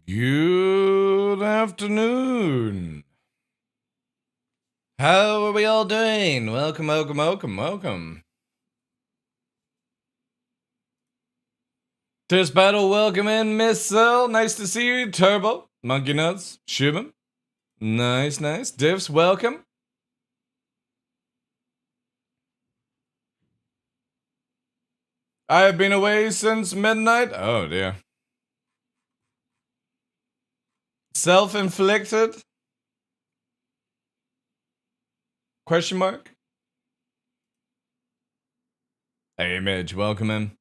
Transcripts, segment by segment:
Good afternoon. How are we all doing? Welcome. This battle, welcome in, Miss Cell. Nice to see you. Turbo, Monkey Nuts, Shubham. Nice. Divs, welcome. I have been away since midnight. Oh dear. Self-inflicted? Question mark? Hey Midge, welcome in.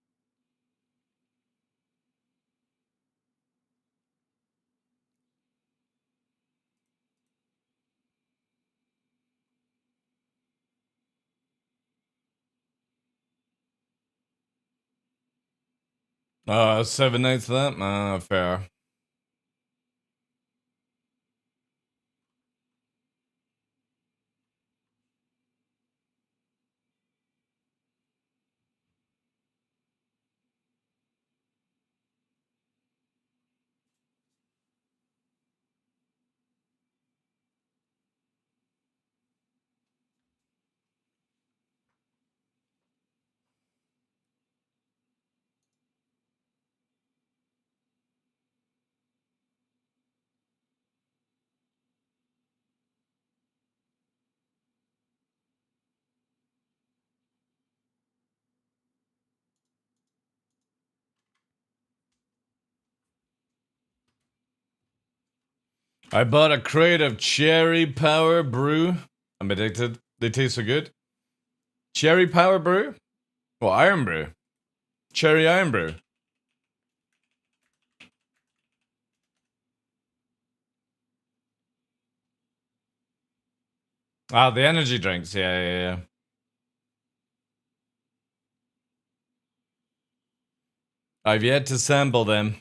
Oh, 7 nights of that? Fair. I bought a crate of Cherry Power Brew. I'm addicted. They taste so good. Cherry Power Brew? Well, Iron Brew. Cherry Iron Brew. Ah, the energy drinks. Yeah. I've yet to sample them.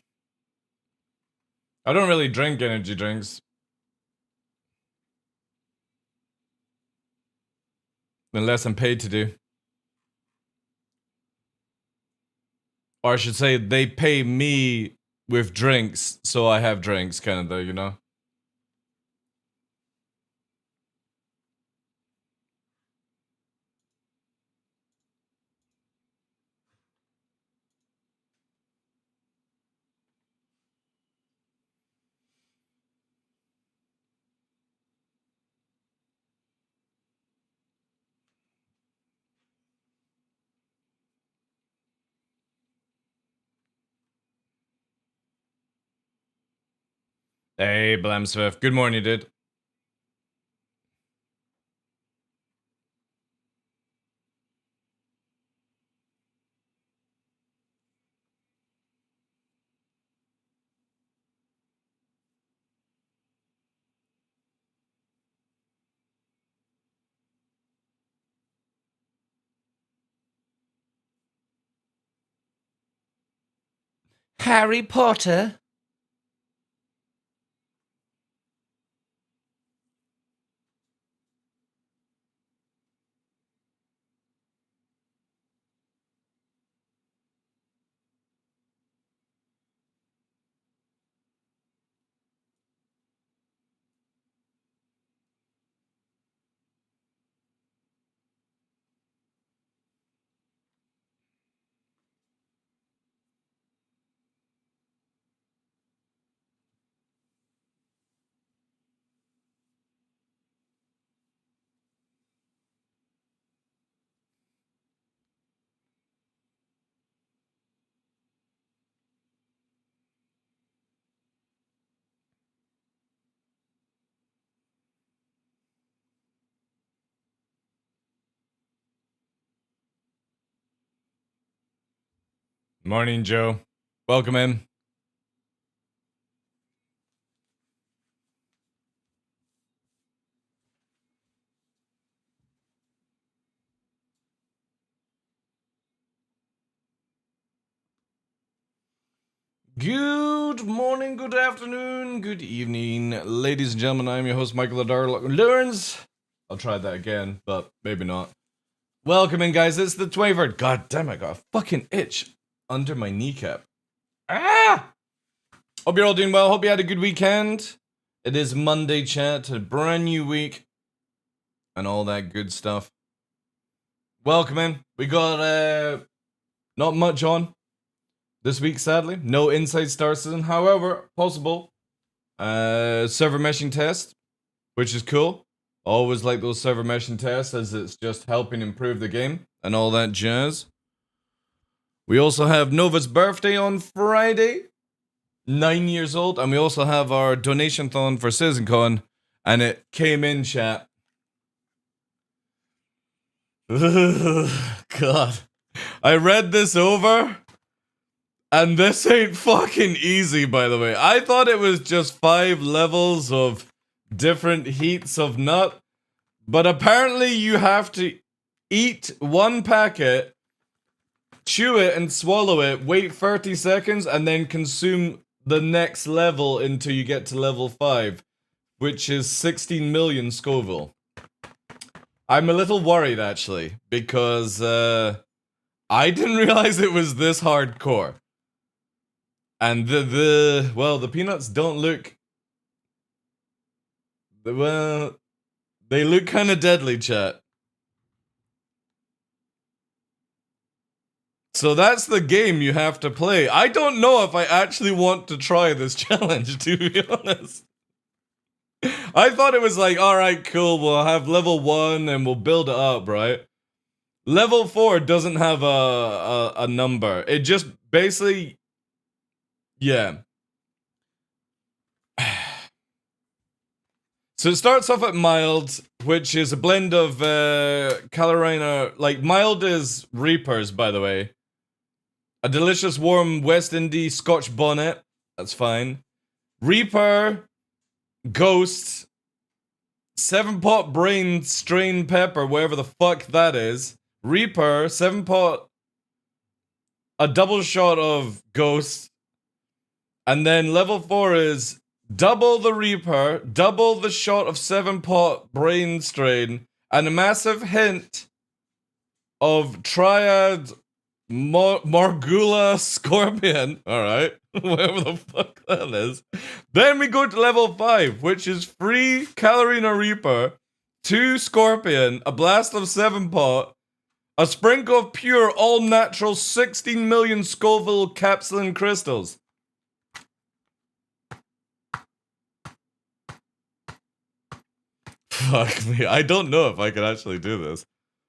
I don't really drink energy drinks. Unless I'm paid to do. Or I should say, they pay me with drinks, so I have drinks, kind of, though, you know? Hey, Blamswift. Good morning, dude. Harry Potter? Morning, Joe. Welcome in. Good morning, good afternoon, good evening, ladies and gentlemen. I'm your host, Michael TheDarkLaw. I'll try that again, but maybe not. Welcome in, guys. It's the 23rd. God damn, I got a fucking itch under my kneecap. Ah! Hope you're all doing well. Hope you had a good weekend. It is Monday, chat. A brand new week. And all that good stuff. Welcome in. We got not much on this week, sadly. No Inside Star Citizen. However, possible server meshing test, which is cool. Always like those server meshing tests, as it's just helping improve the game and all that jazz. We also have Nova's birthday on Friday, 9 years old, and we also have our donation-thon for CitizenCon, and it came in, chat. God. I read this over, and this ain't fucking easy, by the way. I thought it was just 5 levels of different heats of nut, but apparently you have to eat one packet, chew it and swallow it, wait 30 seconds, and then consume the next level until you get to level 5, which is 16 million Scoville. I'm a little worried, actually, because I didn't realize it was this hardcore. And the peanuts don't look... Well, they look kind of deadly, chat. So that's the game you have to play. I don't know if I actually want to try this challenge, to be honest. I thought it was like, alright, cool, we'll have level 1 and we'll build it up, right? Level 4 doesn't have a number. It just basically... Yeah. So it starts off at mild, which is a blend of Carolina... Like, mild is Reapers, by the way. A delicious warm West Indies Scotch bonnet. That's fine. Reaper, Ghost, 7-pot brain strain pepper, wherever the fuck that is. Reaper, 7-pot, a double shot of Ghost. And then level 4 is double the Reaper, double the shot of 7-pot brain strain, and a massive hint of Triad Margula Scorpion, alright, whatever the fuck that is. Then we go to level 5, which is 3 Calorina Reaper, 2 Scorpion, a blast of 7-pot, a sprinkle of pure all-natural 16 million Scoville capsulin crystals. Fuck me, I don't know if I can actually do this.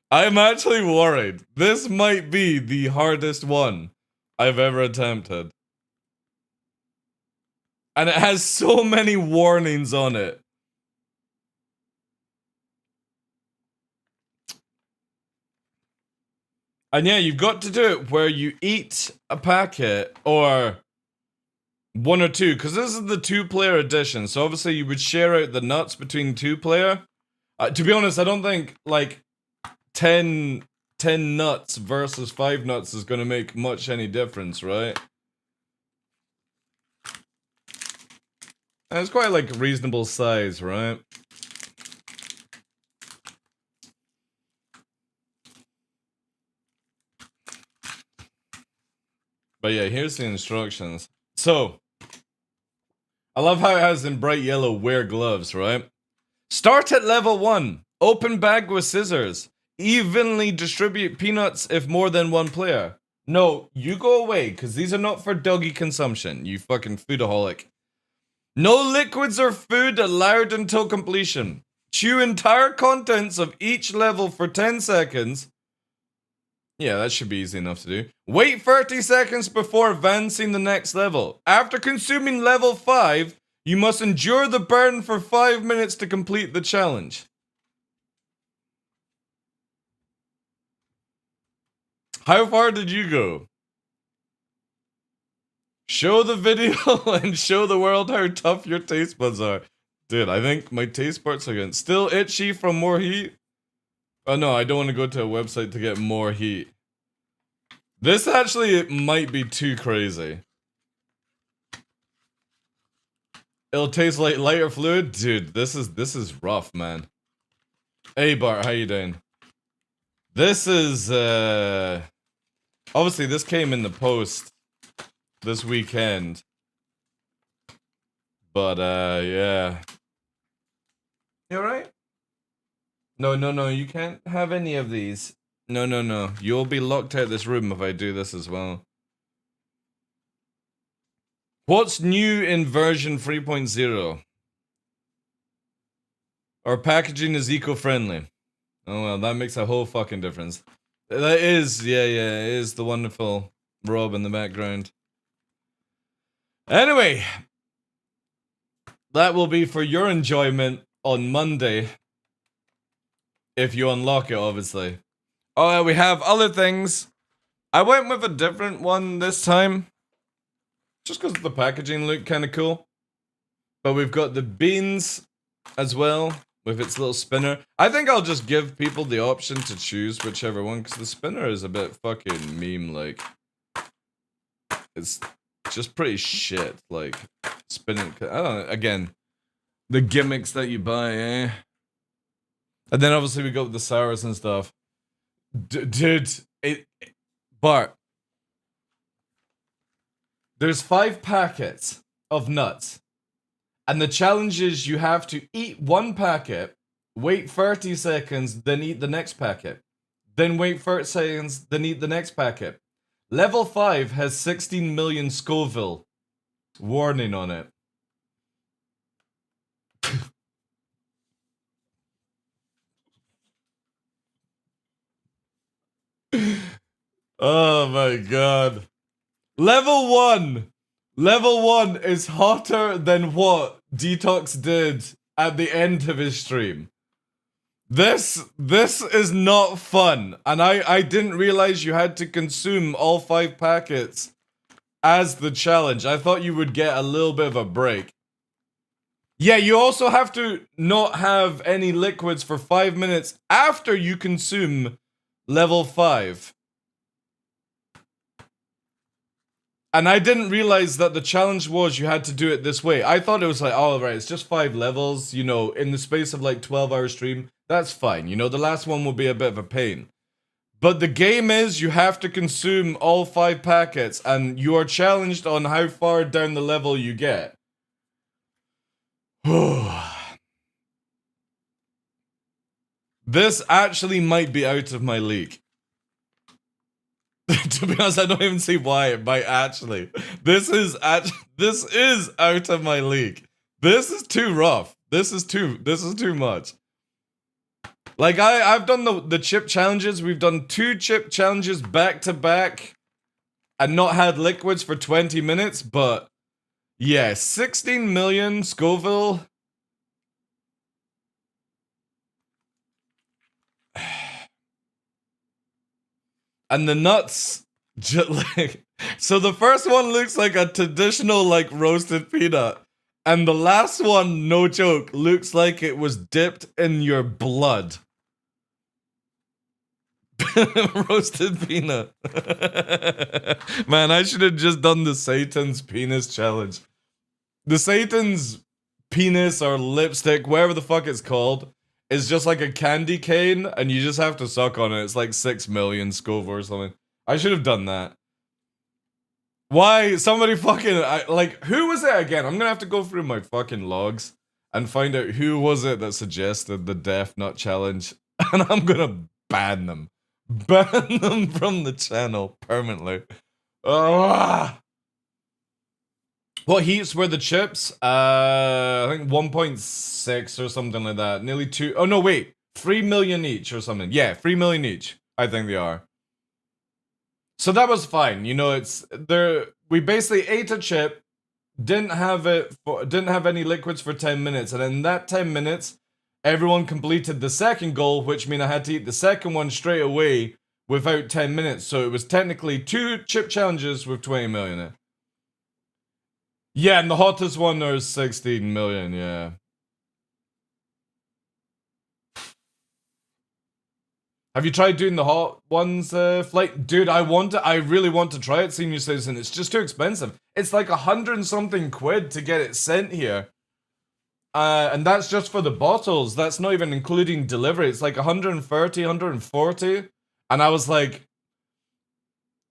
I'm actually worried. This might be the hardest one I've ever attempted. And it has so many warnings on it. And yeah, you've got to do it where you eat a packet, or 1 or 2, because this is the 2-player edition, so obviously you would share out the nuts between 2-player. To be honest, I don't think, like, 10 nuts versus 5 nuts is gonna make much any difference, right? And it's quite like reasonable size, right? But yeah, here's the instructions. So, I love how it has in bright yellow, wear gloves, right? Start at level 1. Open bag with scissors. Evenly distribute peanuts if more than 1 player. No, you go away, because these are not for doggy consumption, you fucking foodaholic. No liquids or food allowed until completion. Chew entire contents of each level for 10 seconds. Yeah, that should be easy enough to do. Wait 30 seconds before advancing the next level. After consuming level 5, you must endure the burn for 5 minutes to complete the challenge. How far did you go? Show the video and show the world how tough your taste buds are. Dude, I think my taste buds are getting still itchy from more heat. Oh no, I don't want to go to a website to get more heat. This actually, it might be too crazy. It'll taste like lighter fluid? Dude, this is rough, man. Hey Bart, how you doing? This is, obviously this came in the post this weekend. But, yeah. You alright? No, you can't have any of these. No. You'll be locked out of this room if I do this as well. What's new in version 3.0? Our packaging is eco-friendly. Oh well, that makes a whole fucking difference. That is, yeah, it is the wonderful Rob in the background. Anyway, that will be for your enjoyment on Monday. If you unlock it, obviously. Oh, we have other things. I went with a different one this time. Just because the packaging looked kind of cool. But we've got the beans as well, with its little spinner. I think I'll just give people the option to choose whichever one, because the spinner is a bit fucking meme-like. It's just pretty shit, like, spinning. I don't know, again, the gimmicks that you buy, eh? And then obviously we got the sours and stuff. Dude, Bart. There's 5 packets of nuts. And the challenge is you have to eat one packet, wait 30 seconds, then eat the next packet. Then wait 30 seconds, then eat the next packet. Level 5 has 16 million Scoville warning on it. Oh my god. Level 1! Level 1 is hotter than what Detox did at the end of his stream. This is not fun. And I didn't realize you had to consume all 5 packets as the challenge. I thought you would get a little bit of a break. Yeah, you also have to not have any liquids for 5 minutes after you consume level 5. And I didn't realize that the challenge was you had to do it this way. I thought it was like, oh, right, it's just 5 levels, you know, in the space of like 12-hour stream. That's fine, you know, the last one will be a bit of a pain. But the game is you have to consume all 5 packets, and you are challenged on how far down the level you get. This actually might be out of my league. To be honest, I don't even see why it might actually. This is out of my league. This is too rough. This is too much. Like I've done the chip challenges. We've done 2 chip challenges back to back and not had liquids for 20 minutes, but yeah, 16 million Scoville. And the nuts, like, so the first one looks like a traditional, like, roasted peanut. And the last one, no joke, looks like it was dipped in your blood. Roasted peanut. Man, I should have just done the Satan's penis challenge. The Satan's penis or lipstick, whatever the fuck it's called, is just like a candy cane, and you just have to suck on it. It's like 6 million Scoville or something. I should have done that. Why? Somebody fucking... like, who was it again? I'm gonna have to go through my fucking logs and find out who was it that suggested the Death Nut Challenge. And I'm gonna ban them. Ban them from the channel permanently. What heats were the chips? I think 1.6 or something like that. Nearly 2. Oh no, wait. 3 million each or something. Yeah, 3 million each. I think they are. So that was fine. You know, we basically ate a chip, didn't have any liquids for 10 minutes, and in that 10 minutes, everyone completed the second goal, which means I had to eat the second one straight away without 10 minutes. So it was technically 2 chip challenges with 20 million in it. Yeah, and the hottest one is 16 million, yeah. Have you tried doing the hot ones, Flight? Dude, I really want to try it, senior citizen. It's just too expensive. It's like 100 and something quid to get it sent here. And that's just for the bottles. That's not even including delivery. It's like 130, 140. And I was like,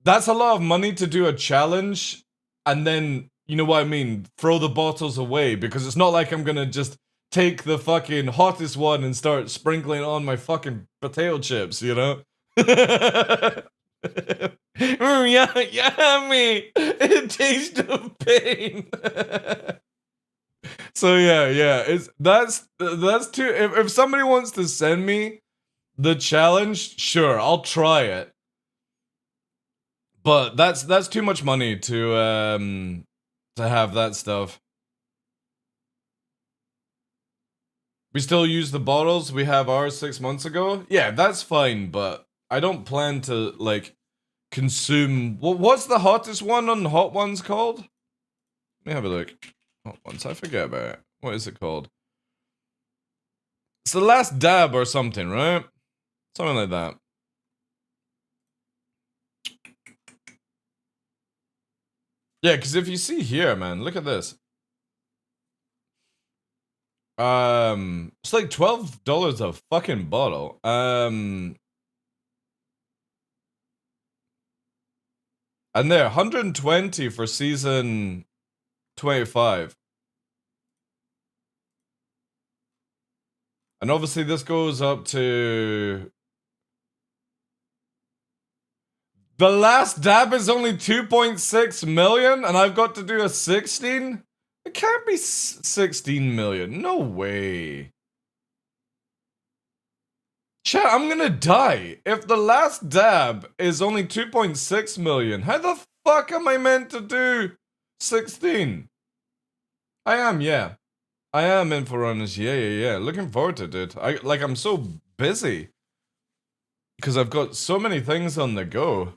that's a lot of money to do a challenge and then you know what I mean, throw the bottles away, because it's not like I'm gonna just take the fucking hottest one and start sprinkling it on my fucking potato chips, you know? Yeah, yummy! It tastes of pain. So yeah, that's too. If somebody wants to send me the challenge, sure, I'll try it. But that's too much money to have that stuff. We still use the bottles we have ours 6 months ago. Yeah, that's fine, but I don't plan to like consume. What's the hottest one on Hot Ones called? Let me have a look. Hot Ones, I forget about it. What is it called? It's the last dab or something, right? Something like that. Yeah, because if you see here, man, look at this. It's like $12 a fucking bottle. And they're 120 for season 25. And obviously this goes up to... The last dab is only 2.6 million, and I've got to do a 16? It can't be 16 million. No way. Chat, I'm gonna die. If the last dab is only 2.6 million, how the fuck am I meant to do 16? I am, yeah. I am in for runners. Yeah. Looking forward to it. I'm so busy. Because I've got so many things on the go.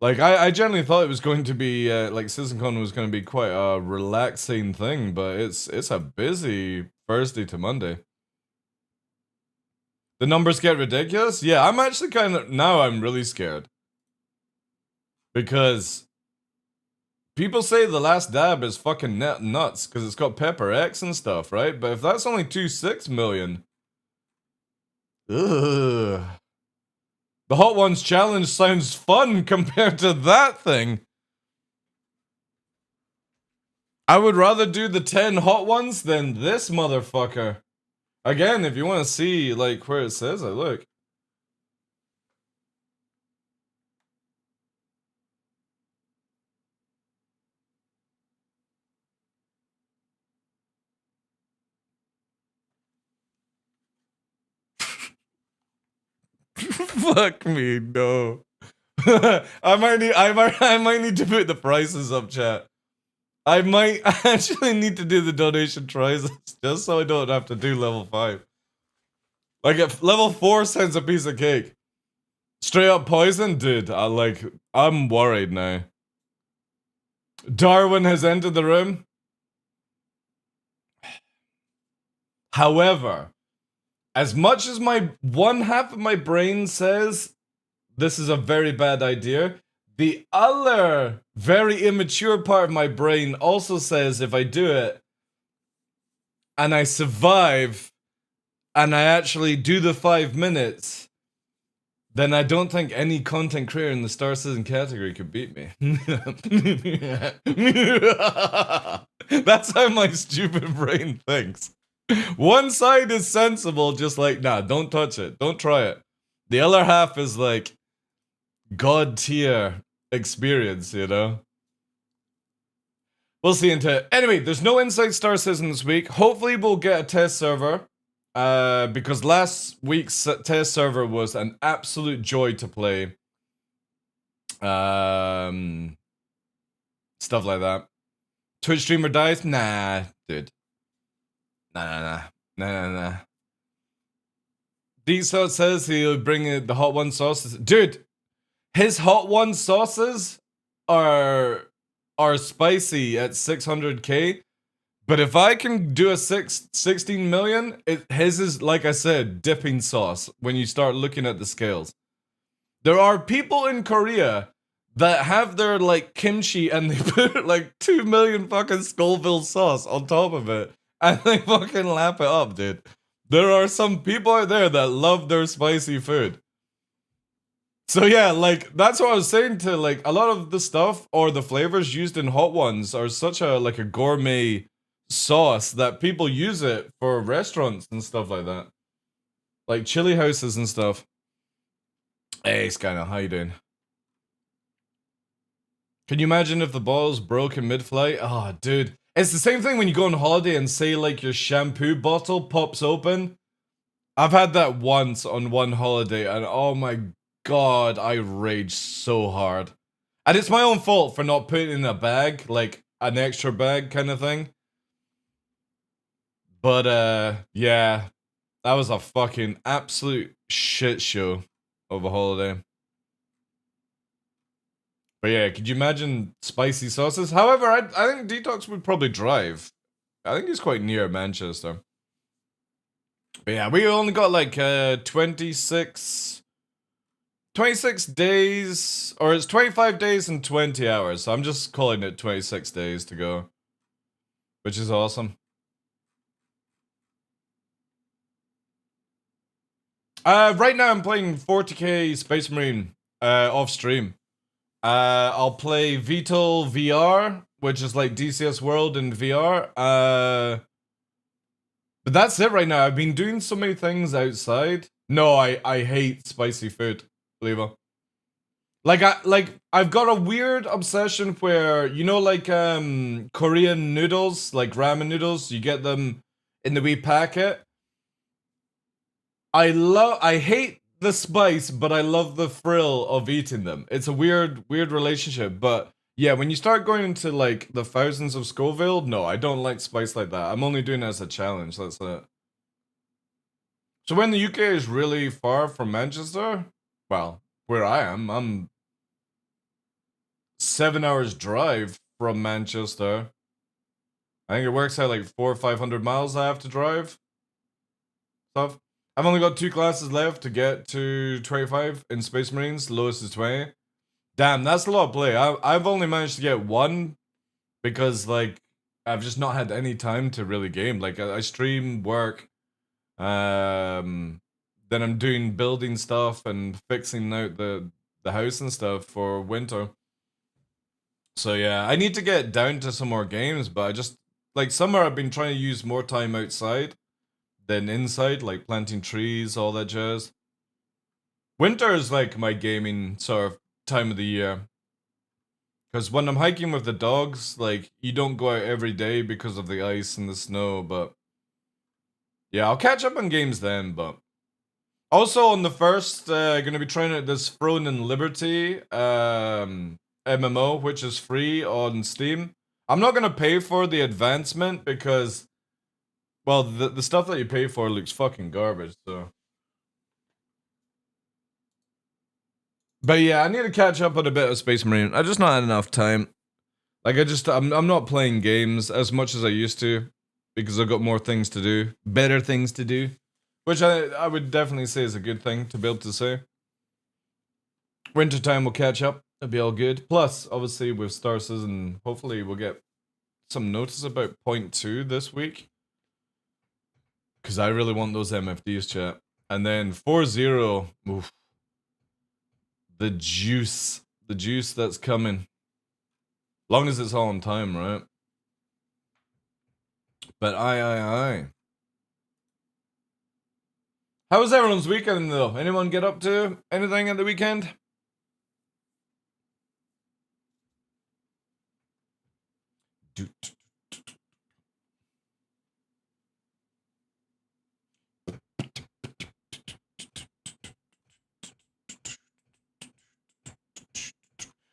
Like, I generally thought it was going to be, like, SeasonCon was going to be quite a relaxing thing, but it's a busy Thursday to Monday. The numbers get ridiculous? Yeah, I'm actually now I'm really scared. Because people say the last dab is fucking nuts, because it's got Pepper X and stuff, right? But if that's only 2.6 million... Ugh... The Hot Ones challenge sounds fun compared to that thing. I would rather do the 10 Hot Ones than this motherfucker. Again, if you want to see, like, where it says it, look. Fuck me, no. I might need to put the prices up, chat. I might actually need to do the donation prizes just so I don't have to do level 5. Like, if level 4 sounds a piece of cake. Straight up poison? Dude, I'm worried now. Darwin has entered the room. However, as much as my one half of my brain says this is a very bad idea, the other very immature part of my brain also says if I do it and I survive and I actually do the 5 minutes, then I don't think any content creator in the Star Citizen category could beat me. That's how my stupid brain thinks. One side is sensible, just like, nah, don't touch it, don't try it. The other half is like, God tier experience, you know? We'll see into it. Anyway, there's no Inside Star Citizen this week. Hopefully we'll get a test server. Because last week's test server was an absolute joy to play. Stuff like that. Twitch streamer dies? Nah, dude. Nah. D-Salt says he'll bring the Hot One sauces. Dude, his Hot One sauces are spicy at 600k. But if I can do a 16 million, his is, like I said, dipping sauce when you start looking at the scales. There are people in Korea that have their, like, kimchi and they put, like, 2 million fucking Scoville sauce on top of it. And they fucking lap it up, dude. There are some people out there that love their spicy food. So yeah, like that's what I was saying to like a lot of the stuff or the flavors used in Hot Ones are such a like a gourmet sauce that people use it for restaurants and stuff like that. Like chili houses and stuff. Hey Skyna, how you doing? Can you imagine if the balls broke in mid-flight? Oh, dude. It's the same thing when you go on holiday and say like your shampoo bottle pops open. I've had that once on one holiday and oh my god, I raged so hard. And it's my own fault for not putting it in a bag, like an extra bag kind of thing. But yeah, that was a fucking absolute shit show of a holiday. But yeah, could you imagine spicy sauces? However, I think Detox would probably drive. I think he's quite near Manchester. But yeah, we only got like 26 days, or it's 25 days and 20 hours. So I'm just calling it 26 days to go, which is awesome. Right now I'm playing 40k Space Marine off stream. I'll play VTOL VR, which is like DCS World in VR. But that's it right now. I've been doing so many things outside. No, I hate spicy food, believe it. Like I've got a weird obsession where you know like Korean noodles, like ramen noodles, you get them in the wee packet. I hate the spice, but I love the thrill of eating them. It's a weird relationship, but yeah, when you start going into like the thousands of Scoville, no, I don't like spice like that. I'm only doing it as a challenge, that's it. So when the UK is really far from Manchester, well, where I am, I'm 7 hours drive from Manchester. I think it works out like 400 or 500 miles I have to drive. Stuff. I've only got 2 classes left to get to 25 in Space Marines. Lowest is 20. Damn, that's a lot of play. I've only managed to get 1 because like I've just not had any time to really game. Like I stream, work, then I'm doing building stuff and fixing out the house and stuff for winter. So yeah, I need to get down to some more games, but I just like summer I've been trying to use more time outside than inside, like planting trees, all that jazz. Winter is like my gaming sort of time of the year. Because when I'm hiking with the dogs, like, you don't go out every day because of the ice and the snow, but... Yeah, I'll catch up on games then, but... Also, on the 1st, gonna be trying out this Throne and Liberty MMO, which is free on Steam. I'm not gonna pay for the advancement because... Well, the stuff that you pay for looks fucking garbage, so... But yeah, I need to catch up on a bit of Space Marine. I just not had enough time. Like I'm not playing games as much as I used to because I've got more things to do, better things to do, which I would definitely say is a good thing to be able to say. Wintertime will catch up. It'll be all good. Plus, obviously with Star Citizen, hopefully we'll get some notice about point 2 this week. Because I really want those MFDs, chat. And then 4-0, oof. The juice that's coming. Long as it's all on time, right? But aye. How was everyone's weekend though? Anyone get up to anything at the weekend?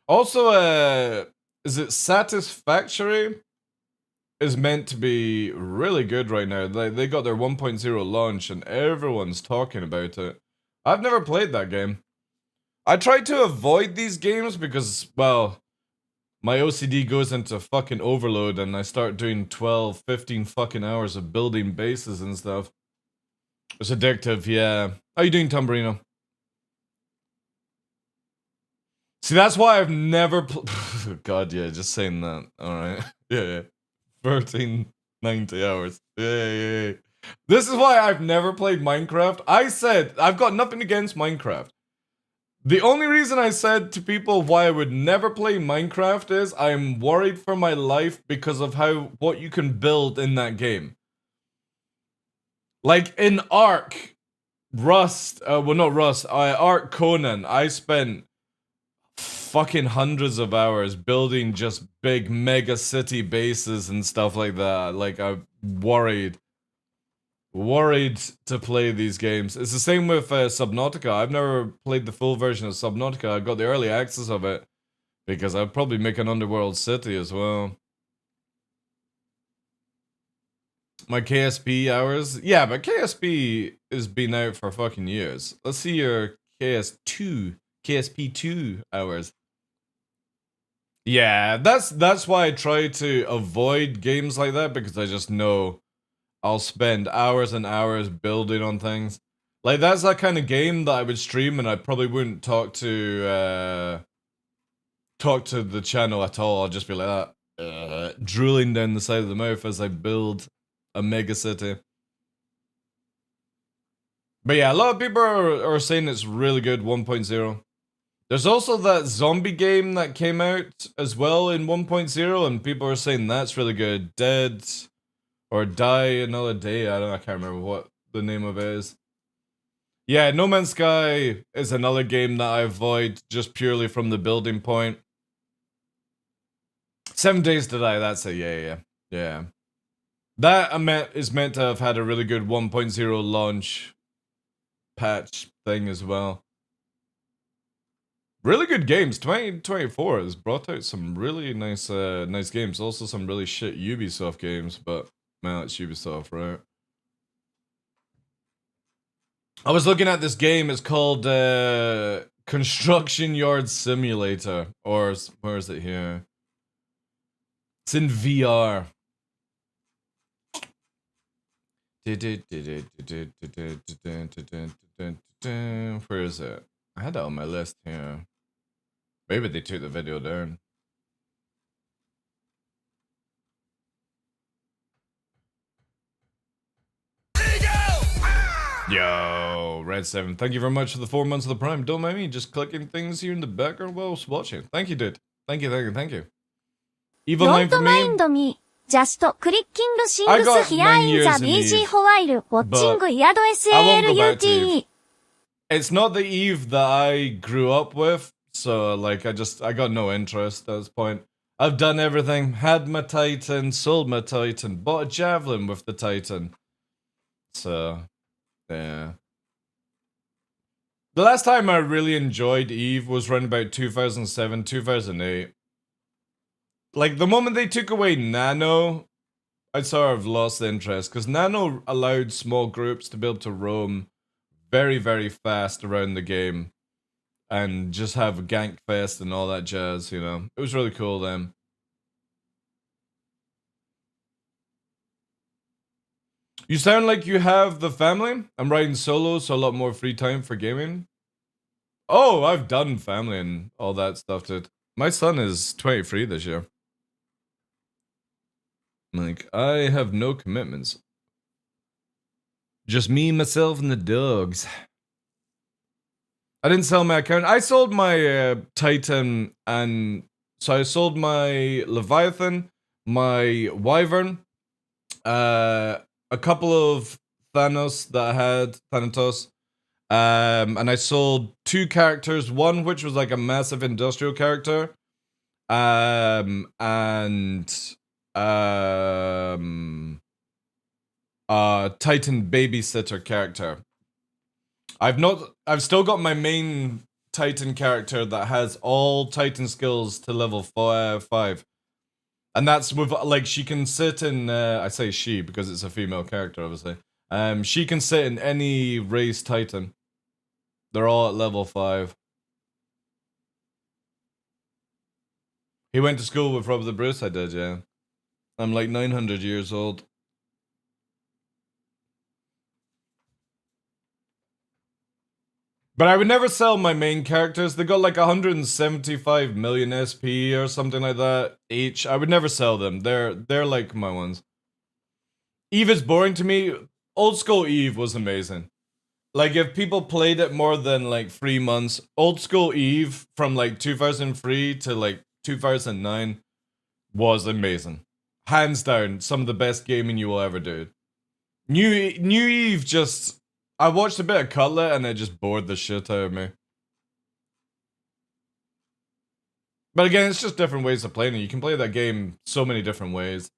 Also, is it Satisfactory? Is meant to be really good right now. They got their 1.0 launch and everyone's talking about it. I've never played that game. I try to avoid these games because, well, my OCD goes into fucking overload and I start doing 12, 15 fucking hours of building bases and stuff. It's addictive, yeah. How you doing, Tombrino? See, that's why I've never God, yeah, just saying that. Alright. Yeah. 1390 hours. Yeah. This is why I've never played Minecraft. I said, I've got nothing against Minecraft. The only reason I said to people why I would never play Minecraft is I'm worried for my life because of what you can build in that game. Like in Ark, Ark Conan, I spent fucking hundreds of hours building just big mega city bases and stuff like that. Like, I'm worried to play these games. It's the same with Subnautica. I've never played the full version of Subnautica. I got the early access of it because I'd probably make an underworld city as well. My KSP hours? Yeah, but KSP has been out for fucking years. Let's see your KSP2 hours. Yeah, that's why I try to avoid games like that, because I just know I'll spend hours and hours building on things. Like, that's that kind of game that I would stream and I probably wouldn't talk to the channel at all. I'll just be like that, drooling down the side of the mouth as I build a mega city. But yeah, a lot of people are saying it's really good, 1.0. There's also that zombie game that came out as well in 1.0, and people are saying that's really good. Dead or Die Another Day. I can't remember what the name of it is. Yeah, No Man's Sky is another game that I avoid just purely from the building point. 7 Days to Die, that's it. Yeah. That is meant to have had a really good 1.0 launch patch thing as well. Really good games. 2024 has brought out some really nice games. Also some really shit Ubisoft games, but man, it's Ubisoft, right? I was looking at this game. It's called Construction Yard Simulator, or where is it here? It's in VR. Where is it? I had that on my list here. Maybe they took the video down. Yo, Red7, thank you very much for the 4 months of the Prime. Don't mind me just clicking things here in the background while watching. Thank you, dude. Thank you. Evil Mind for me. Just clicking things here in the BG while watching TheDarkLawTV-VODS. It's not the Eve that I grew up with, so like I got no interest at this point. I've done everything, had my Titan, sold my Titan, bought a Javelin with the Titan. So, yeah. The last time I really enjoyed Eve was around about 2007, 2008. Like, the moment they took away Nano, I sort of lost interest, because Nano allowed small groups to be able to roam very, very fast around the game and just have a gank fest and all that jazz, you know. It was really cool then. You sound like you have the family. I'm riding solo, so a lot more free time for gaming. Oh, I've done family and all that stuff, dude. My son is 23 this year. Like, I have no commitments. Just me, myself, and the dogs. I didn't sell my account. I sold my Titan, and so I sold my Leviathan, my Wyvern, a couple of Thanatos that I had, Thanatos, and I sold 2 characters, one which was like a massive industrial character, and Titan babysitter character. I've still got my main Titan character that has all Titan skills to level 5. And that's with, like, she can sit in, I say she because it's a female character, obviously. She can sit in any race Titan. They're all at level 5. He went to school with Rob the Bruce, I did, yeah. I'm like 900 years old. But I would never sell my main characters. They got like 175 million SP or something like that each. I would never sell them. They're like my ones. Eve is boring to me. Old school Eve was amazing. Like, if people played it more than like 3 months, old school Eve from like 2003 to like 2009 was amazing. Hands down, some of the best gaming you will ever do. New Eve just, I watched a bit of Cutlet and it just bored the shit out of me. But again, it's just different ways of playing it. You can play that game so many different ways.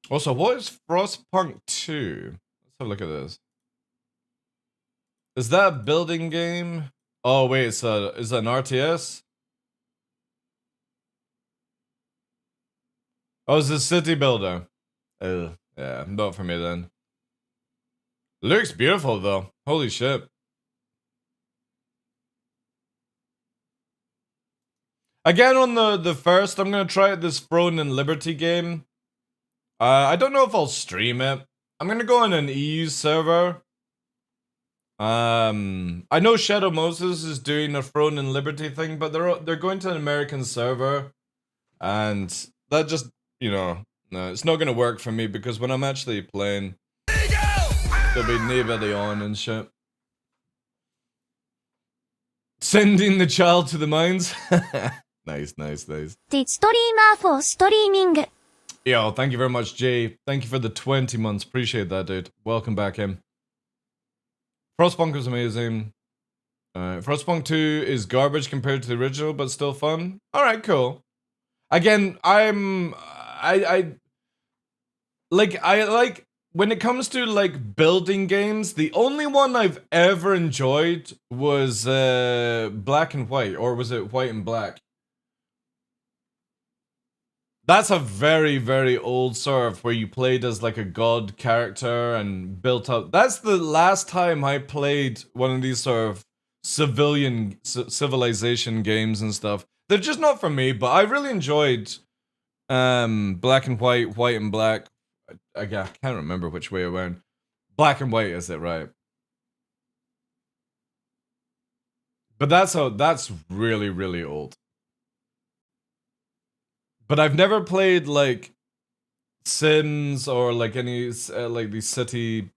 Also, what is Frostpunk 2? Let's have a look at this. Is that a building game? Oh wait, is that an RTS? Oh, it's a city builder. Yeah, not for me then. Looks beautiful though. Holy shit. Again, on the first, I'm gonna try out this Throne and Liberty game. I don't know if I'll stream it. I'm gonna go on an EU server. I know Shadow Moses is doing a Throne and Liberty thing, but they're going to an American server, and that just, you know, no, it's not gonna work for me because when I'm actually playing, there'll be nobody on and shit. Sending the child to the mines. Nice. TheDarkLaw for streaming. Yo, thank you very much, Jay. Thank you for the 20 months. Appreciate that, dude. Welcome back in. Frostpunk was amazing. Frostpunk 2 is garbage compared to the original, but still fun. Alright, cool. Again, I like when it comes to like building games, the only one I've ever enjoyed was Black and White, or was it White and Black? That's a very, very old serve where you played as like a god character and built up. That's the last time I played one of these sort of civilization games and stuff. They're just not for me, but I really enjoyed Black and White, White and Black. I can't remember which way around. Black and White, is it right? But that's really, really old. But I've never played like Sims or like any like these city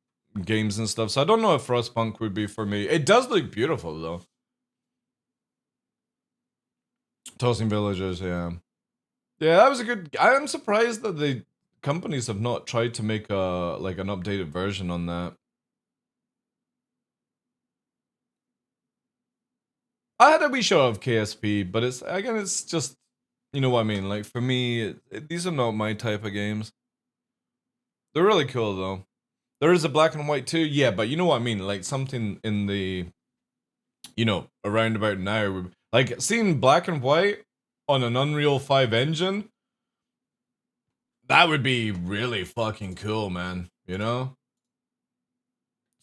games and stuff, so I don't know if Frostpunk would be for me. It does look beautiful though. Tossing Villagers, yeah. Yeah, that was a good. I am surprised that the companies have not tried to make a like an updated version on that. I had a wee shot of KSP, but it's just, you know what I mean. Like for me, these are not my type of games. They're really cool though. There is a Black and White too, yeah, but you know what I mean. Like something in the, you know, around about now, like seeing Black and White on an Unreal 5 engine. That would be really fucking cool, man. You know?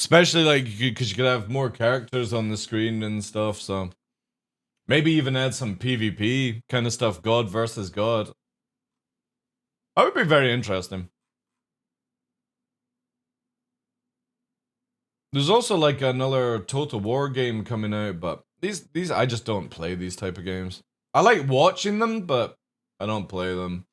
Especially like because you could have more characters on the screen and stuff, so maybe even add some PvP kind of stuff, God versus God. That would be very interesting. There's also like another Total War game coming out, but these I just don't play these type of games. I like watching them, but I don't play them.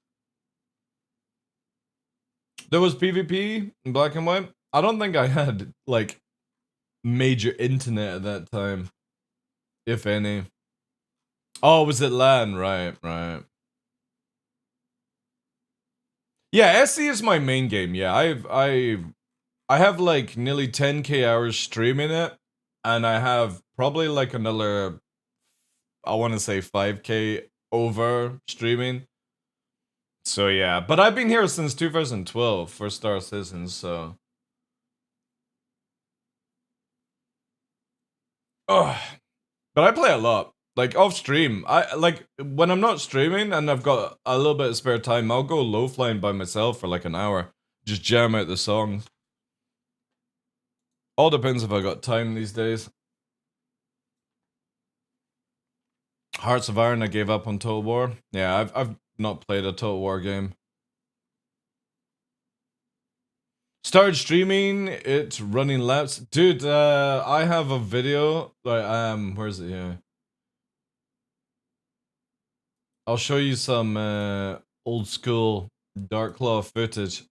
There was PvP in Black and White. I don't think I had like major internet at that time, if any. Oh, was it LAN? Right. Yeah, SC is my main game. Yeah, I have like nearly 10k hours streaming it, and I have probably like another, I want to say 5k over streaming. So yeah, but I've been here since 2012 for Star Citizen, so. Ugh. But I play a lot. Like off stream, I like when I'm not streaming and I've got a little bit of spare time, I'll go low flying by myself for like an hour, just jam out the songs. All depends if I got time these days. Hearts of Iron, I gave up on Total War. Yeah, I've not played a Total War game. Started streaming, it's running laps. Dude, I have a video, like, where's it here? I'll show you some old school TheDarkLaw footage.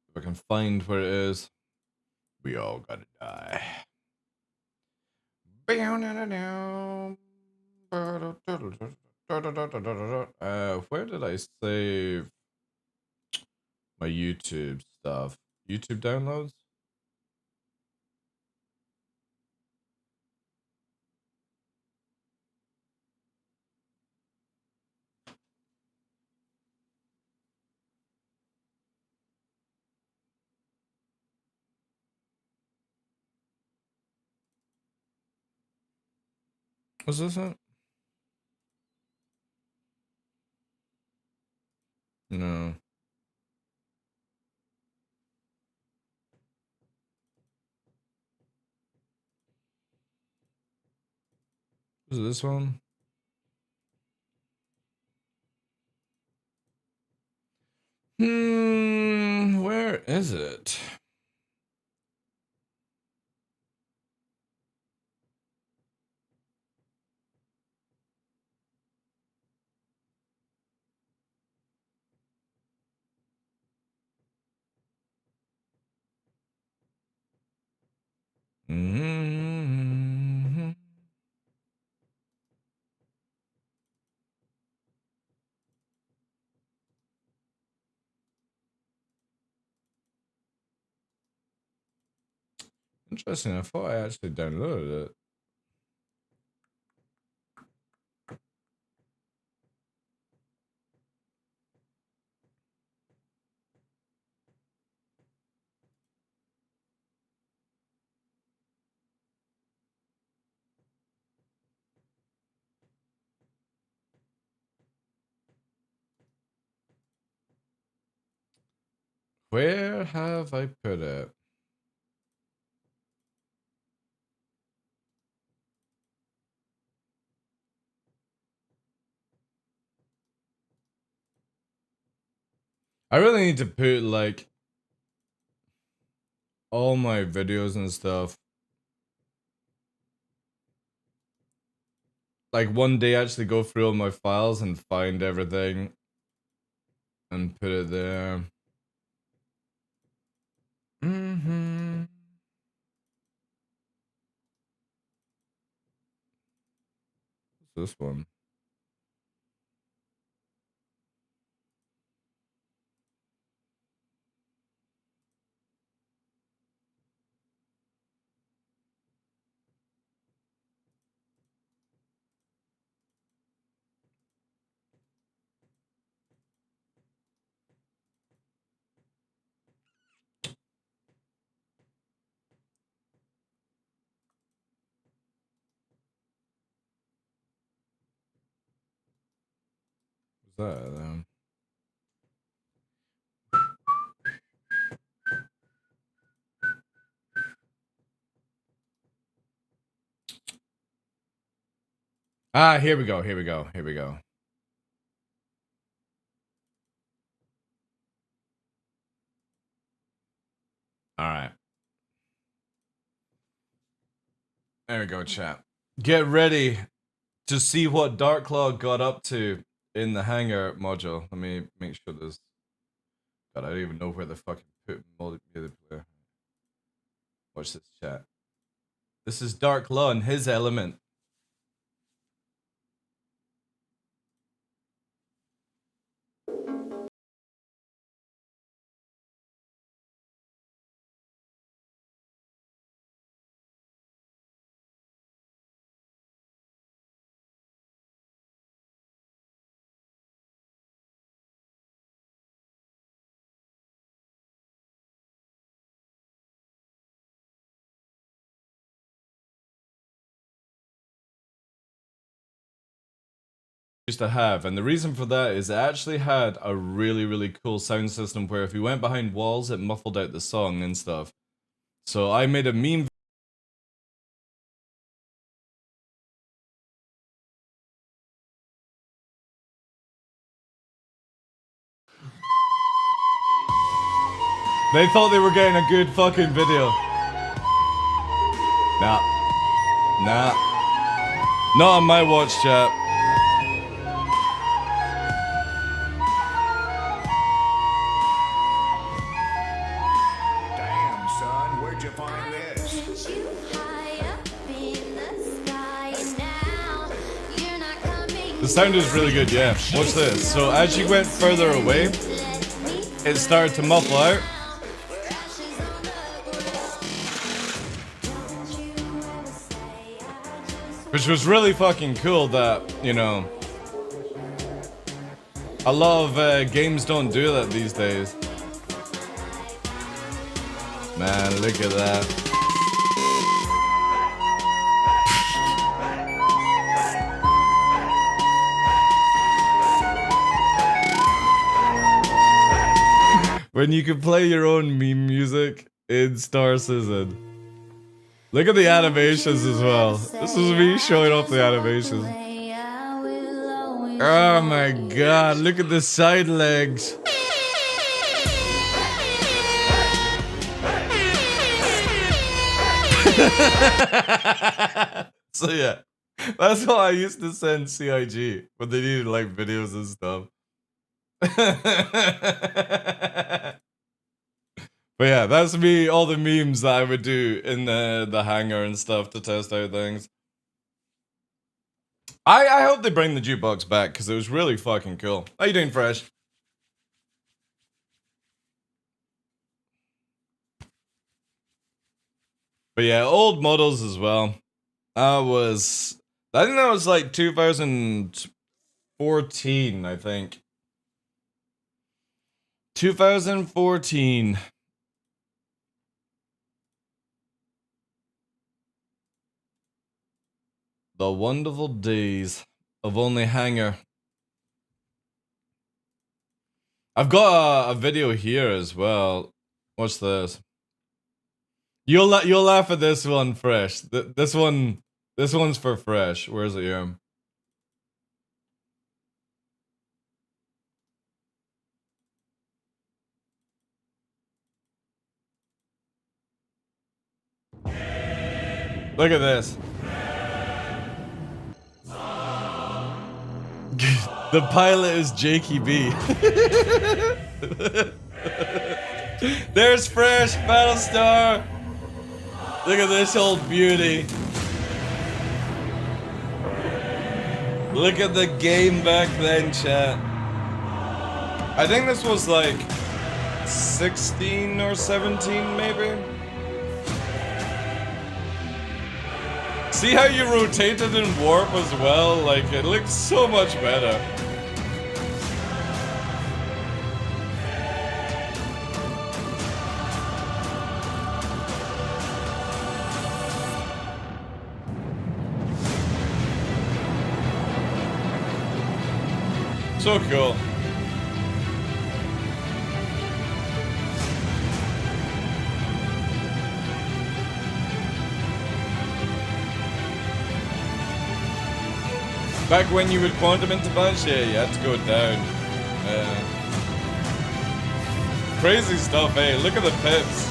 If I can find where it is. We all gotta die. Where did I save my YouTube stuff? YouTube downloads? Was this it? No. Was it this one? Where is it? Interesting, I thought I actually downloaded it. Where have I put it? I really need to put like all my videos and stuff. Like one day actually go through all my files and find everything and put it there. What's this one? What's that then? Ah, here we go, here we go, here we go. Alright. There we go, chat. Get ready to see what TheDarkLaw got up to in the Hangar module. Let me make sure there's... God, I don't even know where the fucking put multiplayer. Watch this, chat. This is TheDarkLaw and his element. Used to have, and the reason for that is it actually had a really cool sound system where if you went behind walls it muffled out the song and stuff. So I made a meme. They thought they were getting a good fucking video. Nah. Not on my watch, chat. sound is really good, yeah. Watch this. So as you went further away, it started to muffle out. Which was really fucking cool that, you know, a lot of games don't do that these days. Man, look at that. When you can play your own meme music in Star Citizen. Look at the animations as well. This is me showing off the animations. Oh my god, look at the side legs. So yeah, that's how I used to send CIG when they needed like videos and stuff. But yeah, that's me, all the memes that I would do in the hangar and stuff to test out things. I hope they bring the jukebox back because it was really fucking cool. How you doing, Fresh? But yeah, old models as well. I think that was like 2014, I think. 2014. The wonderful days of only hangar. I've got a video here as well. What's this? You'll laugh at this one, Fresh. This one's for Fresh. Where is it here? Look at this. The pilot is Jakey B. There's Fresh, Battlestar. Look at this old beauty. Look at the game back then, chat. I think this was like 16 or 17, maybe. See how you rotated in warp as well? Like, it looks so much better. So cool. Back when you would quantum into punch, yeah, you had to go down. Crazy stuff, eh? Look at the pips.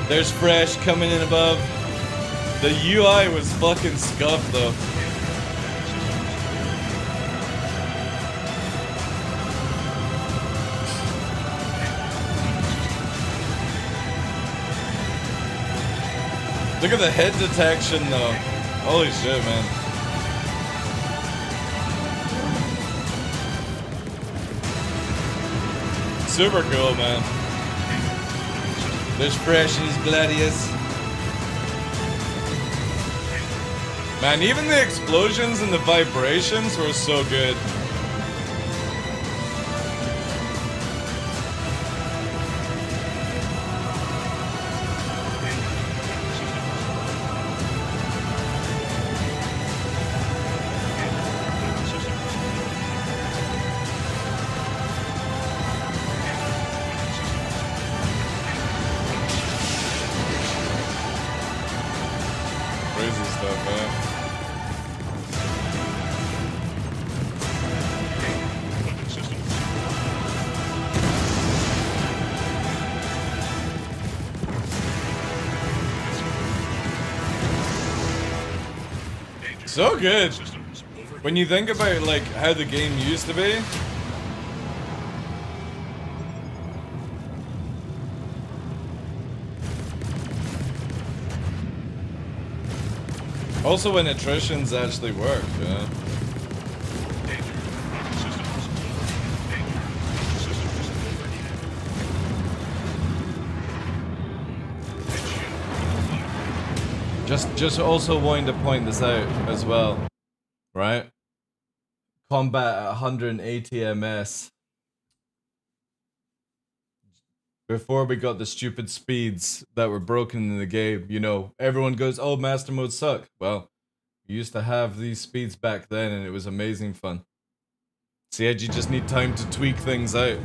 There's Fresh coming in above. The UI was fucking scuffed though. Look at the head detection though. Holy shit, man. Super cool, man. There's Fresh and his Gladius. Man, even the explosions and the vibrations were so good. Crazy stuff, man. So good. When you think about like how the game used to be. Also when attritions actually work, yeah. Just also wanting to point this out as well, right? Combat at 180 ms. Before we got the stupid speeds that were broken in the game, you know, everyone goes, oh, master mode suck. Well, we used to have these speeds back then and it was amazing fun. See, you just need time to tweak things out.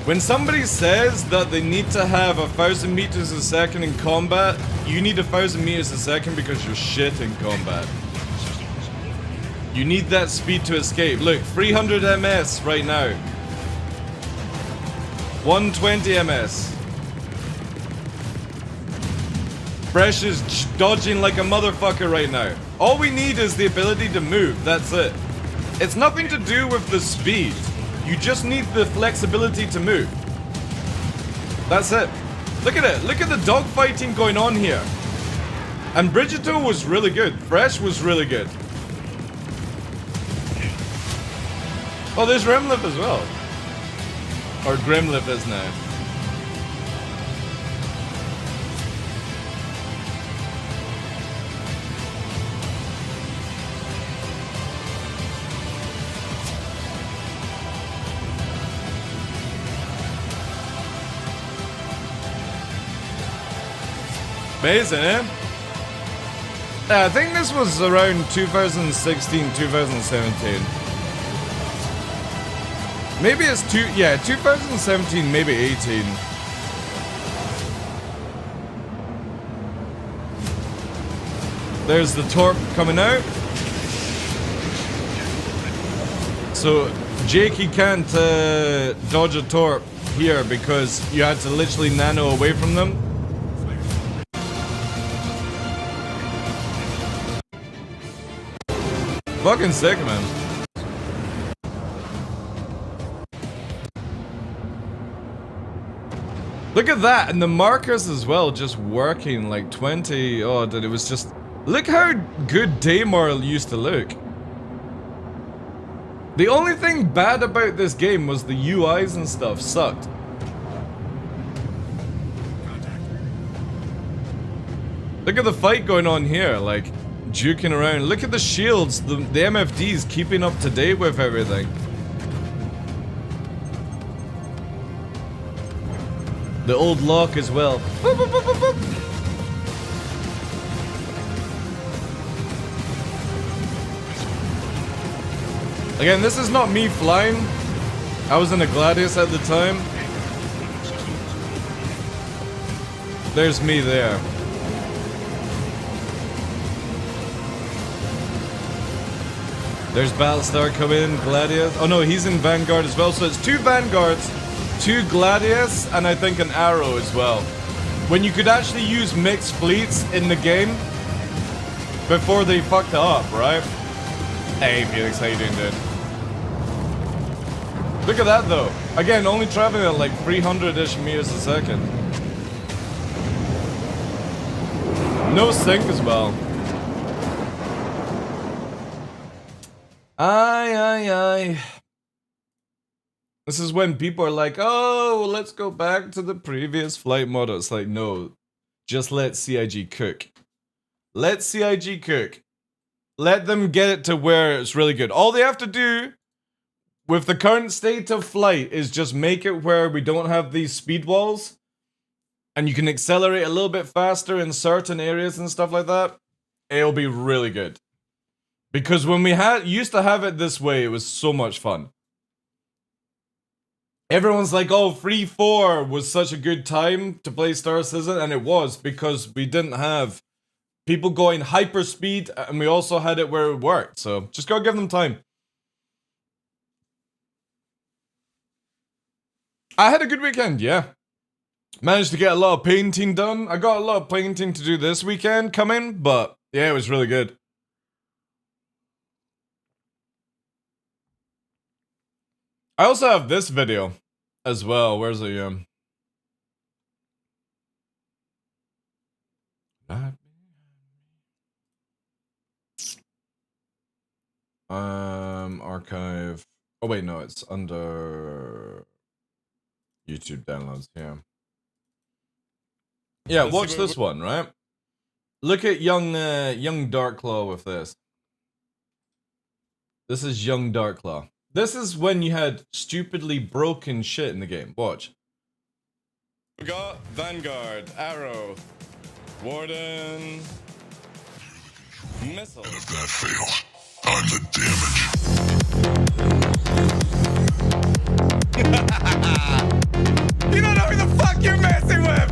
When somebody says that they need to have 1,000 meters a second in combat, you need 1,000 meters a second because you're shit in combat. You need that speed to escape. Look, 300 ms right now. 120 ms. Fresh is dodging like a motherfucker right now. All we need is the ability to move, that's it. It's nothing to do with the speed. You just need the flexibility to move. That's it. Look at it. Look at the dogfighting going on here. And Brigito was really good. Fresh was really good. Oh, there's Remlip as well. Or Grimlip is now. Amazing, eh? I think this was around 2016, 2017. Maybe it's 2017, maybe 18. There's the Torp coming out. So Jake, he can't dodge a Torp here because you had to literally nano away from them. Fucking sick, man. Look at that, and the markers as well, just working like 20 odd, and it was just... Look how good Daymar used to look. The only thing bad about this game was the UIs and stuff sucked. Look at the fight going on here, like, juking around. Look at the shields, the MFDs keeping up to date with everything. The old lock as well. Boop, boop, boop, boop, boop. Again, this is not me flying. I was in a Gladius at the time. There's me there. There's Battlestar coming in, Gladius. Oh no, he's in Vanguard as well. So it's 2 Vanguards, 2 Gladius, and I think an Arrow as well. When you could actually use mixed fleets in the game before they fucked up, right? Hey Felix, how you doing, dude? Look at that though. Again, only traveling at like 300-ish meters a second. No sync as well. Aye. This is when people are like, oh, let's go back to the previous flight model. It's like, no, just let CIG cook. Let CIG cook. Let them get it to where it's really good. All they have to do with the current state of flight is just make it where we don't have these speed walls and you can accelerate a little bit faster in certain areas and stuff like that. It'll be really good. Because when we used to have it this way, it was so much fun. Everyone's like, oh, 3-4 was such a good time to play Star Citizen, and it was because we didn't have people going hyper speed, and we also had it where it worked. So just gotta give them time. I had a good weekend, yeah. Managed to get a lot of painting done. I got a lot of painting to do this weekend coming, but yeah, it was really good. I also have this video as well. Where's it? Archive. Oh wait, no, it's under YouTube downloads. Yeah. Yeah, watch this one, right? Look at young TheDarkLaw with this. This is young TheDarkLaw. This is when you had stupidly broken shit in the game. Watch. We got Vanguard, Arrow, Warden, Missile. And if that fails, I'm the damage. You don't know who the fuck you're messing with!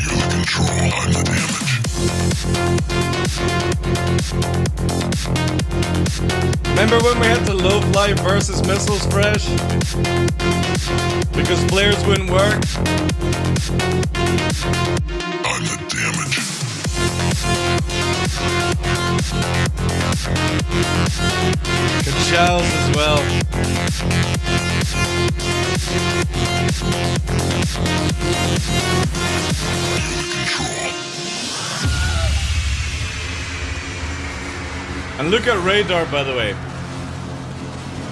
You're the control, I'm the damage. Remember when we had to low fly versus missiles fresh? Because flares wouldn't work? I'm the damage. Kachals as well. And look at radar, by the way.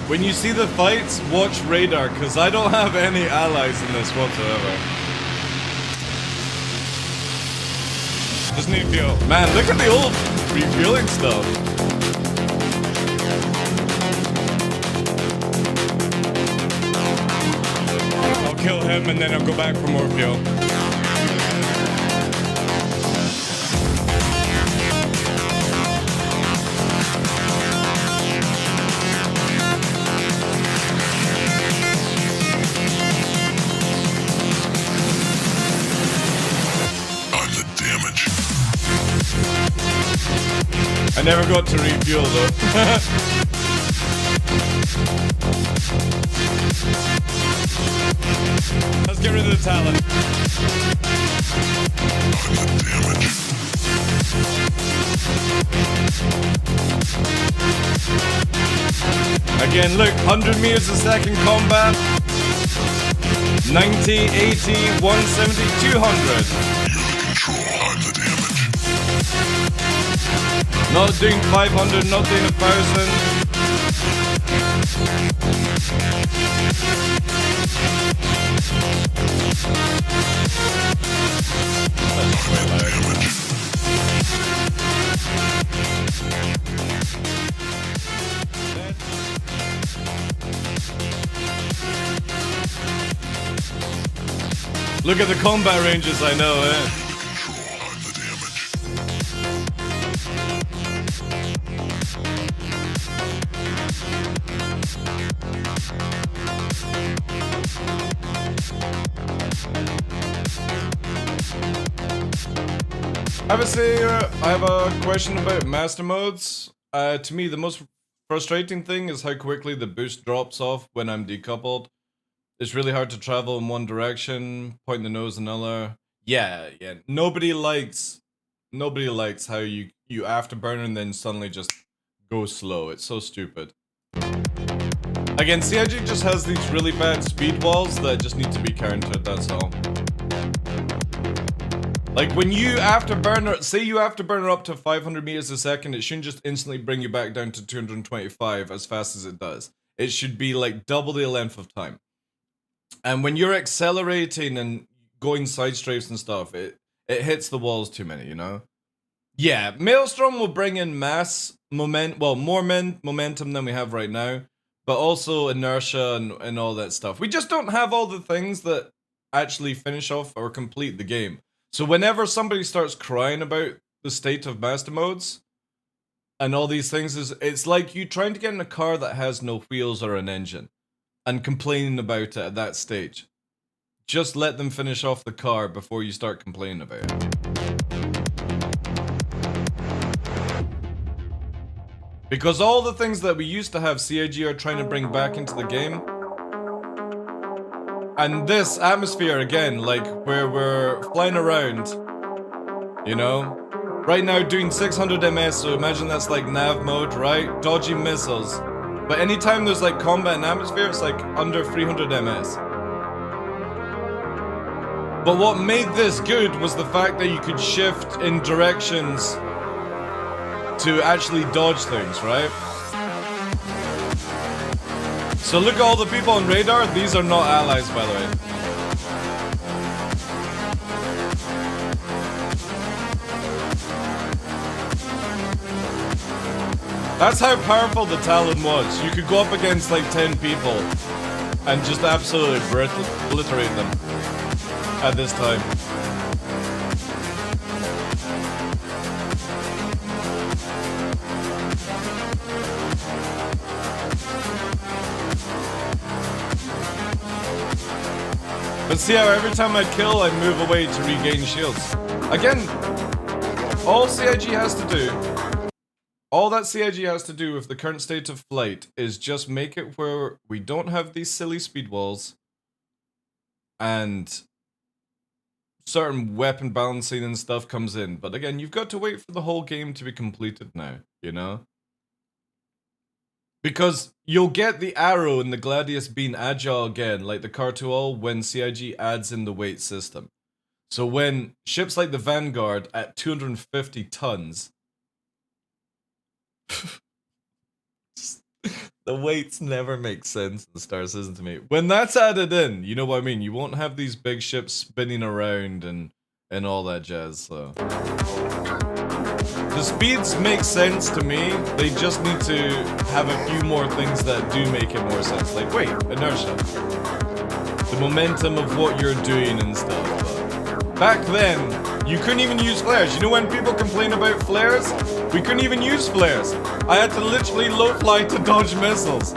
When you see the fights, watch radar, because I don't have any allies in this whatsoever. Just need fuel. Man, look at the old refueling stuff. I'll kill him and then I'll go back for more fuel. I never got to refuel though. Let's get rid of the talent. Again, look, 100 meters a second combat. 90, 80, 170, 200. Not doing 500, not doing 1,000. Look at the combat ranges, I know, eh? I have a question about master modes. To me, the most frustrating thing is how quickly the boost drops off when I'm decoupled. It's really hard to travel in one direction, point the nose another. Yeah. Nobody likes how you afterburn and then suddenly just go slow. It's so stupid. Again, CIG just has these really bad speed walls that just need to be countered, that's all. Like when you afterburner, say you afterburner up to 500 meters a second, it shouldn't just instantly bring you back down to 225 as fast as it does. It should be like double the length of time. And when you're accelerating and going side strafes and stuff, it hits the walls too many, you know? Yeah, Maelstrom will bring in mass momentum, well, more momentum than we have right now, but also inertia and all that stuff. We just don't have all the things that actually finish off or complete the game. So whenever somebody starts crying about the state of master modes and all these things, it's like you trying to get in a car that has no wheels or an engine and complaining about it at that stage. Just let them finish off the car before you start complaining about it. Because all the things that we used to have CIG are trying to bring back into the game. And this atmosphere again, like where we're flying around, you know? Right now doing 600 ms, so imagine that's like nav mode, right? Dodging missiles. But anytime there's like combat and atmosphere, it's like under 300 ms. But what made this good was the fact that you could shift in directions to actually dodge things, right? So look at all the people on radar. These are not allies, by the way. That's how powerful the Talon was. You could go up against like 10 people and just absolutely obliterate them at this time. But see how every time I kill, I move away to regain shields. Again, all CIG has to do, all that CIG has to do with the current state of flight is just make it where we don't have these silly speed walls and certain weapon balancing and stuff comes in. But again, you've got to wait for the whole game to be completed now, you know? Because you'll get the arrow and the Gladius being agile again, like the Cartual, when CIG adds in the weight system. So when ships like the Vanguard at 250 tons, the weights never make sense in Star Citizen to me. When that's added in, you know what I mean? You won't have these big ships spinning around and all that jazz, so. The speeds make sense to me, they just need to have a few more things that do make it more sense. Like, wait, inertia. The momentum of what you're doing and stuff. But back then, you couldn't even use flares. You know when people complain about flares? We couldn't even use flares. I had to literally low fly to dodge missiles.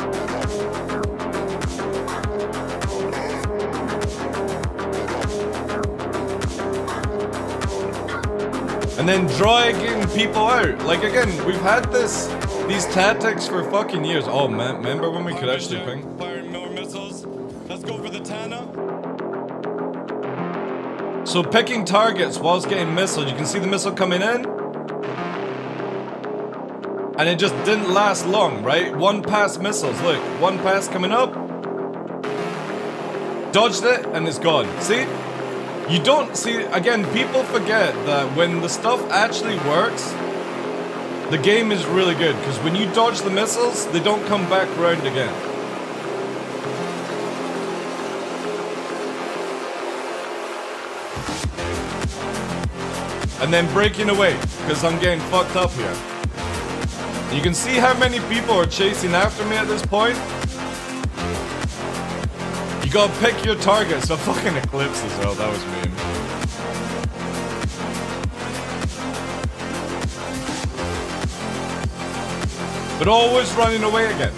And then dragging people out. Like again, we've had these tactics for fucking years. Oh man, remember when we could actually ping? Firing more missiles. Let's go for the Tana. So picking targets whilst getting missiles, you can see the missile coming in. And it just didn't last long, right? One pass missiles, look, one pass coming up. Dodged it and it's gone. See? You don't see, again, people forget that when the stuff actually works, the game is really good. Because when you dodge the missiles, they don't come back around again. And then breaking away, because I'm getting fucked up here. You can see how many people are chasing after me at this point. You gotta pick your targets. A fucking eclipse as well, that was mean. But always running away again.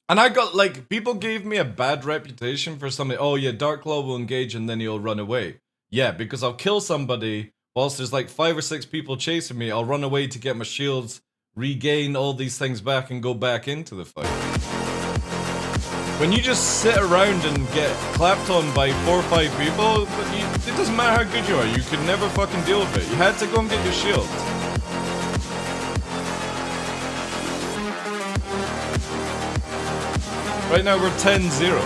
And I got, like, people gave me a bad reputation for something. Oh yeah, TheDarkLaw will engage and then he'll run away. Yeah, because I'll kill somebody whilst there's like 5 or 6 people chasing me. I'll run away to get my shields, regain all these things back and go back into the fight. When you just sit around and get clapped on by 4 or 5 people, it doesn't matter how good you are, you could never fucking deal with it. You had to go and get your shields. Right now we're 10-0.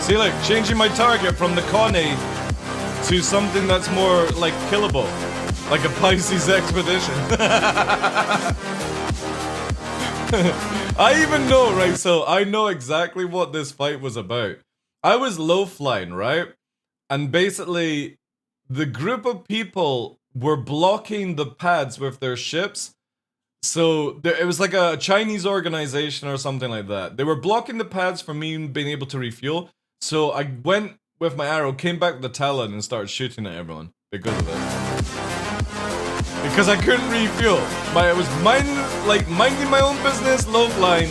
See, look, changing my target from the Connie to something that's more, like, killable. Like a Pisces expedition. I even know, right? So, I know exactly what this fight was about. I was low flying, right? And basically, the group of people were blocking the pads with their ships. So, it was like a Chinese organization or something like that. They were blocking the pads for me being able to refuel. So I went with my arrow, came back with the Talon and started shooting at everyone because of it. Because I couldn't refuel. I was minding my own business, low flying,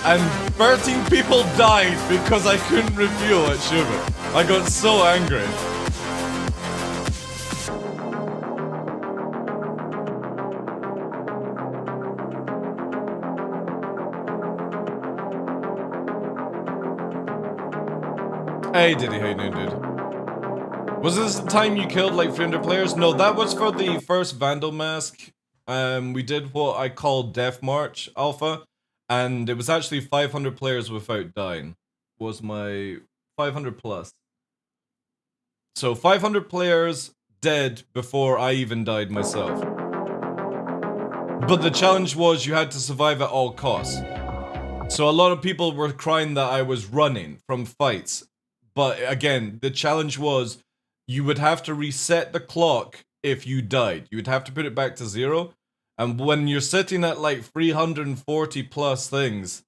and 13 people died because I couldn't refuel at Schubert. I got so angry. Hey Diddy, how you doing, dude? Was this the time you killed like 300 players? No, that was for the first Vandal mask. we did what I call Death March Alpha, and it was actually 500 players without dying. Was my 500 plus. So 500 players dead before I even died myself. But the challenge was you had to survive at all costs. So a lot of people were crying that I was running from fights. But again, the challenge was you would have to reset the clock if you died. You would have to put it back to 0. And when you're sitting at like 340 plus things,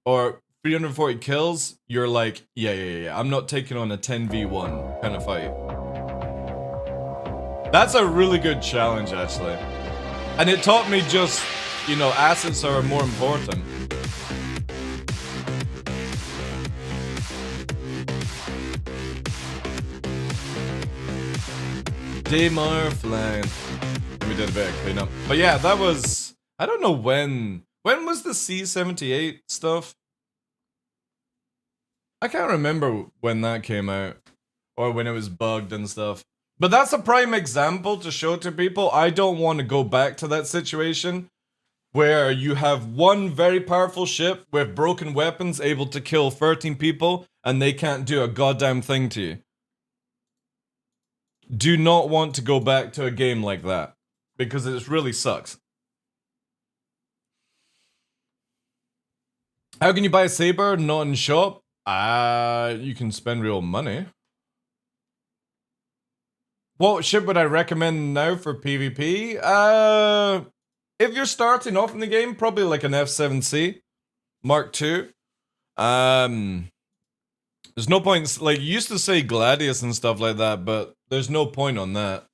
or 340 kills, you're like, yeah, I'm not taking on a 10v1 kind of fight. That's a really good challenge, actually. And it taught me just, you know, assets are more important. Daymar flying. We did a bit of cleanup. But yeah, that was... I don't know when... When was the C78 stuff? I can't remember when that came out. Or when it was bugged and stuff. But that's a prime example to show to people. I don't want to go back to that situation where you have one very powerful ship with broken weapons able to kill 13 people and they can't do a goddamn thing to you. Do not want to go back to a game like that because it really sucks. How can you buy a saber not in shop? You can spend real money. What ship would I recommend now for PvP? If you're starting off in the game, probably like an F7C Mark II. There's no point, like, you used to say Gladius and stuff like that, but there's no point on that.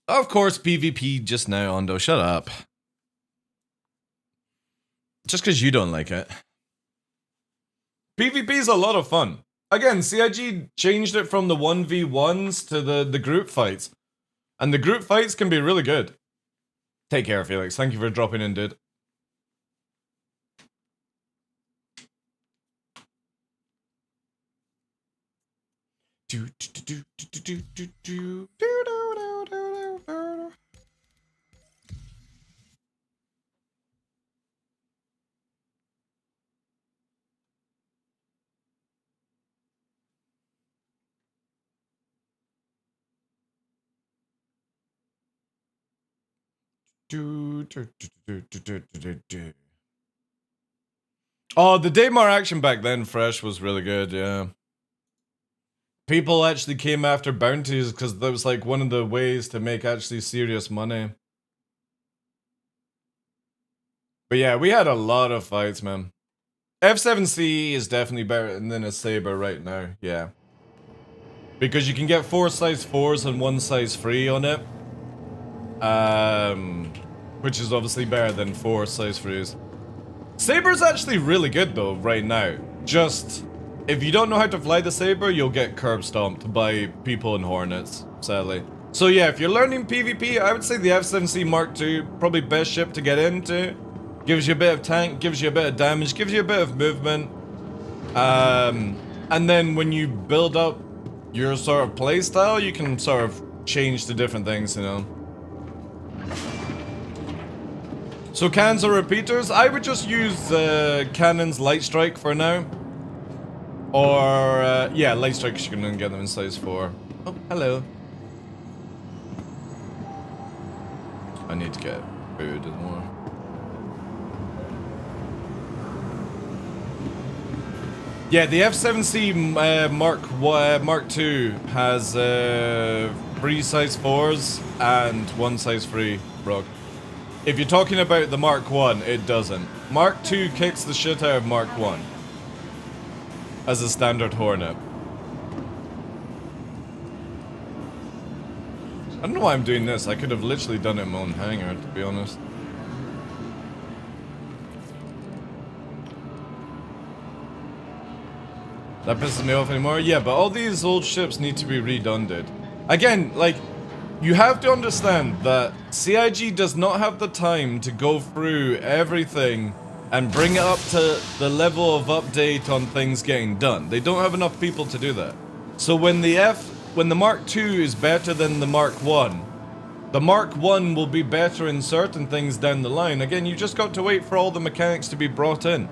Of course, PvP just now, Ondo, shut up. Just because you don't like it. PvP is a lot of fun. Again, CIG changed it from the 1v1s to the group fights. And the group fights can be really good. Take care, Felix. Thank you for dropping in, dude. Oh, the Daymar action back then, fresh, was really good, yeah. People actually came after bounties because that was like one of the ways to make actually serious money. But yeah, we had a lot of fights, man. F7C is definitely better than a Saber right now, yeah. Because you can get 4 size 4s and 1 size 3 on it. Which is obviously better than 4 size 3s. Saber's actually really good though, right now. Just, if you don't know how to fly the Saber, you'll get curb stomped by people in Hornets, sadly. So yeah, if you're learning PvP, I would say the F7C Mark II, probably best ship to get into. Gives you a bit of tank, gives you a bit of damage, gives you a bit of movement. And then when you build up your sort of playstyle, you can sort of change to different things, you know. So cannons or repeaters, I would just use Cannon's Light Strike for now. Or, yeah, Light Strike, you can get them in size 4. Oh, hello. I need to get food and more. Yeah, the F7C Mark II has 3 size 4s and 1 size 3, bro. If you're talking about the Mark 1, it doesn't. Mark 2 kicks the shit out of Mark 1 as a standard Hornet. I don't know why I'm doing this. I could have literally done it in my own hangar, to be honest. That pisses me off anymore? Yeah, but all these old ships need to be redunded. Again, like, you have to understand that CIG does not have the time to go through everything and bring it up to the level of update on things getting done. They don't have enough people to do that. So when the Mark II is better than the Mark 1, The Mark 1 will be better in certain things down the line. Again, you just got to wait for all the mechanics to be brought in.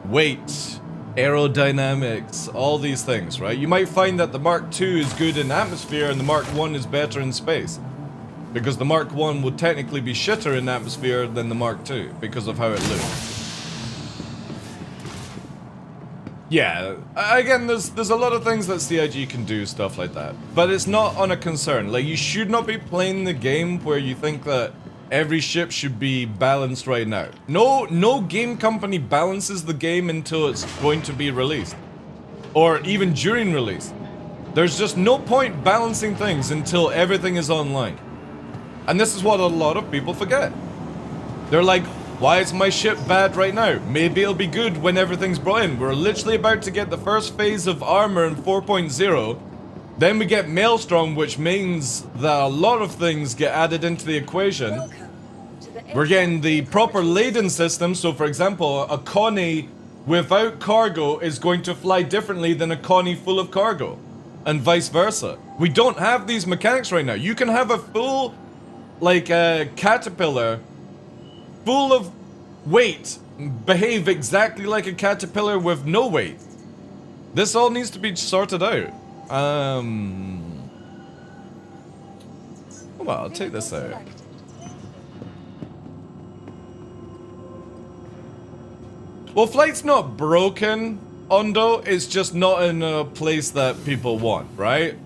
Weight, aerodynamics, all these things, right? You might find that the Mark 2 is good in atmosphere and the Mark 1 is better in space. Because the Mark 1 would technically be shitter in atmosphere than the Mark 2 because of how it looks. Yeah, again, there's a lot of things that CIG can do, stuff like that. But it's not on a concern. Like, you should not be playing the game where you think that every ship should be balanced right now. No game company balances the game until it's going to be released. Or even during release. There's just no point balancing things until everything is online. And this is what a lot of people forget. They're like, why is my ship bad right now? Maybe it'll be good when everything's brought in. We're literally about to get the first phase of armor in 4.0. Then we get Maelstrom, which means that a lot of things get added into the equation. We're getting the proper laden system. So for example, a Connie without cargo is going to fly differently than a Connie full of cargo. And vice versa. We don't have these mechanics right now. You can have a full, like a caterpillar full of weight behave exactly like a caterpillar with no weight. This all needs to be sorted out. Well, I'll take this out. Well, flight's not broken, Ondo. It's just not in a place that people want, right?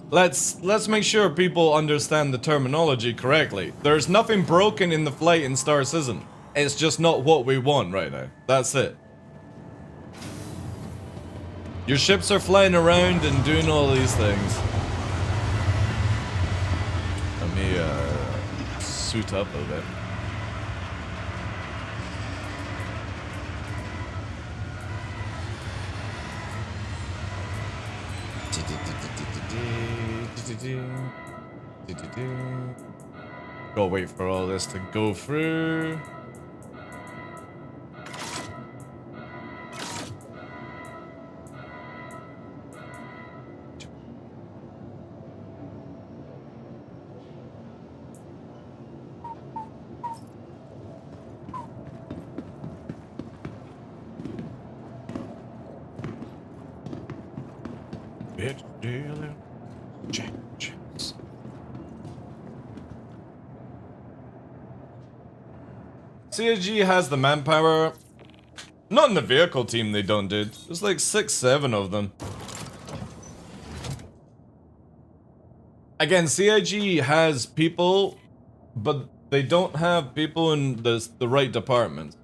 Let's make sure people understand the terminology correctly. There's nothing broken in the flight in Star Citizen. It's just not what we want right now. That's it. Your ships are flying around and doing all these things. Let me suit up a bit. Gotta wait for all this to go through. CIG has the manpower. Not in the vehicle team they don't, dude. There's like 6, 7 of them. Again, CIG has people, but they don't have people in the right departments.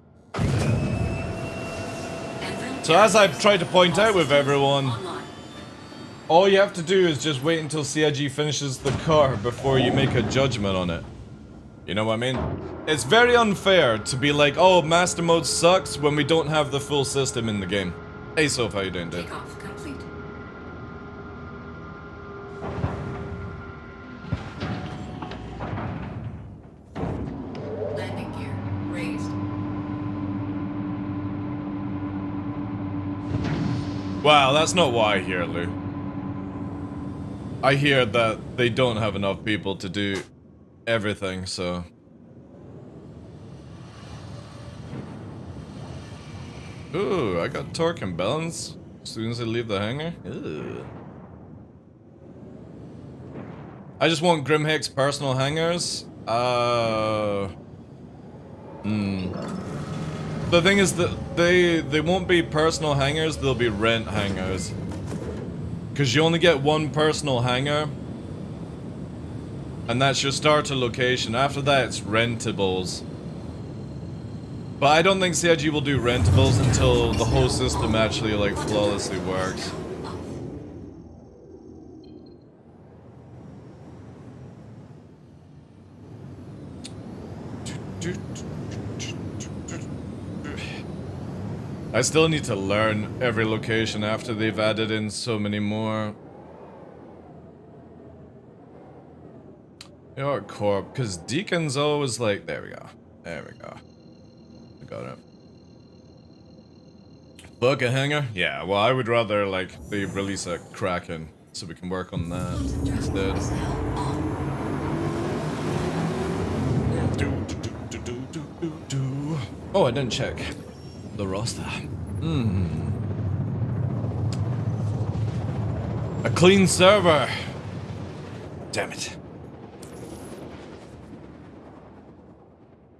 So as I've tried to point out with everyone, all you have to do is just wait until CIG finishes the car before you make a judgment on it. You know what I mean? It's very unfair to be like, oh, Master Mode sucks when we don't have the full system in the game. Hey, Soph, how you doing, dude? Takeoff complete. Landing gear raised. Wow, that's not what I hear, Lou. I hear that they don't have enough people to do everything, so... Ooh, I got torque and balance as soon as I leave the hangar. Ew. I just want Grimheck's personal hangars. The thing is that they won't be personal hangars, they'll be rent hangars. Because you only get one personal hangar. And that's your starter location. After that, it's rentables. But I don't think CIG will do rentables until the whole system actually, like, flawlessly works. I still need to learn every location after they've added in so many more. You know, Corp, because Deacon's always like, there we go. There we go. I got it. Bucket hanger? Yeah, well, I would rather, like, they release a Kraken so we can work on that instead. Oh, I didn't check the roster. A clean server. Damn it.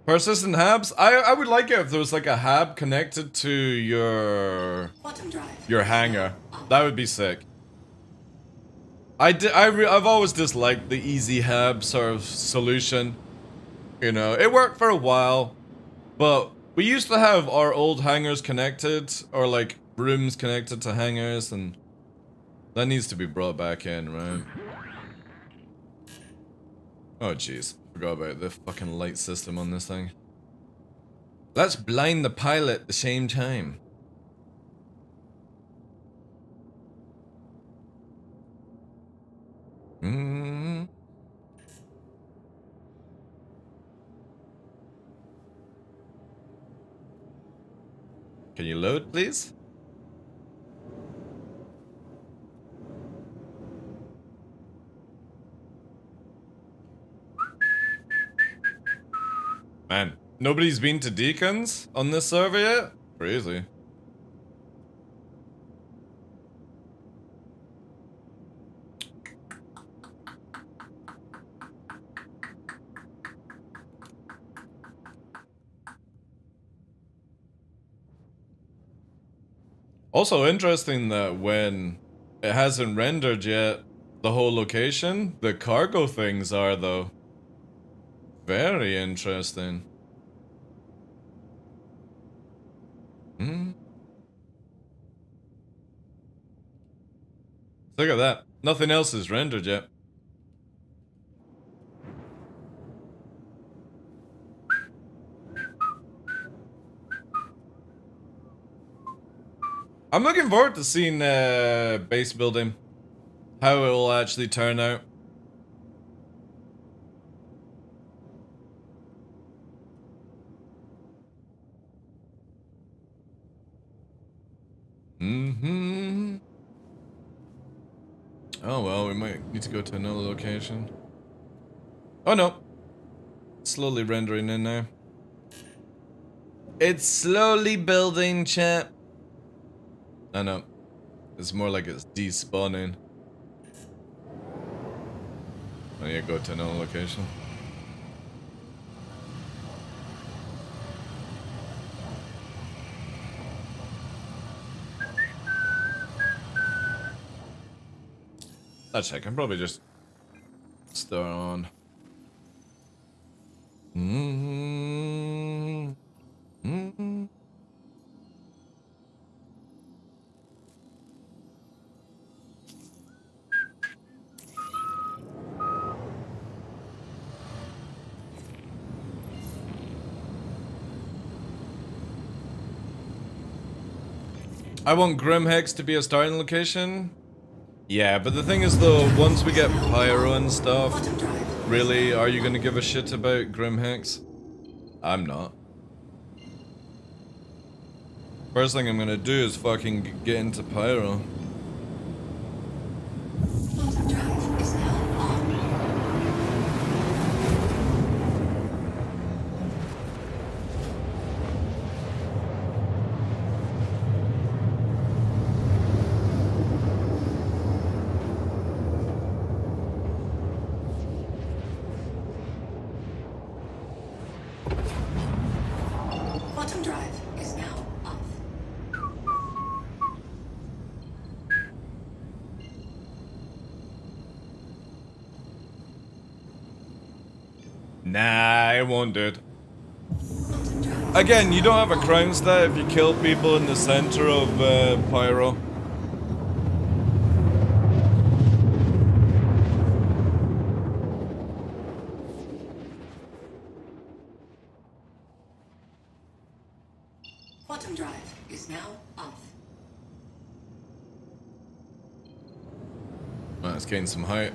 Persistent habs? I would like it if there was like a hab connected to your hangar. That would be sick. I've always disliked the easy hab sort of solution. You know, it worked for a while, but we used to have our old hangars connected, or like rooms connected to hangars, and that needs to be brought back in, right? Oh jeez, forgot about the fucking light system on this thing. Let's blind the pilot at the same time. Can you load, please? Man, nobody's been to Deacons on this server yet? Crazy. Also interesting that when it hasn't rendered yet, the whole location, the cargo things are though. Very interesting. Look at that. Nothing else is rendered yet. I'm looking forward to seeing base building. How it will actually turn out. Oh well, we might need to go to another location. Oh no. It's slowly rendering in now. It's slowly building, chat. I know. It's more like it's despawning. I need to go to another location. Actually, I can probably just start on. I want Grimhex to be a starting location. Yeah, but the thing is though, once we get Pyro and stuff, really, are you gonna give a shit about Grimhex? I'm not. First thing I'm gonna do is fucking get into Pyro. Bottom drive is now off. Nah, it won't do it. Again, you don't have a crown stat if you kill people in the center of Pyro. Bottom drive is now off. Well, let's gain some height.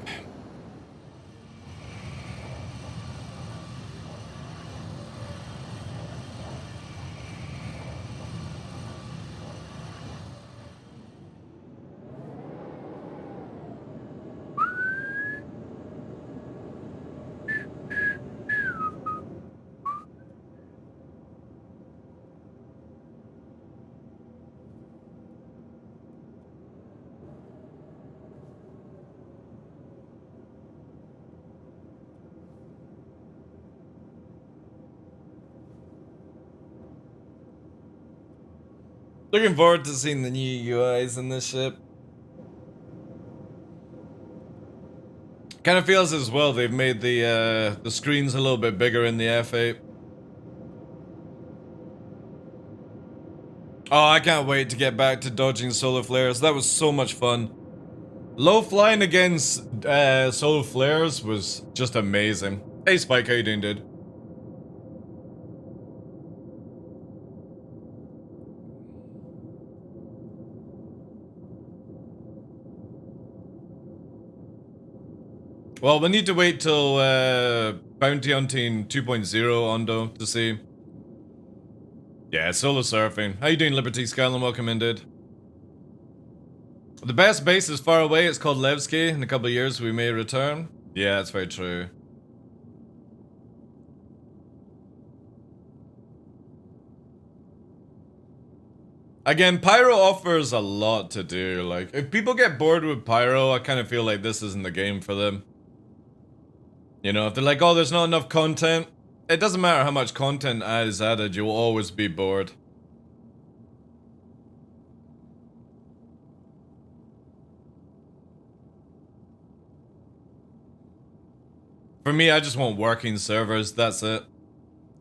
Looking forward to seeing the new UIs in this ship. Kind of feels as well they've made the screens a little bit bigger in the F8. Oh, I can't wait to get back to dodging solar flares. That was so much fun. Low flying against solar flares was just amazing. Hey Spike, how you doing, dude? Well, we need to wait till Bounty Hunting 2.0 Ondo to see. Yeah, solo surfing. How you doing, Liberty Skyline? Welcome in, dude. The best base is far away. It's called Levski. In a couple of years, we may return. Yeah, that's very true. Again, Pyro offers a lot to do. Like, if people get bored with Pyro, I kind of feel like this isn't the game for them. You know, if they're like, oh, there's not enough content, it doesn't matter how much content is added, you'll always be bored. For me, I just want working servers, that's it.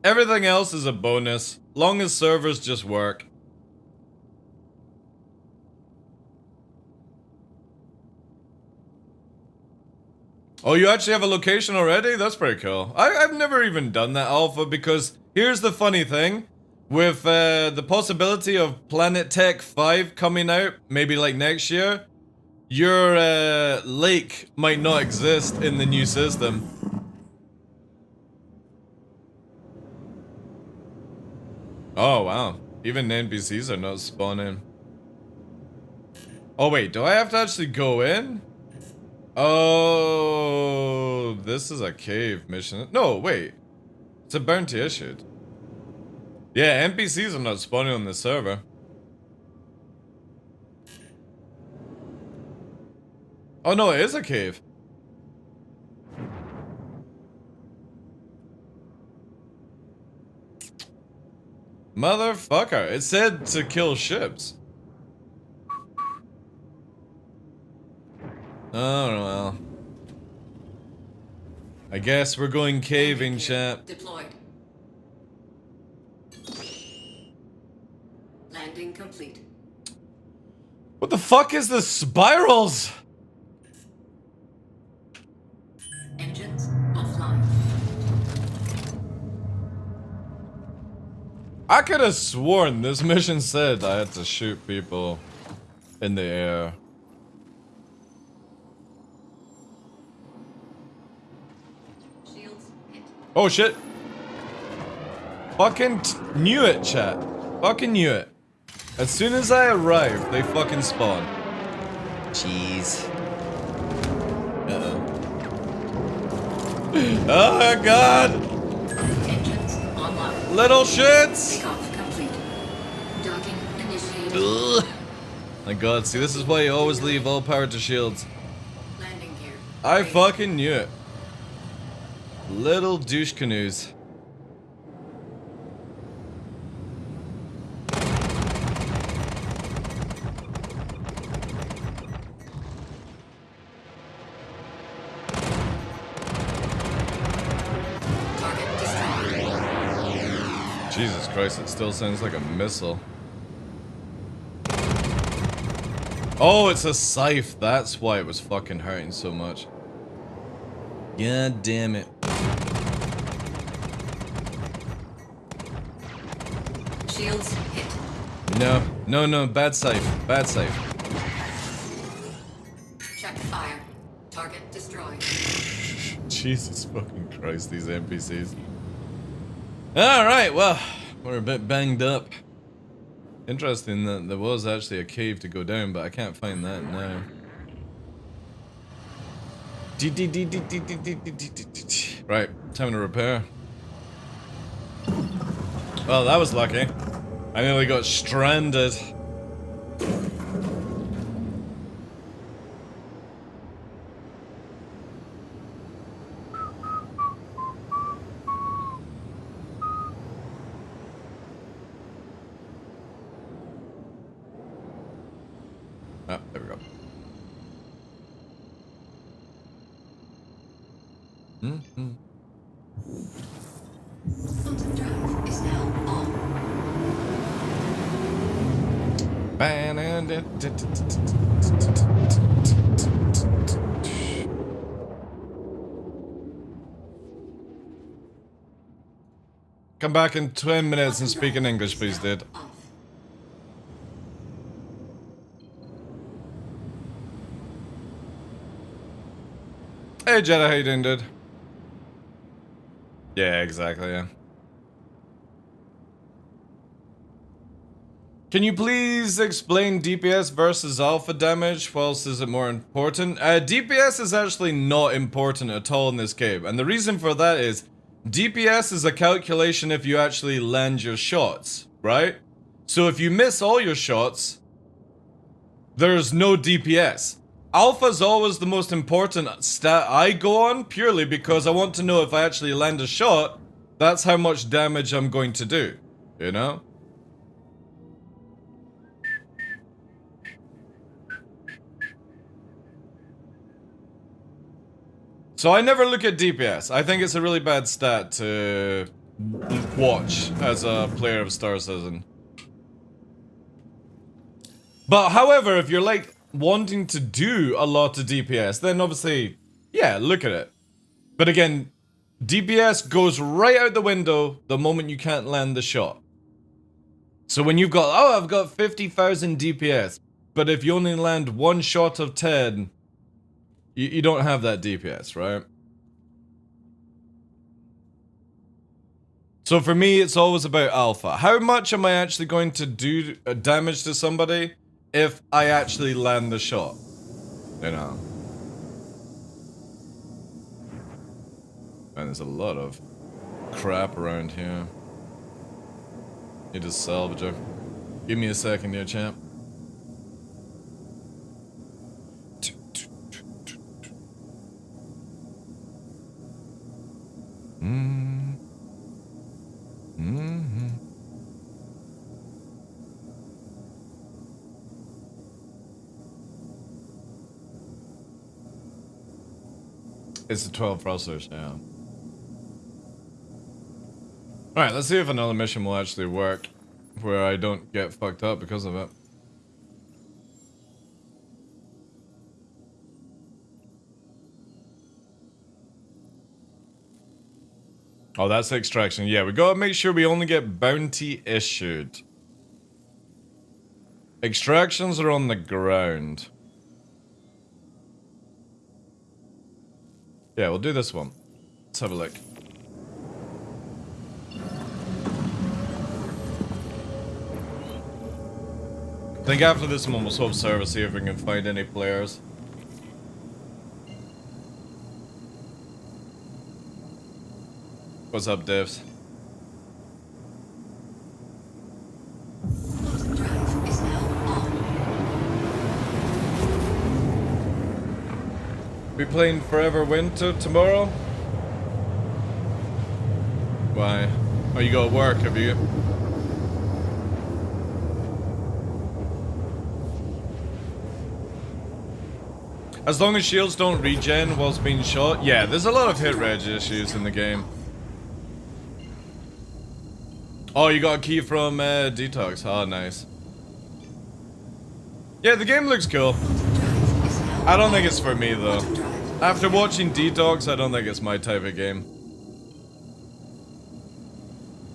Everything else is a bonus, long as servers just work. Oh, you actually have a location already? That's pretty cool. I've never even done that alpha because here's the funny thing. With the possibility of Planet Tech 5 coming out, maybe like next year, your lake might not exist in the new system. Oh, wow. Even NPCs are not spawning. Oh, wait. Do I have to actually go in? Oh, this is a cave mission. No, wait. It's a bounty issued. Yeah, NPCs are not spawning on the server. Oh no, it is a cave. Motherfucker, it said to kill ships. Oh well. I guess we're going caving, chat. Deployed. Landing complete. What the fuck is the spirals? Engines offline. I could have sworn this mission said I had to shoot people in the air. Shields hit. Oh shit. Fucking knew it, chat. Fucking knew it. As soon as I arrived, they fucking spawn. Jeez. Uh-oh. Oh god! Engines online. Little shits! Takeoff complete. Docking initiated. Ugh. My god, see, this is why you always leave all power to shields. Landing gear. I ready. fucking knew it. Little douche canoes. Target destroyed. Jesus Christ, it still sounds like a missile. Oh, it's a scythe. That's why it was fucking hurting so much. God damn it. Shields hit. No, bad scythe. Bad scythe. Check fire. Target destroyed. Jesus fucking Christ, these NPCs. Alright, well, we're a bit banged up. Interesting that there was actually a cave to go down, but I can't find that now. Right, time to repair. Well, that was lucky. I nearly got stranded. Ah, there we go. Mm-hmm. Quantum drive is now on. Come back in 20 minutes and speak in English, please, dude. Off. Hey, Jedi, how you doing, dude? Yeah, exactly, yeah. Can you please explain DPS versus alpha damage? What else is it more important? DPS is actually not important at all in this game. And the reason for that is DPS is a calculation if you actually land your shots, right? So if you miss all your shots, there's no DPS. Alpha is always the most important stat I go on purely because I want to know if I actually land a shot, that's how much damage I'm going to do, you know? So I never look at DPS. I think it's a really bad stat to watch as a player of Star Citizen. But however, if you're like wanting to do a lot of DPS, then obviously, yeah, look at it. But again, DPS goes right out the window the moment you can't land the shot. So when you've got, oh, I've got 50,000 DPS, but if you only land one shot of 10, you don't have that DPS, right? So for me, it's always about alpha. How much am I actually going to do damage to somebody if I actually land the shot? You know. Man, there's a lot of crap around here. Need a salvager. Give me a second here, champ. It's the 12 thrusters, yeah. Alright, let's see if another mission will actually work where I don't get fucked up because of it. Oh, that's extraction. Yeah, we gotta make sure we only get bounty issued. Extractions are on the ground. Yeah, we'll do this one. Let's have a look. I think after this one we'll swap server, see if we can find any players. What's up, divs? Quantum drive is now on. We playing Forever Winter tomorrow? Why? Oh, you got work, have you? As long as shields don't regen whilst being shot. Yeah, there's a lot of hit reg issues in the game. Oh, you got a key from Detox. Oh, nice. Yeah, the game looks cool. I don't think it's for me, though. After watching Detox, I don't think it's my type of game.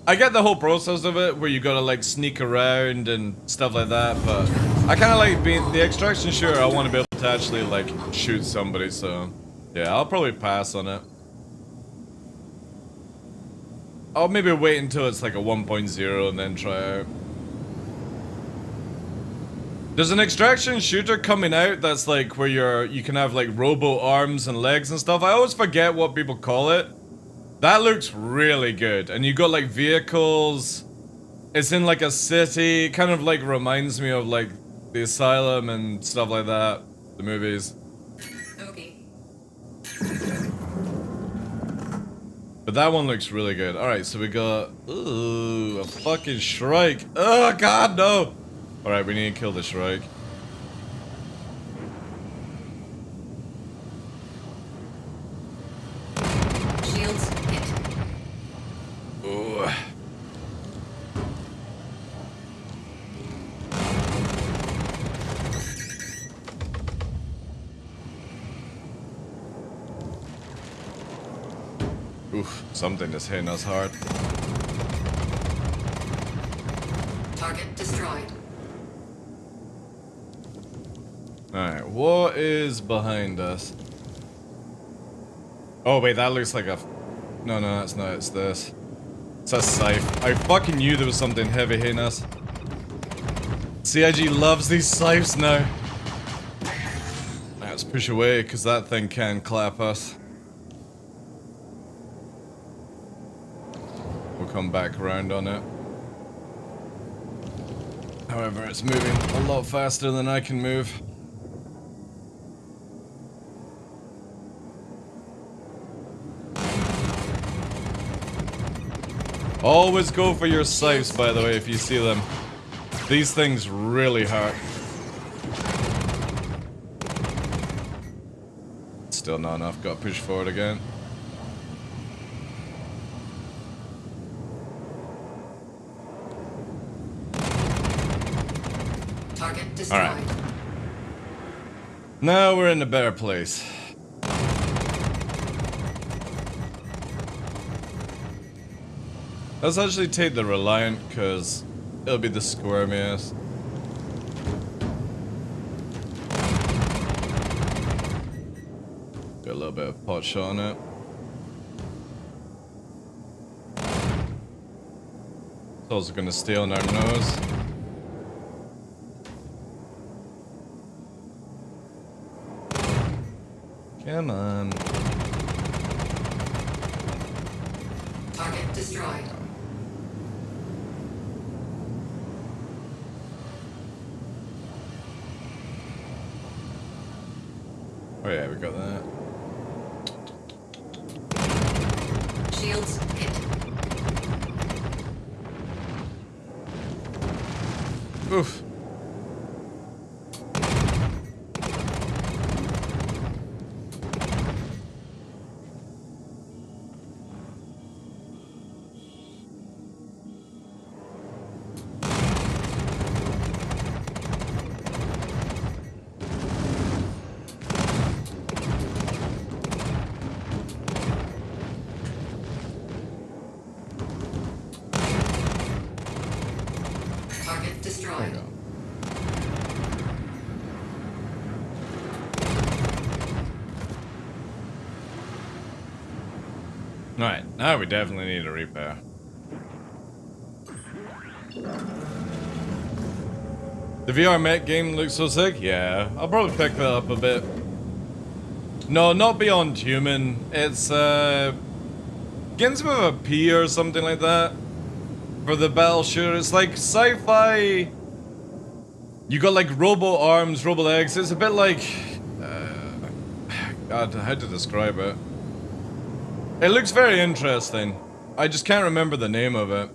I get the whole process of it, where you gotta, like, sneak around and stuff like that, but I kinda like being the extraction shooter. I want to be able to actually, like, shoot somebody, so yeah, I'll probably pass on it. I'll maybe wait until it's like a 1.0 and then try out. There's an extraction shooter coming out that's like where you can have like robo arms and legs and stuff. I always forget what people call it. That looks really good. And you got like vehicles. It's in like a city. It kind of like reminds me of like the Asylum and stuff like that. The movies. Okay. But that one looks really good. Alright, so we got... Ooh, a fucking Shrike. Oh, God, no! Alright, we need to kill the Shrike. Oof, something is hitting us hard. Target destroyed. Alright, what is behind us? Oh wait, that looks like a... No, that's not, it's this. It's a scythe. I fucking knew there was something heavy hitting us. CIG loves these scythes now. Let's push away, because that thing can clap us. We'll come back around on it. However, it's moving a lot faster than I can move. Always go for your scythes, by the way, if you see them. These things really hurt. Still not enough, got pushed forward again. Target destroyed. Alright. Now we're in a better place. Let's actually take the Reliant, because it'll be the squirmiest. Got a little bit of pot shot on it. It's also gonna stay on our nose. Come on. Target destroyed. Oh yeah, we got that. Shields hit. Oof. Target destroyed. Alright, now we definitely need a repair. The VR mech game looks so sick? Yeah, I'll probably pick that up a bit. No, not Beyond Human. It's, begins with a P or something like that. For the battle shooter. It's like sci-fi. You got like robo arms, robo legs. It's a bit like... God, how to describe it? It looks very interesting. I just can't remember the name of it.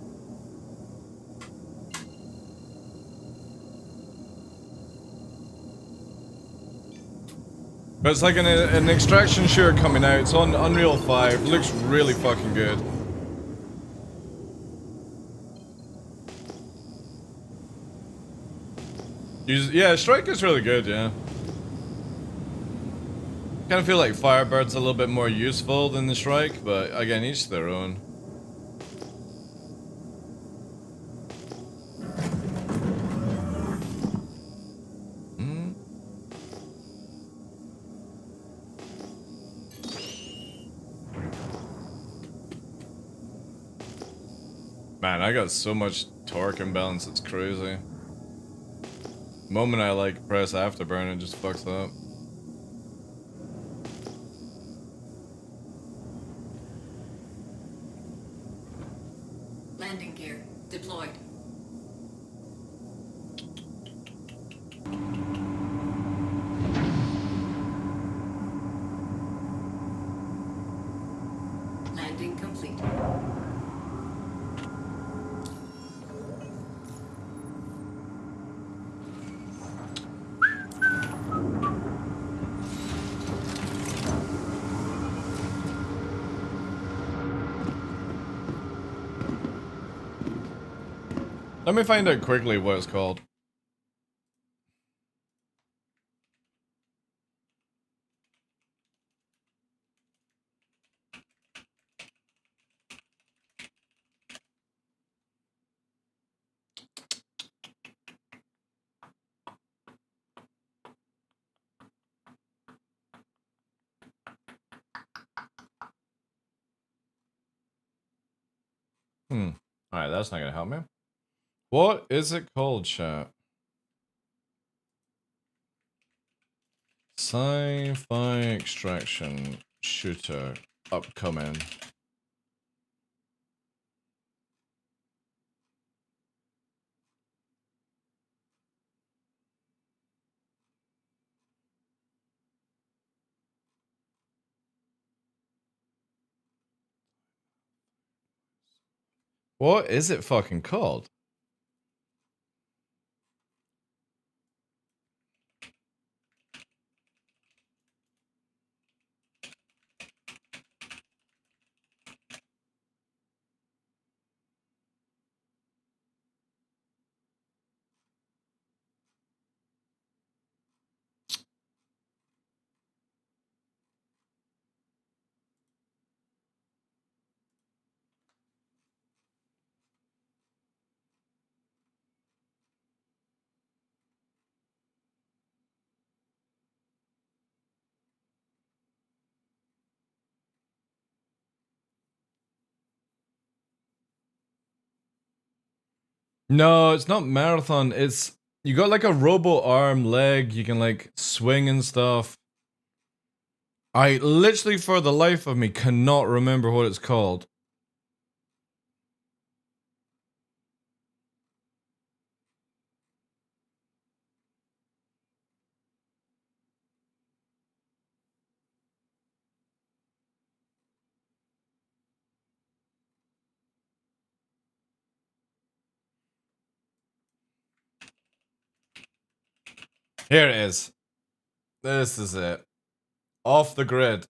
But it's like an extraction shooter coming out. It's on Unreal 5. Looks really fucking good. Yeah, Strike is really good, yeah. Kind of feel like Firebird's a little bit more useful than the Shrike, but again, each their own. Man, I got so much torque imbalance, it's crazy. The moment I like press afterburn, it just fucks up. Landing gear deployed. Landing complete. Let me find out quickly what it's called. Alright, that's not gonna help me. What is it called, chat? Sci-fi extraction shooter upcoming. What is it fucking called? No, it's not marathon. It's you got like a robo arm leg. You can like swing and stuff. I literally, for the life of me, cannot remember what it's called. Here it is. This is it. Off the grid.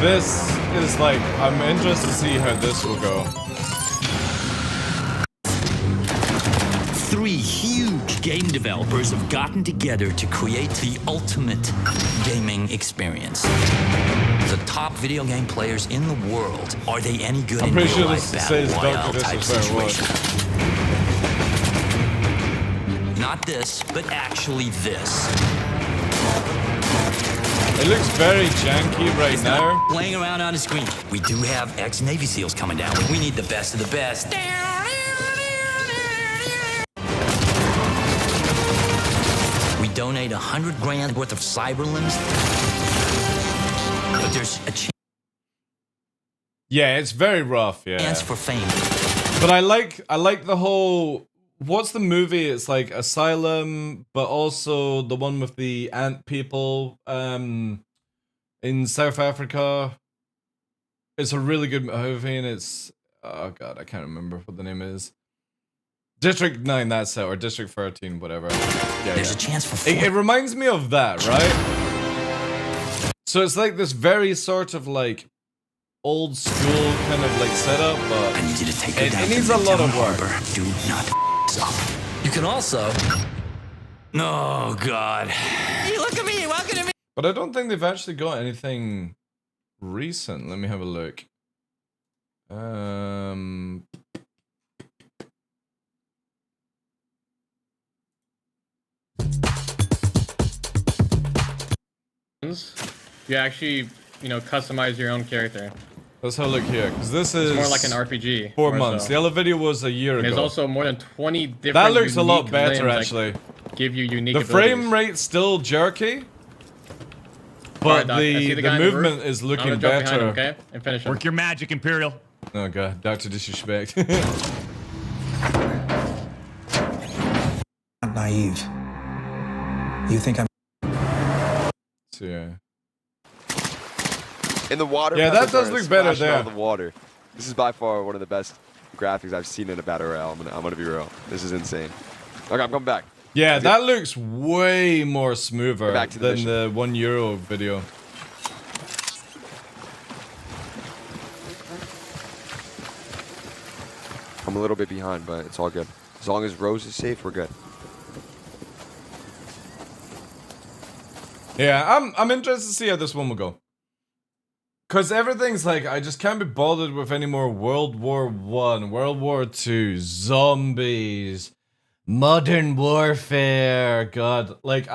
This is like, I'm interested to see how this will go. 3 huge game developers have gotten together to create the ultimate gaming experience. The top video game players in the world. Are they any good in real-life battle royale type situation? Not this, but actually this. It looks very janky right now. Playing around on the screen. We do have ex-Navy SEALs coming down. We need the best of the best. We donate 100 grand worth of cyberlimbs. But there's a chance. Yeah, it's very rough, yeah. Chance for fame. But I like the whole, what's the movie? It's like Asylum, but also the one with the ant people in South Africa. It's a really good movie, and it's, oh god, I can't remember what the name is. District 9, that's it, or District 13, whatever. Yeah, There's a chance for it reminds me of that, right? So it's like this very sort of like old school kind of like setup, but I need you to take her down it needs a lot of work. Do not up. You can also. Oh God! Hey, look at me! Welcome to me. But I don't think they've actually got anything recent. Let me have a look. You actually, customize your own character. Let's have a look here, because this is It's more like an RPG. 4 months. The other video was a year ago. There's also more than 20 different. That looks a lot better, limbs, actually. Give you unique. The frame rate's still jerky, but Doc, the movement is looking better. Him, okay, and finish him. Work your magic, Imperial. Oh god, Dr. Disrespect. Not naive. You think I'm... So, yeah. In the water. Yeah, that does look better there. The water. This is by far one of the best graphics I've seen in a battle royale. I'm gonna be real. This is insane. Okay, I'm coming back. Yeah, that looks way more smoother than the €1 video. I'm a little bit behind, but it's all good. As long as Rose is safe, we're good. Yeah, I'm interested to see how this one will go. Cause everything's like, I just can't be bothered with any more World War I, World War II, zombies, modern warfare. God, like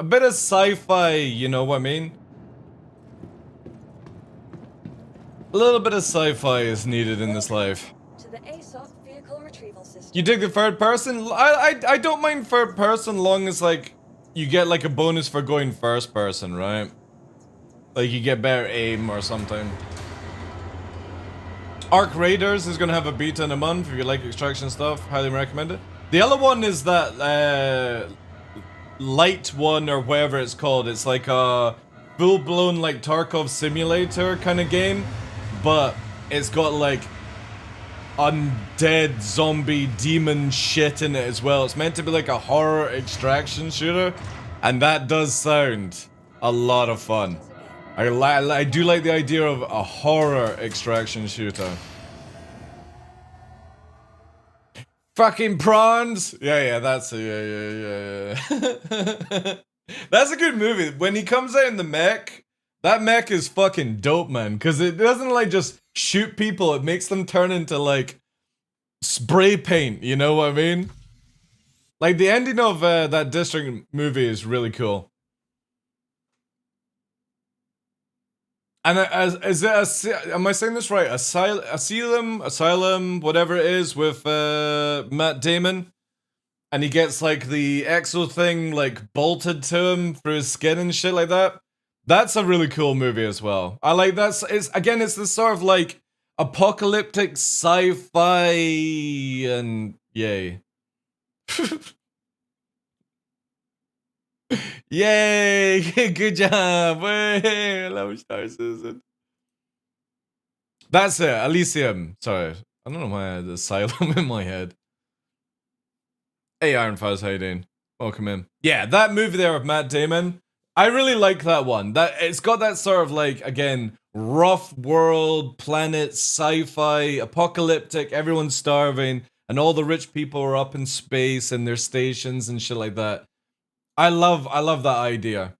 A bit of sci-fi, you know what I mean? A little bit of sci-fi is needed in this life. To the ASOP vehicle retrieval system. You dig the third person? I don't mind third person long as like you get like a bonus for going first person, right? Like you get better aim or something. Arc Raiders is gonna have a beta in a month if you like extraction stuff. Highly recommend it. The other one is that light one or whatever it's called. It's like a full-blown like Tarkov simulator kind of game, but it's got like undead zombie demon shit in it as well. It's meant to be like a horror extraction shooter, and that does sound a lot of fun. I do like the idea of a horror extraction shooter. Fucking prawns! Yeah, that's a, yeah. That's a good movie. When he comes out in the mech, that mech is fucking dope, man. Because it doesn't like just shoot people, it makes them turn into like spray paint, you know what I mean? Like the ending of that District movie is really cool. And am I saying this right? Asylum, whatever it is, with Matt Damon, and he gets like the exo thing like bolted to him through his skin and shit like that. That's a really cool movie as well. I like it's this sort of like apocalyptic sci-fi and yay. Yay! Good job! Hey, I love Star Citizen. That's it, Elysium. Sorry, I don't know why I had Asylum in my head. Hey, Iron Fuzz, how you doing? Welcome in. Yeah, that movie there with Matt Damon, I really like that one. That it's got that sort of like, again, rough world, planet, sci-fi, apocalyptic, everyone's starving, and all the rich people are up in space and their stations and shit like that. I love that idea.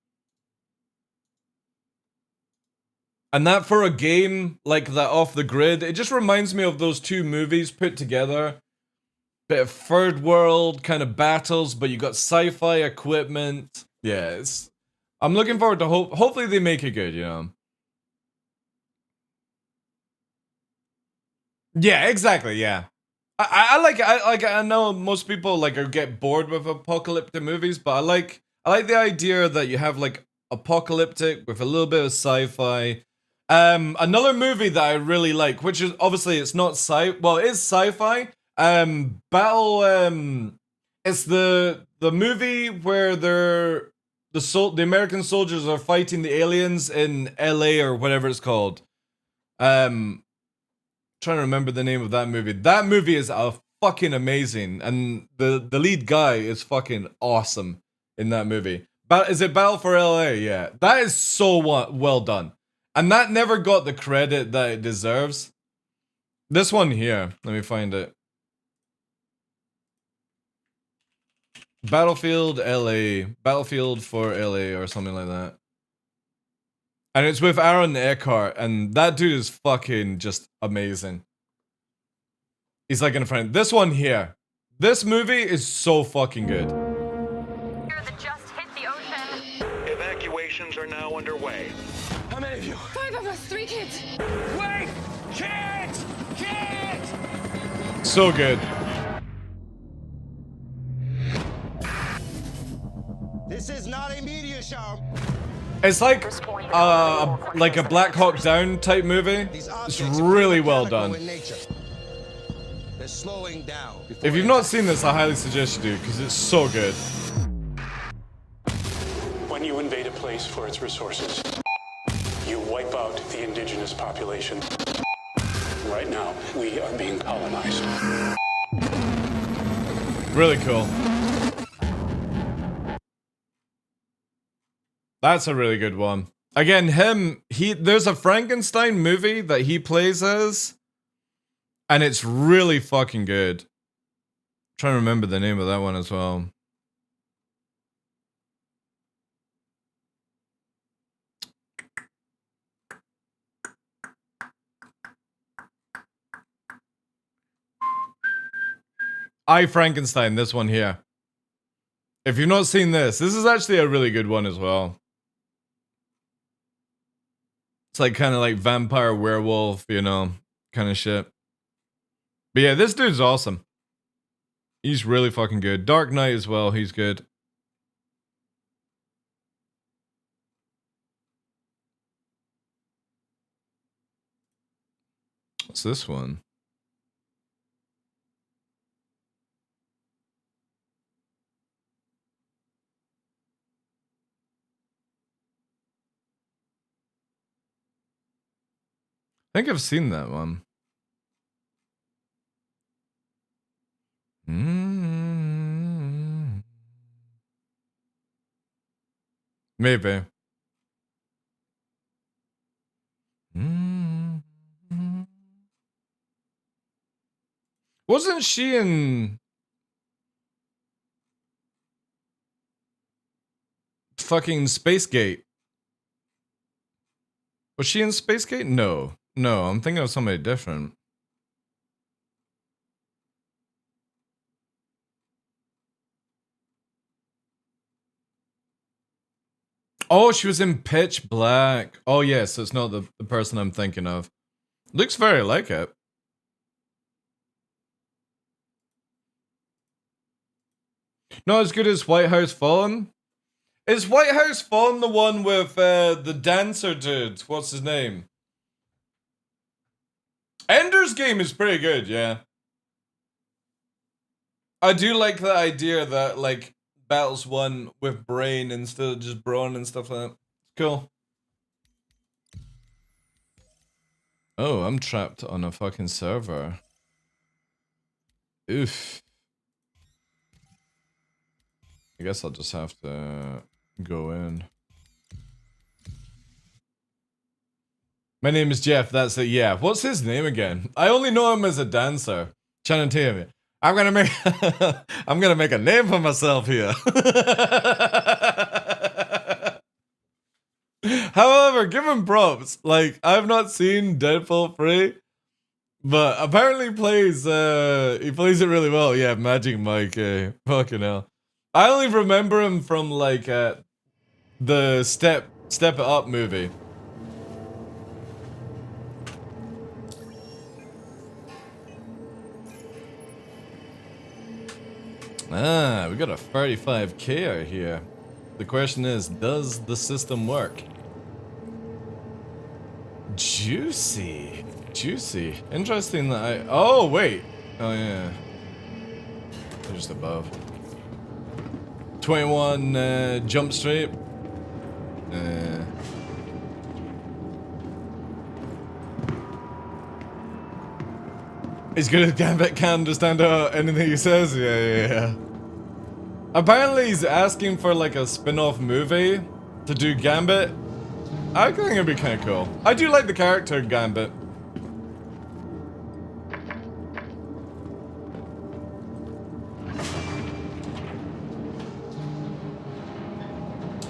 And that for a game like that off the grid, it just reminds me of those two movies put together. Bit of third world kind of battles, but you got sci-fi equipment. Yeah, I'm looking forward to hopefully they make it good, you know. Yeah, exactly, yeah. I know most people like get bored with apocalyptic movies, but I like the idea that you have like apocalyptic with a little bit of sci-fi. Another movie that I really like, which is obviously it's not well, it is sci-fi. It's the movie where the American soldiers are fighting the aliens in LA or whatever it's called. Trying to remember the name of that movie. That movie is fucking amazing, and the lead guy is fucking awesome in that movie. Is it Battle for LA? Yeah, that is so well done, and that never got the credit that it deserves. This one here, let me find it. Battlefield for LA or something like that. And it's with Aaron Eckhart, and that dude is fucking just amazing. He's like in a friend. This one here. This movie is so fucking good. That just hit the ocean. Evacuations are now underway. How many of you? 5 of us, 3 kids. Wait! Kids! Kids! So good. This is not a media show. It's like a Black Hawk Down type movie. It's really well done. They're slowing down. If you've not seen this, I highly suggest you do, because it's so good. When you invade a place for its resources, you wipe out the indigenous population. Right now, we are being colonized. Really cool. That's a really good one. Again, there's a Frankenstein movie that he plays as, and it's really fucking good. I'm trying to remember the name of that one as well. I, Frankenstein, this one here. If you've not seen this is actually a really good one as well. It's like kind of like vampire werewolf, you know, kind of shit. But yeah, this dude's awesome. He's really fucking good. Dark Knight as well, he's good. What's this one? I think I've seen that one. Maybe. Wasn't she in fucking Spacegate? Was she in Spacegate? No. No, I'm thinking of somebody different. Oh, she was in Pitch Black. Oh, yes, so it's not the person I'm thinking of. Looks very like it. Not as good as White House Fallen? Is White House Fallen the one with the dancer dude? What's his name? Ender's Game is pretty good, yeah. I do like the idea that, like, battles won with brain instead of just brawn and stuff like that. It's cool. Oh, I'm trapped on a fucking server. Oof. I guess I'll just have to go in. My name is Jeff, that's it, yeah. What's his name again? I only know him as a dancer. Channing Tatum. I'm gonna make I'm gonna make a name for myself here. However, give him props. Like, I've not seen Deadpool 3, but apparently he plays it really well. Yeah, Magic Mike, fucking hell. I only remember him from like the Step It Up movie. Ah, we got a 35k here. The question is, does the system work? Juicy. Juicy. Interesting that I... Oh, wait. Oh, yeah. They're just above. 21 Jump Street. He's good at Gambit, can't understand anything he says. Yeah. Apparently he's asking for like a spin-off movie to do Gambit. I think it'd be kind of cool. I do like the character Gambit.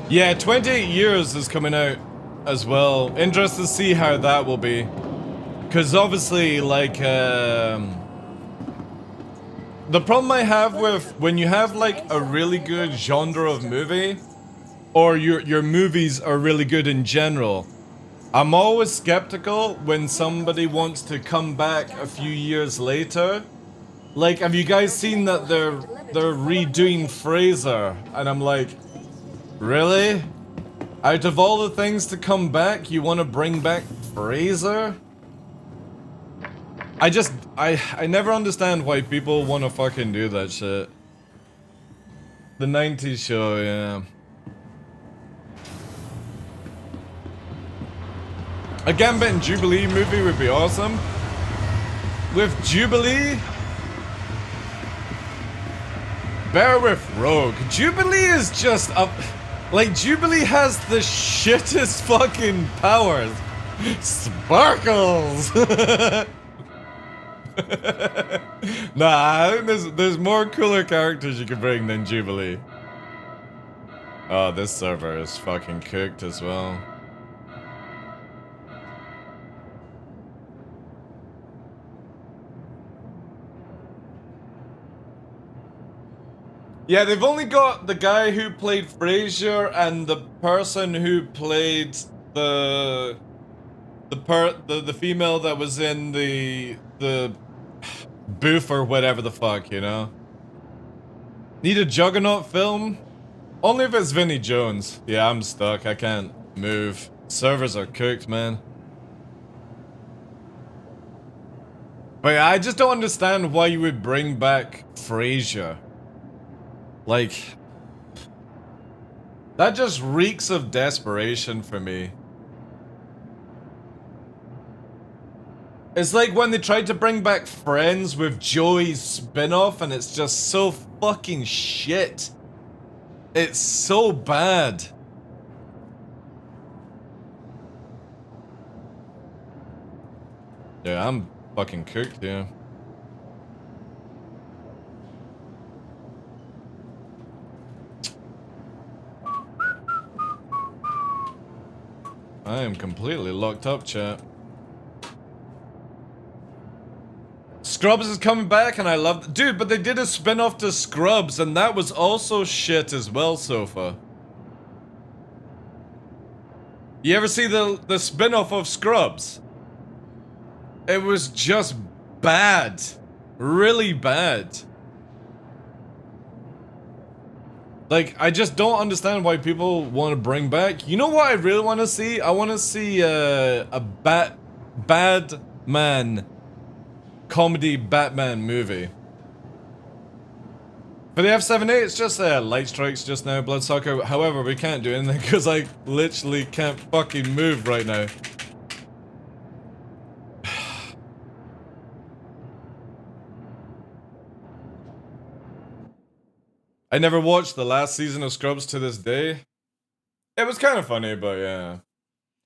Yeah, 28 Years is coming out as well. Interested to see how that will be. Because obviously, like, the problem I have with when you have like a really good genre of movie, or your movies are really good in general, I'm always skeptical when somebody wants to come back a few years later. Like, have you guys seen that they're redoing Fraser? And I'm like, really? Out of all the things to come back, you want to bring back Fraser? I never understand why people want to fucking do that shit. The 90s show, yeah. A Gambit and Jubilee movie would be awesome. With Jubilee? Bear with Rogue. Jubilee is just up... Like, Jubilee has the shittest fucking powers. Sparkles! Nah, I think there's more cooler characters you can bring than Jubilee. Oh, this server is fucking cooked as well. Yeah, they've only got the guy who played Frasier and the person who played the female that was in the booth or whatever the fuck, you know? Need a Juggernaut film? Only if it's Vinnie Jones. Yeah, I'm stuck. I can't move. Servers are cooked, man. But yeah, I just don't understand why you would bring back Frasier. Like, that just reeks of desperation for me. It's like when they tried to bring back Friends with Joey's spin-off and it's just so fucking shit. It's so bad. Yeah, I'm fucking cooked, yeah. I am completely locked up, chat. Scrubs is coming back and I love... Dude, but they did a spin-off to Scrubs and that was also shit as well, Sofa. You ever see the spin-off of Scrubs? It was just bad. Really bad. Like, I just don't understand why people want to bring back... You know what I really want to see? I want to see a Batman comedy Batman movie. For the F78, it's just light strikes just now, Bloodsucker. However, we can't do anything because I literally can't fucking move right now. I never watched the last season of Scrubs to this day. It was kind of funny, but yeah.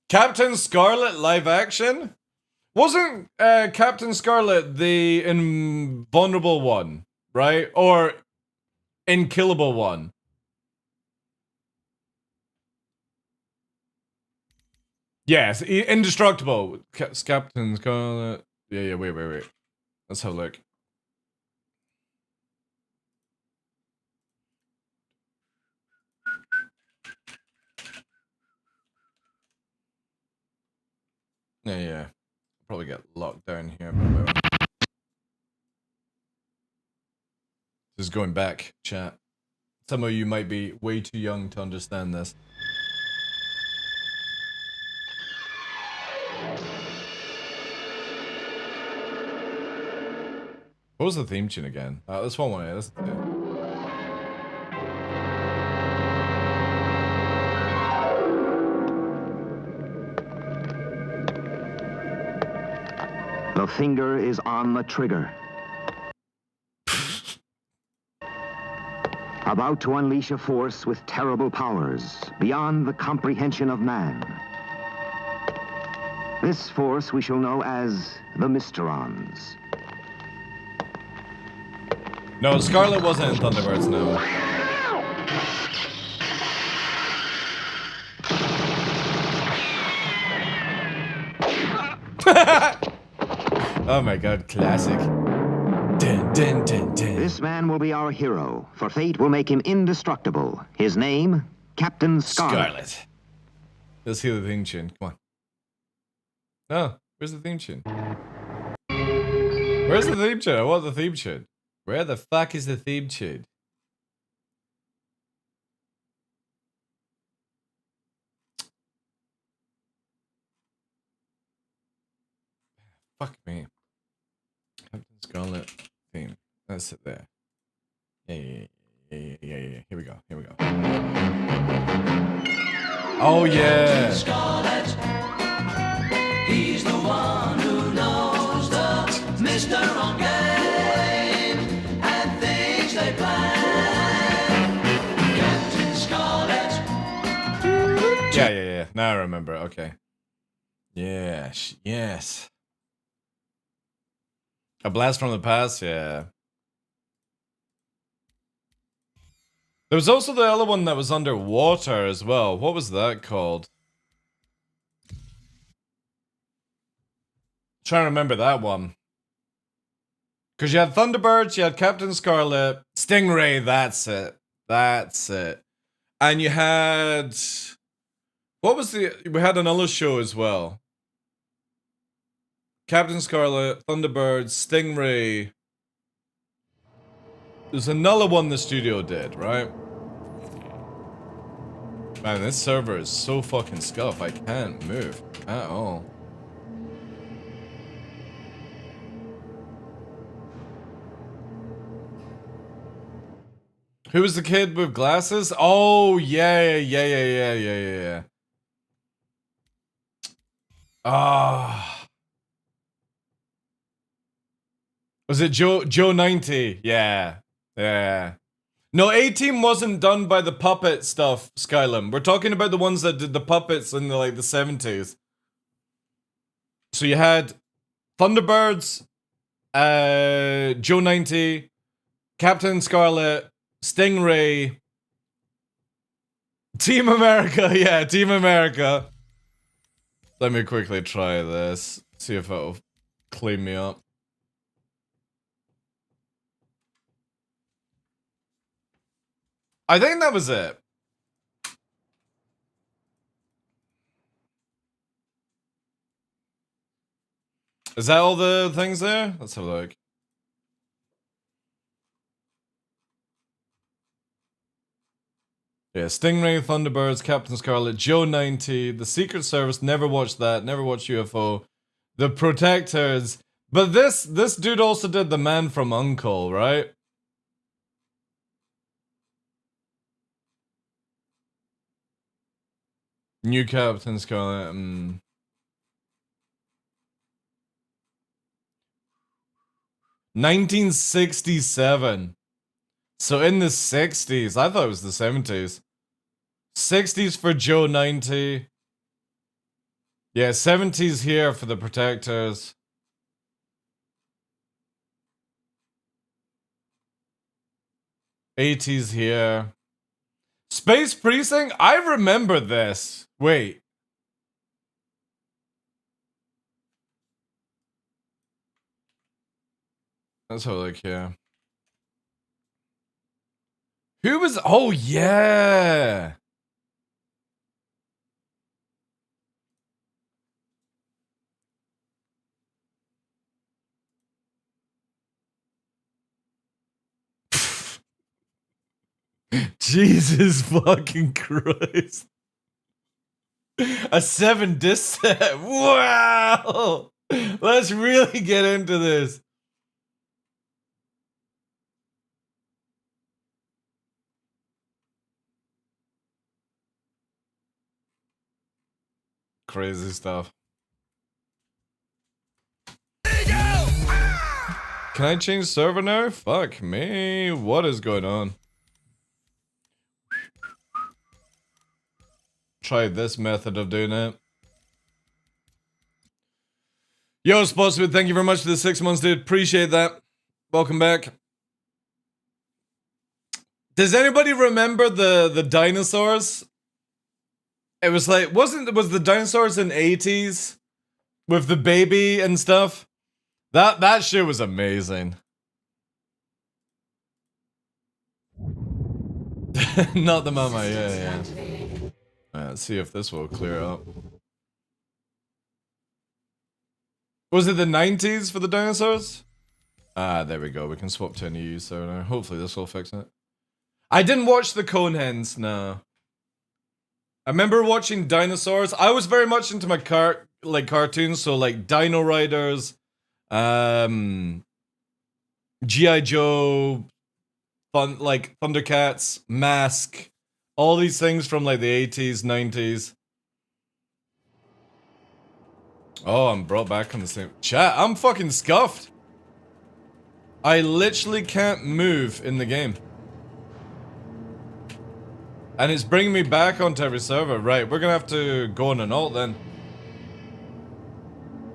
Captain Scarlet live action? Wasn't Captain Scarlet the invulnerable one, right? Or inkillable one? Yes, indestructible. Captain Scarlet. Yeah, wait. Let's have a look. Yeah. Probably get locked down here. This is going back, chat. Some of you might be way too young to understand this. What was the theme tune again? This one I listen to. The finger is on the trigger. About to unleash a force with terrible powers, beyond the comprehension of man. This force we shall know as the Mysterons. No, Scarlet wasn't in Thunderbirds, no. Oh my god, classic. Dun, dun, dun, dun. This man will be our hero, for fate will make him indestructible. His name, Captain Scarlet. Let's hear the theme tune, come on. Oh, where's the theme tune? Where's the theme tune? I want the theme tune. Where the fuck is the theme tune? Fuck me. Captain Scarlet theme. That's it there. Yeah. Here we go. Oh yeah. Scarlet. He's the one who knows the Mysteron game and things they plan. Captain Scarlet. Yeah. Now I remember. Okay. Yes. A blast from the past, yeah. There was also the other one that was underwater as well. What was that called? Trying to remember that one. Because you had Thunderbirds, you had Captain Scarlet, Stingray, that's it. That's it. And you had... What was the... We had another show as well. Captain Scarlet, Thunderbird, Stingray. There's another one the studio did, right? Man, this server is so fucking scuffed. I can't move at all. Who was the kid with glasses? Oh, yeah. Ah. Was it Joe 90? Yeah. No, A-Team wasn't done by the puppet stuff, Skylum. We're talking about the ones that did the puppets in the 70s. So you had Thunderbirds, Joe 90, Captain Scarlet, Stingray, Team America, yeah, Team America. Let me quickly try this, see if it'll clean me up. I think that was it. Is that all the things there? Let's have a look. Yeah, Stingray, Thunderbirds, Captain Scarlet, Joe 90, the Secret Service, never watched that, never watched UFO, the Protectors, but this dude also did The Man from U.N.C.L.E., right? New Captain Scarlet, 1967. So in the 60s, I thought it was the 70s. 60s for Joe 90. Yeah, 70s here for the Protectors. '80s here. Space Precinct? I remember this. Wait. Let's have a look here. Who was... Oh, yeah! Jesus fucking Christ. A 7-disc set. Wow! Let's really get into this. Crazy stuff. Can I change server now? Fuck me. What is going on? Try this method of doing it. Yo, Spotswood, thank you very much for the 6 months, dude. Appreciate that. Welcome back. Does anybody remember the dinosaurs? It was like, was the dinosaurs in 80s? With the baby and stuff? That shit was amazing. Not the mama, yeah. Let's see if this will clear up. Was it the 90s for the dinosaurs? Ah, there we go. We can swap to a new server now. Hopefully this will fix it. I didn't watch the Conehens, no. I remember watching dinosaurs. I was very much into my cartoons, so like Dino Riders, G.I. Joe, Thundercats, Mask, all these things from like the 80s, 90s. Oh, I'm brought back on the same chat. I'm fucking scuffed. I literally can't move in the game. And it's bringing me back onto every server. Right, we're gonna have to go on an alt then.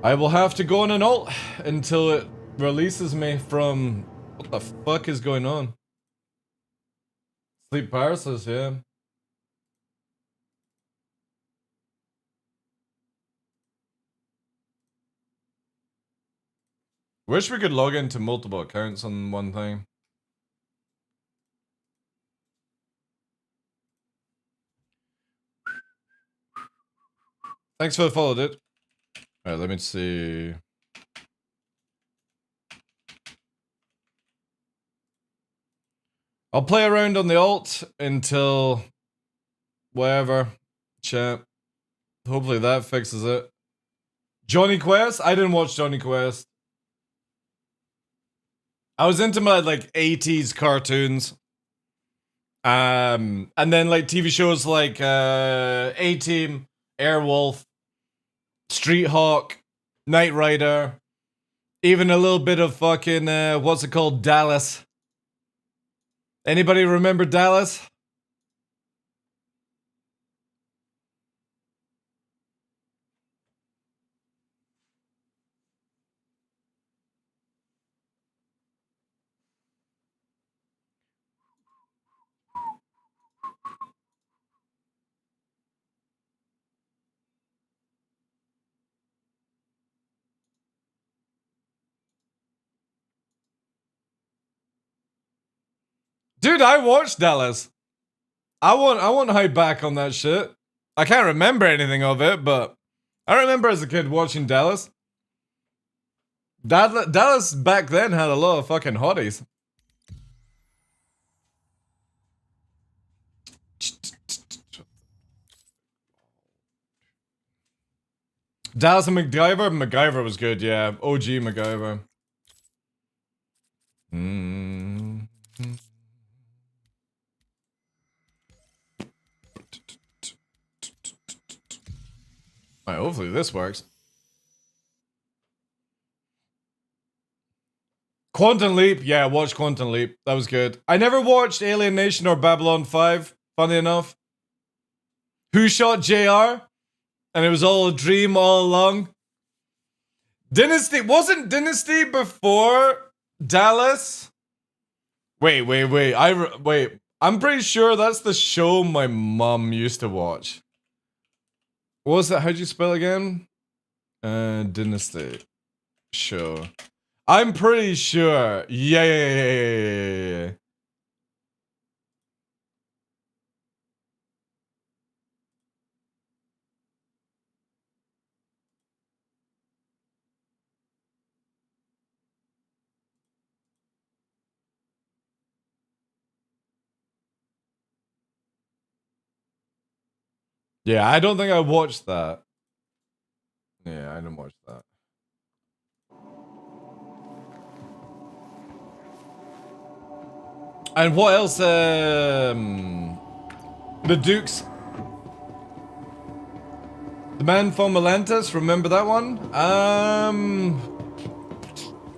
I will have to go on an alt until it releases me from... What the fuck is going on? Sleep paralysis, yeah. Wish we could log into multiple accounts on one thing. Thanks for the follow, dude. Alright, let me see. I'll play around on the alt until whatever. Chat. Hopefully that fixes it. Johnny Quest? I didn't watch Johnny Quest. I was into my like 80s cartoons. And then like TV shows like A-Team, Airwolf, Street Hawk, Knight Rider, even a little bit of fucking what's it called? Dallas. Anybody remember Dallas? Dude, I watched Dallas. I won't hide back on that shit. I can't remember anything of it, but I remember as a kid watching Dallas. Dallas back then had a lot of fucking hotties. Dallas and MacGyver? MacGyver was good, yeah. OG MacGyver. Alright, hopefully this works. Quantum Leap, yeah, watch Quantum Leap. That was good. I never watched Alien Nation or Babylon 5, funny enough. Who Shot JR? And it was all a dream all along. Dynasty, wasn't Dynasty before Dallas? Wait. I'm pretty sure that's the show my mom used to watch. What was that? How'd you spell again? Dynasty show. I'm pretty sure. Yeah. Yeah, I don't think I watched that. Yeah, I didn't watch that. And what else? The Dukes. The Man from Atlantis, remember that one?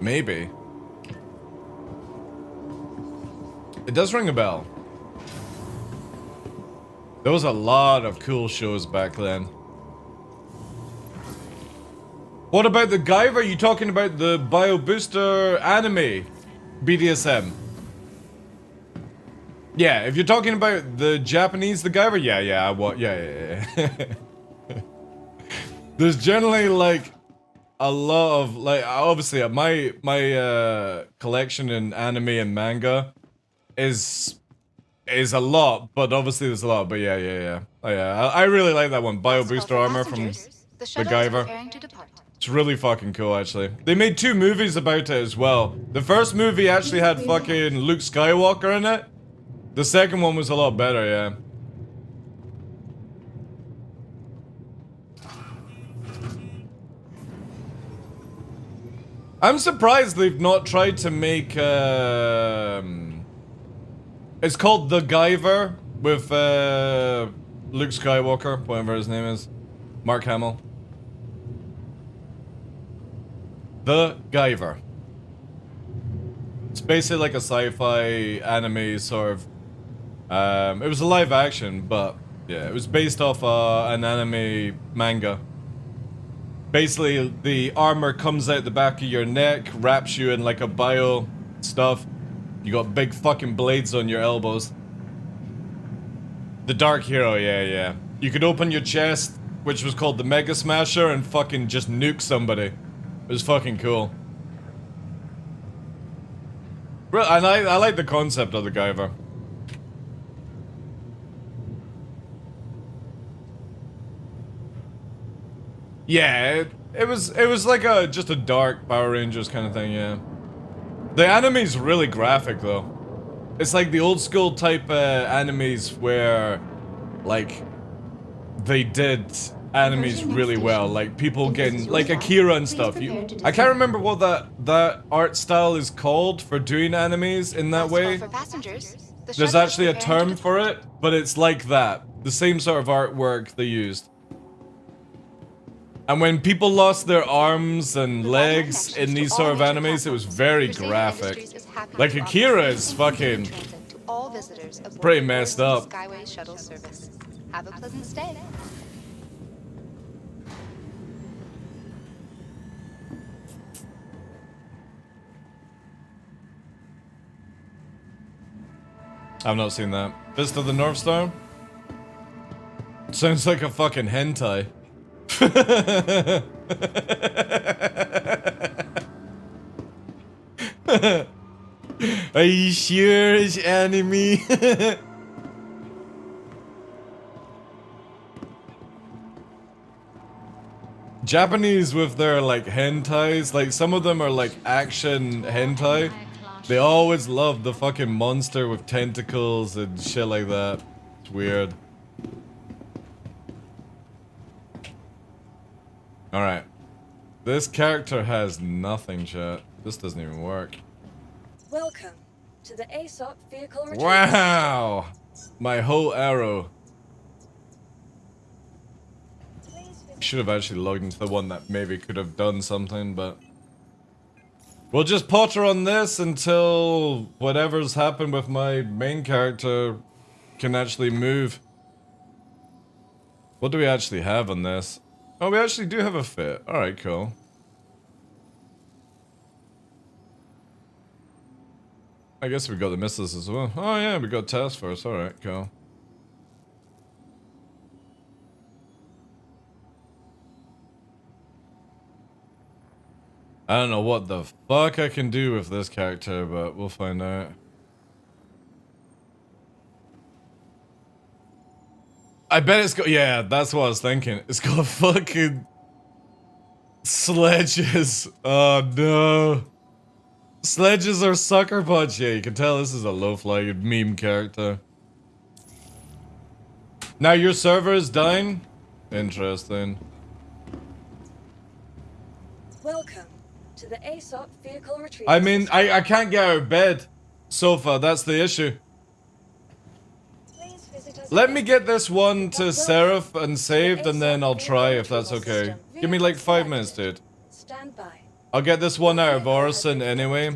Maybe. It does ring a bell. There was a lot of cool shows back then. What about the Guyver? Are you talking about the Bio Booster anime? BDSM? Yeah, if you're talking about the Japanese The Guyver, yeah. There's generally like a lot of like obviously my collection in anime and manga is a lot, but obviously there's a lot. But yeah. Oh yeah, I really like that one. Bio Booster Armor from The Guyver. It's really fucking cool, actually. They made 2 movies about it as well. The first movie actually had fucking Luke Skywalker in it. The second one was a lot better, yeah. I'm surprised they've not tried to make, it's called The Guyver with, Luke Skywalker, whatever his name is. Mark Hamill. The Guyver. It's basically like a sci-fi anime sort of. It was a live action, but yeah, it was based off an anime manga. Basically, the armor comes out the back of your neck, wraps you in like a bio stuff. You got big fucking blades on your elbows. The Dark Hero, yeah. You could open your chest, which was called the Mega Smasher, and fucking just nuke somebody. It was fucking cool. And I like the concept of the Guyver. Yeah, it was like just a dark Power Rangers kind of thing, yeah. The anime's really graphic though. It's like the old school type animes where, like, they did animes really well. Like people getting like Akira and stuff. I can't remember what that art style is called for doing animes in that way. There's actually a term for it, but it's like that. The same sort of artwork they used. And when people lost their arms and legs in these sort of animes, it was very graphic. Like Akira is fucking pretty messed up. Skyway shuttle service. Have a pleasant stay. I've not seen that. Fist of the North Star? Sounds like a fucking hentai. Are you sure it's anime? Japanese with their like hentais, like some of them are like action hentai. They always love the fucking monster with tentacles and shit like that. It's weird. Alright. This character has nothing, chat. This doesn't even work. Welcome to the ASOP vehicle retrieval. Wow! My whole arrow. Should have actually logged into the one that maybe could have done something, but... We'll just potter on this until whatever's happened with my main character can actually move. What do we actually have on this? Oh, we actually do have a fit. Alright, cool. I guess we got the missiles as well. Oh yeah, we got task force. Alright, cool. I don't know what the fuck I can do with this character, but we'll find out. I bet it's got, yeah, that's what I was thinking. It's got fucking sledges. Oh no. Sledges are sucker punch. Yeah, you can tell this is a low-flying meme character. Now your server is dying? Interesting. Welcome to the ASOP vehicle retrieval. I mean, I can't get out of bed. Sofa, that's the issue. Let me get this one to Seraph and saved, and then I'll try if that's okay. Give me like 5 minutes, dude. Stand by. I'll get this one out of Orison anyway,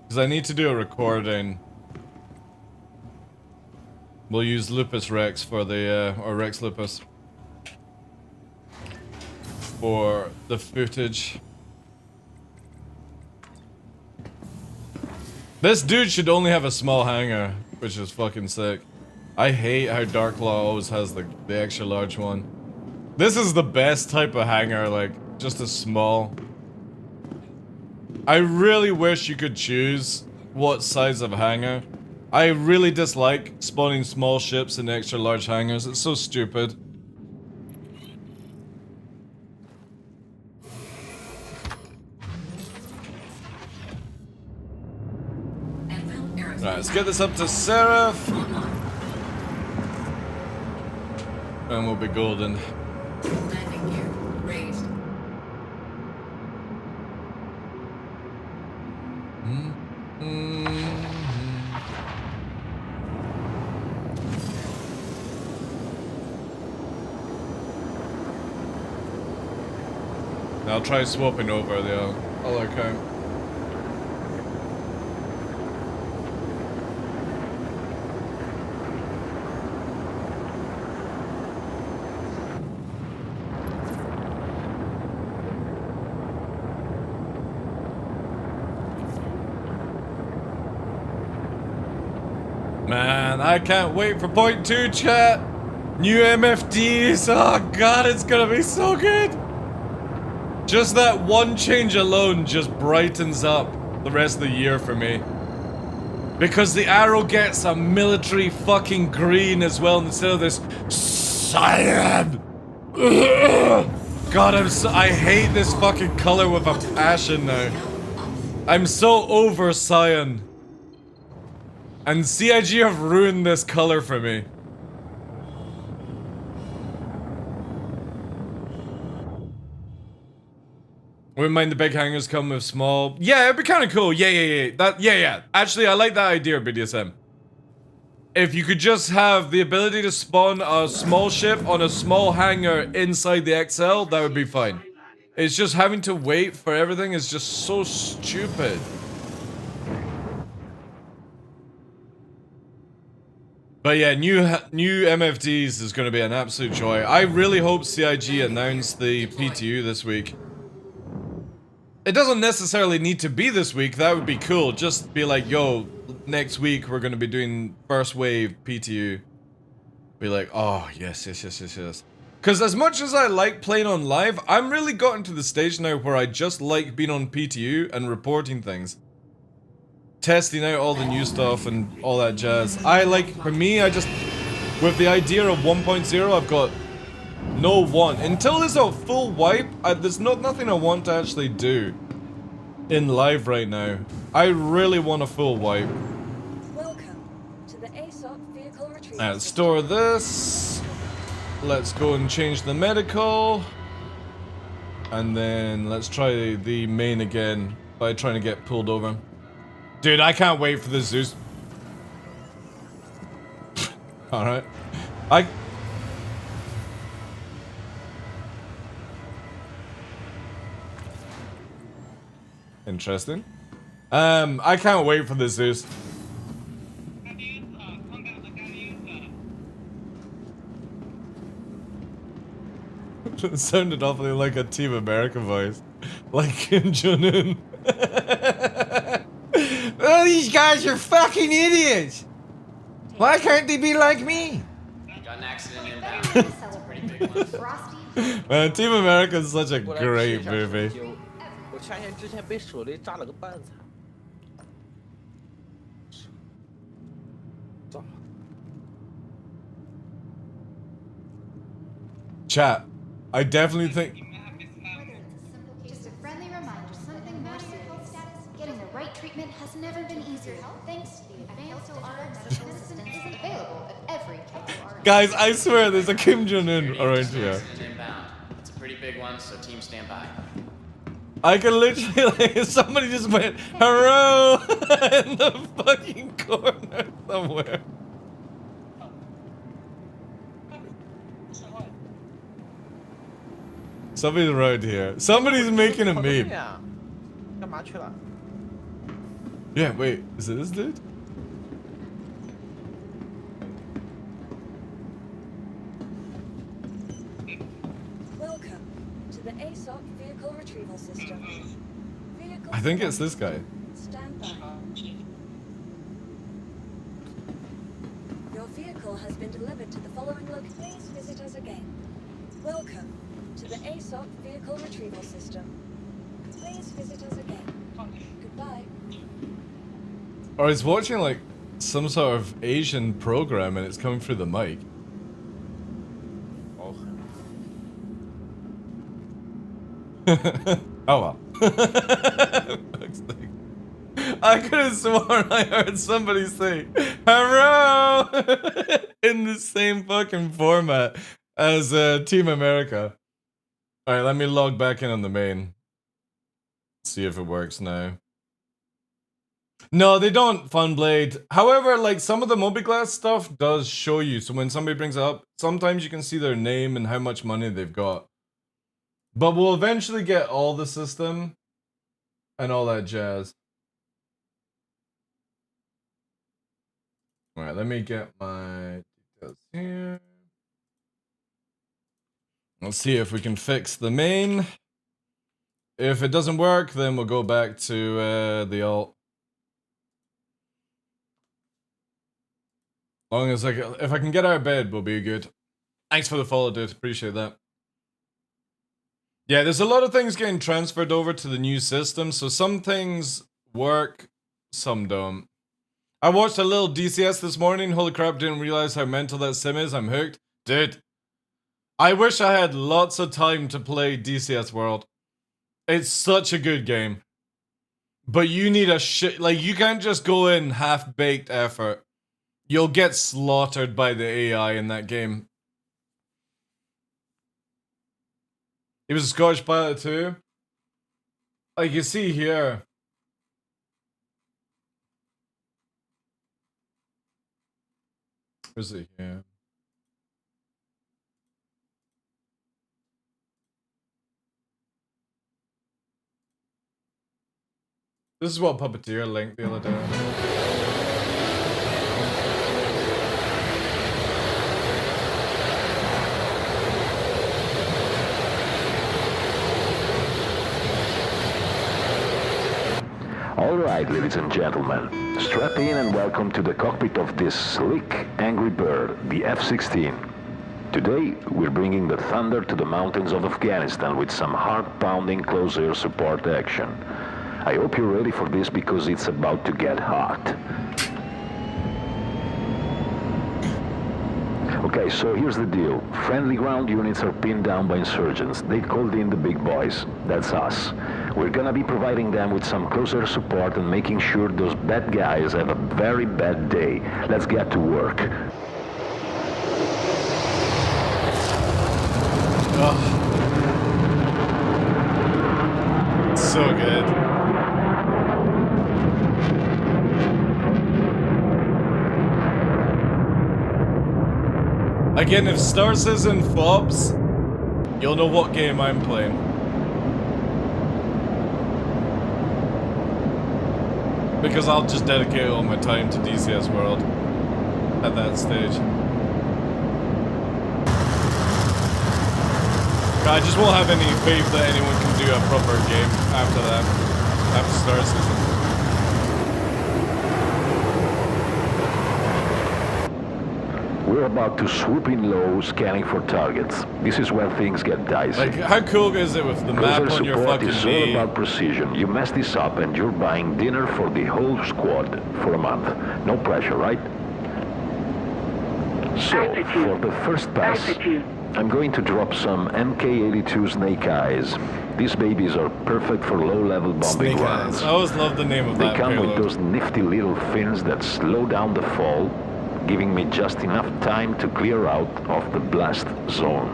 because I need to do a recording. We'll use Lupus Rex for the, or Rex Lupus, for the footage. This dude should only have a small hangar, which is fucking sick. I hate how TheDarkLaw always has the extra large one. This is the best type of hangar, like, just a small. I really wish you could choose what size of hangar. I really dislike spawning small ships in extra large hangars. It's so stupid. Right, let's get this up to Seraph. And we'll be golden. Landing gear raised. I'll try swapping over the other account. Man, I can't wait for point 2, chat. New MFDs. Oh god, it's gonna be so good. Just that one change alone just brightens up the rest of the year for me. Because the arrow gets a military fucking green as well instead of this cyan. Ugh. God, I hate this fucking color with a passion now. I'm so over cyan. And CIG have ruined this color for me. Wouldn't mind the big hangers come with small. Yeah, it'd be kind of cool. Yeah. Actually, I like that idea, BDSM. If you could just have the ability to spawn a small ship on a small hangar inside the XL, that would be fine. It's just having to wait for everything is just so stupid. But yeah, new MFDs is going to be an absolute joy. I really hope CIG announce the PTU this week. It doesn't necessarily need to be this week, that would be cool. Just be like, yo, next week we're going to be doing first wave PTU. Be like, oh, yes. Because as much as I like playing on live, I'm really gotten to the stage now where I just like being on PTU and reporting things. Testing out all the new stuff and all that jazz. For me, I just, with the idea of 1.0, I've got no want. Until there's a full wipe, there's nothing I want to actually do in live right now. I really want a full wipe. Welcome to the ASOP vehicle retrieval. Let's store this. Let's go and change the medical. And then let's try the main again by trying to get pulled over. Dude, I can't wait for the Zeus. Alright. Interesting. I can't wait for the Zeus. It sounded awfully like a Team America voice. Like Kim Jong-un. Oh, these guys are fucking idiots! Why can't they be like me? Got an accident inbound. That's a pretty big one. Man, Team America is such a great movie. Chat, I definitely think. Just a friendly reminder, something more serious. Getting the right treatment has never been easier. Thanks to the advanced medical assistance is available at every KOR. Guys, I swear there's a Kim Jong-un around here. It's a pretty big one, so team stand by. I can literally, like, somebody just went, hello, in the fucking corner somewhere. Somebody's around here. Somebody's making a meme. Yeah, wait, is it this dude? Welcome to the ASOP vehicle retrieval system. Vehicle I think it's this guy. Stand by. Your vehicle has been delivered to the following location. Please visit us again. Welcome to the ASOP vehicle retrieval system. Please visit us again. Goodbye. Or he's watching like some sort of Asian program and it's coming through the mic. Oh well. I could have sworn I heard somebody say hello in the same fucking format as Team America. Alright, let me log back in on the main. See if it works now. No, they don't, Funblade. However, like, some of the Mobiglass stuff does show you. So when somebody brings it up, sometimes you can see their name and how much money they've got. But we'll eventually get all the system and all that jazz. Alright, let me get my details here. Let's see if we can fix the main. If it doesn't work, then we'll go back to the alt. Long as if I can get out of bed, we'll be good. Thanks for the follow, dude. Appreciate that. Yeah, there's a lot of things getting transferred over to the new system, so some things work, some don't. I watched a little DCS this morning. Holy crap, didn't realize how mental that sim is. I'm hooked. Dude, I wish I had lots of time to play DCS World. It's such a good game. But you need a shit, like, you can't just go in half-baked effort. You'll get slaughtered by the AI in that game. He was a Scottish pilot too. Like you see here. Where's it here? This is what Puppeteer linked the other day. Alright, ladies and gentlemen, strap in and welcome to the cockpit of this slick, angry bird, the F-16. Today, we're bringing the thunder to the mountains of Afghanistan with some heart-pounding close air support action. I hope you're ready for this because it's about to get hot. Okay, so here's the deal. Friendly ground units are pinned down by insurgents. They called in the big boys. That's us. We're gonna be providing them with some close air support and making sure those bad guys have a very bad day. Let's get to work. Oh. So good. Again, if Stars isn't FOBs, you'll know what game I'm playing. Because I'll just dedicate all my time to DCS World at that stage. I just won't have any faith that anyone can do a proper game after that, after Star Citizen. We're about to swoop in low, scanning for targets. This is where things get dicey. Like, how cool is it with the map on your fucking is all about precision. You mess this up and you're buying dinner for the whole squad for a month. No pressure, right? So, for the first pass, I'm going to drop some MK-82 Snake Eyes. These babies are perfect for low-level bombing runs. I always love the name of that They come payload. with those nifty little fins that slow down the fall, giving me just enough time to clear out of the blast zone.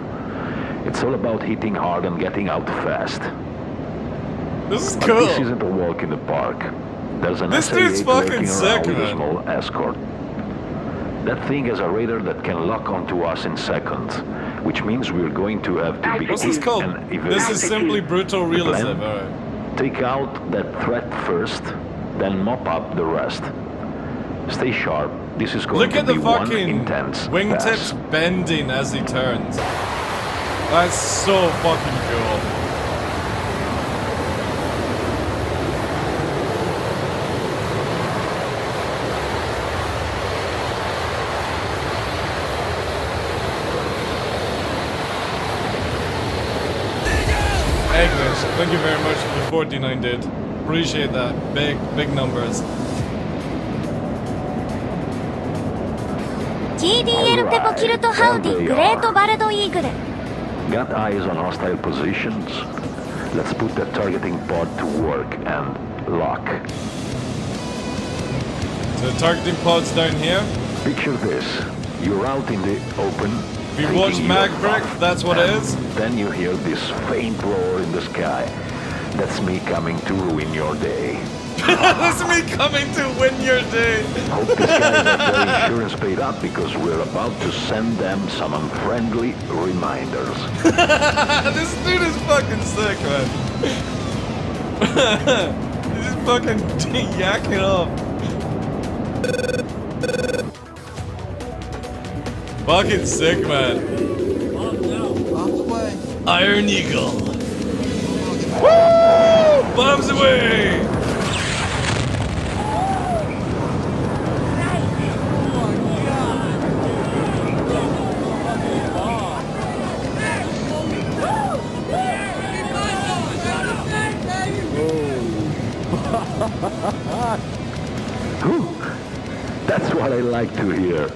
It's all about hitting hard and getting out fast. This is But cool. this isn't a walk in the park. There's an This dude's SA-8 fucking lurking sick, around with a man. small escort. That thing has a radar that can lock onto us in seconds, which means we're going to have to be What's this quick called? and This is simply brutal realism. plan? Alright. Take out that threat first, then mop up the rest. Stay sharp. This is going Look to at the be one fucking intense wingtips pass. bending as he turns. That's so fucking cool. Agnes, thank you very much for the 49 dude. Appreciate that. Big numbers. TDL ペポキルトハウディグレートバルドイーグル Got eyes on hostile positions? Let's put that targeting pod to work and lock. So the targeting pod's down here. Picture this. You're out in the open. If you watch Magbrick, that's what it is. Then you hear this faint roar in the sky. That's me coming to ruin your day. That's me coming to win your day. Hope these guys have their insurance paid up because we're about to send them some unfriendly reminders. This dude is fucking sick, man. He's just fucking yakking off. Fucking sick, man. Iron Eagle. Woo! Bombs away! That's what I like to hear.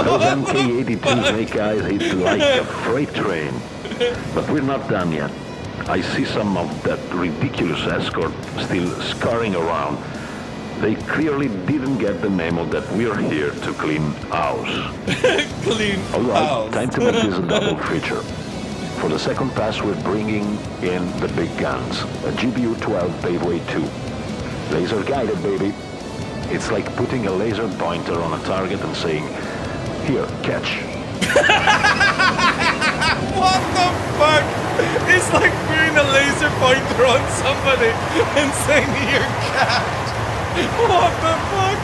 Those MK-82s make eyes hit like a freight train. But we're not done yet. I see some of that ridiculous escort still scurrying around. They clearly didn't get the memo that we're here to clean house. Clean All right, house. time to make this a double feature. For the second pass, we're bringing in the big guns. A GBU-12 Paveway 2. Laser guided, baby. It's like putting a laser pointer on a target and saying, "Here, catch." What the fuck? It's like putting a laser pointer on somebody and saying, "Here, catch." What the fuck?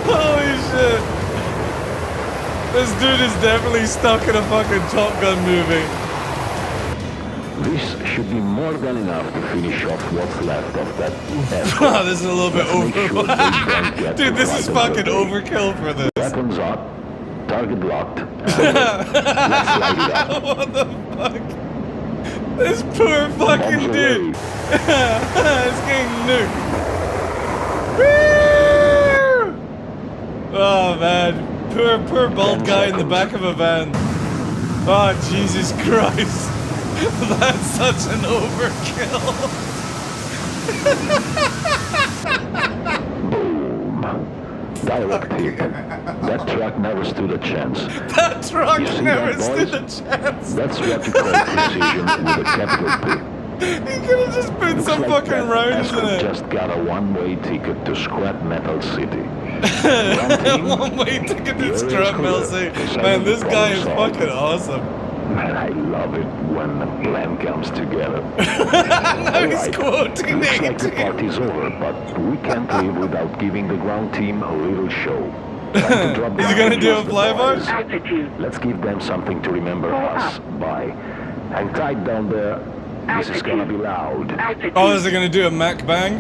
Holy shit. This dude is definitely stuck in a fucking Top Gun movie. This should be more than enough to finish off what's left of that. Wow, this is a little bit over. Dude, this is fucking overkill for this. Weapons up, target locked. Let's light it up. What the fuck? This poor fucking dude. It's getting nuked. Woo! Oh man, poor bald guy in the back of a van. Oh Jesus Christ. That's such an overkill. Boom. Direct hit. That truck never stood a chance. That truck never that, stood a chance. That's what you call precision with a capital P. He could have just put Looks some like fucking that rounds in escort it. just got a one-way ticket to Scrap Metal City. One-way ticket to Scrap Metal City. Man, this guy is fucking awesome. Man, I love it when the plan comes together. Now he's quoting Looks like the it. party's over, but we can't leave without giving the ground team a little show. Time to drop Is he down gonna and do a use the flyby? boys. Let's give them something to remember us by. Hang tight down there. This is gonna be loud. Oh, is he gonna do a Mac bang?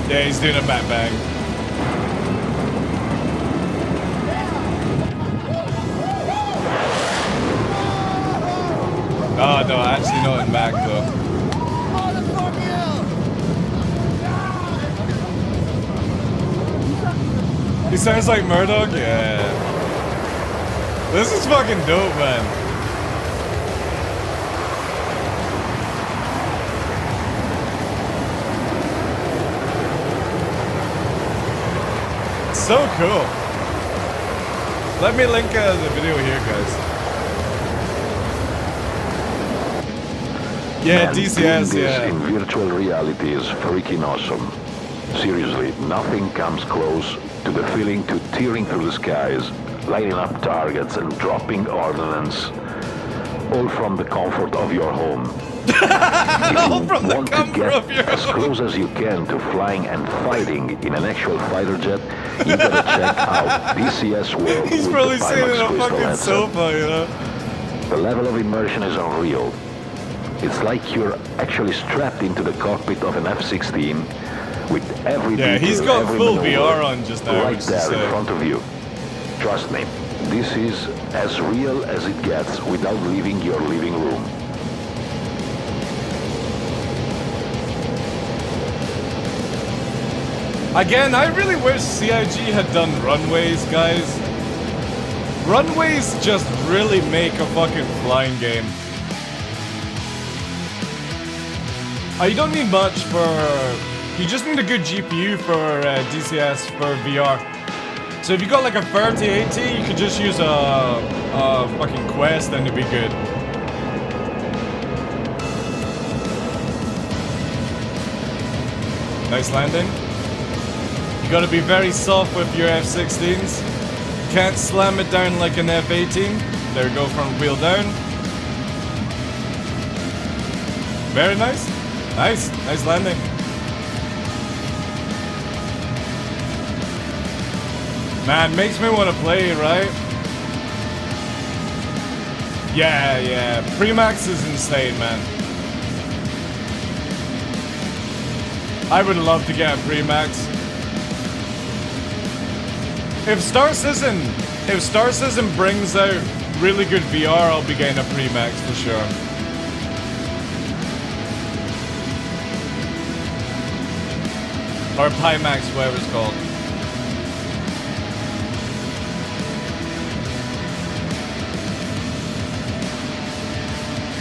Yeah, he's doing a Mac bang. Oh no, actually not in Mac though. He sounds like Murdoch? Yeah. This is fucking dope, man. So cool. Let me link the video here, guys. Yeah, Man, DCS, doing this yeah. in virtual reality is freaking awesome. Seriously, nothing comes close to the feeling to tearing through the skies, lighting up targets and dropping ordnance, all from the comfort of your home. All from the Want to comfort get of your as home. close as you can to flying and fighting in an actual fighter jet, you gotta check out DCS World. He's with probably the sitting in Pimax a Crystal fucking headset. sofa, you know? The level of immersion is unreal. It's like you're actually strapped into the cockpit of an F-16 with every Yeah, detail, he's got every full maneuver VR on just now, right which is there in sick. front of you. Trust me, this is as real as it gets without leaving your living room. Again, I really wish CIG had done runways, guys. Runways just really make a fucking flying game. You don't need much for... You just need a good GPU for DCS for VR. So if you got like a 3080, you could just use a fucking Quest and it'd be good. Nice landing. You gotta be very soft with your F-16s. Can't slam it down like an F-18. There we go, front wheel down. Very nice. Nice landing. Man, makes me want to play, right? Yeah. Premax is insane, man. I would love to get a Premax. If Star Citizen brings out really good VR, I'll be getting a Premax for sure. Or Pimax, whatever it's called.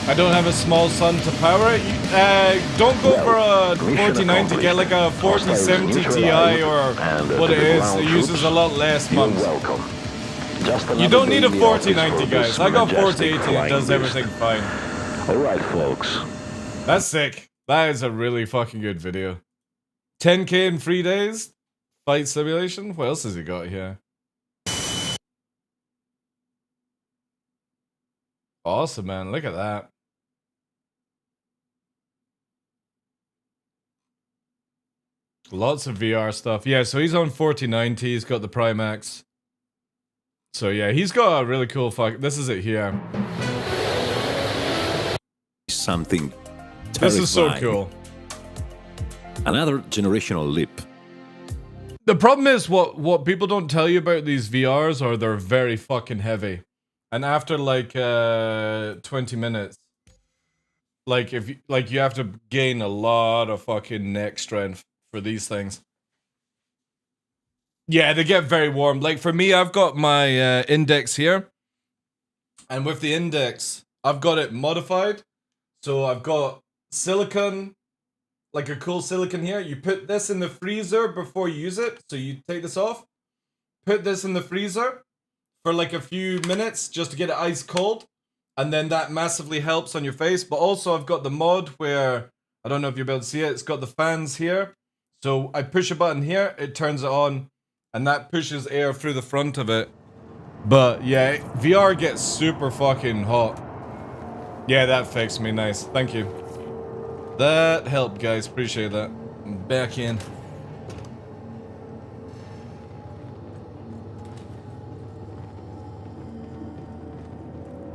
I don't have a small son to power it. Don't go for a 4090, get like a 4070 Ti or what it is. It uses a lot less mums. You don't need a 4090, guys. I got 4080 and it does everything fine. Alright, folks. That's sick. That is a really fucking good video. 10k in 3 days? Fight simulation? What else has he got here? Awesome, man. Look at that. Lots of VR stuff. Yeah, so he's on 4090. He's got the Primax. So yeah, he's got a really cool This is it here. Something terrifying. This is so cool. Another generational leap. The problem is what people don't tell you about these VRs are they're very fucking heavy. And after like 20 minutes, like if you have to gain a lot of fucking neck strength for these things. Yeah, they get very warm. Like for me, I've got my index here. And with the index, I've got it modified. So I've got silicone, like a cool silicone here. You put this in the freezer before you use it. So you take this off, put this in the freezer for like a few minutes just to get it ice cold. And then that massively helps on your face. But also I've got the mod where, I don't know if you'll be able to see it, it's got the fans here. So I push a button here, it turns it on, and that pushes air through the front of it. But yeah, VR gets super fucking hot. Yeah, that fixed me. Nice. Thank you. That helped, guys. Appreciate that. I'm back in.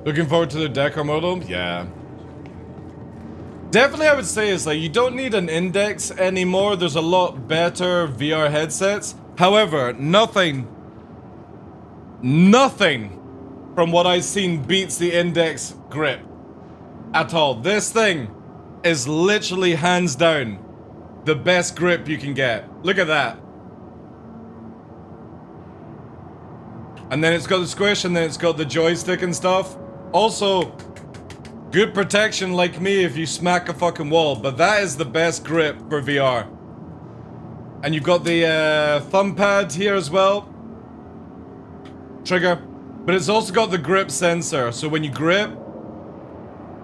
Looking forward to the Decker model? Yeah. Definitely I would say is like, you don't need an index anymore. There's a lot better VR headsets. However, nothing from what I've seen beats the index grip. At all. This thing is literally hands down the best grip you can get. Look at that. And then it's got the squish and then it's got the joystick and stuff. Also, good protection like me if you smack a fucking wall, but that is the best grip for VR. And you've got the thumb pad here as well. Trigger. But it's also got the grip sensor, so when you grip,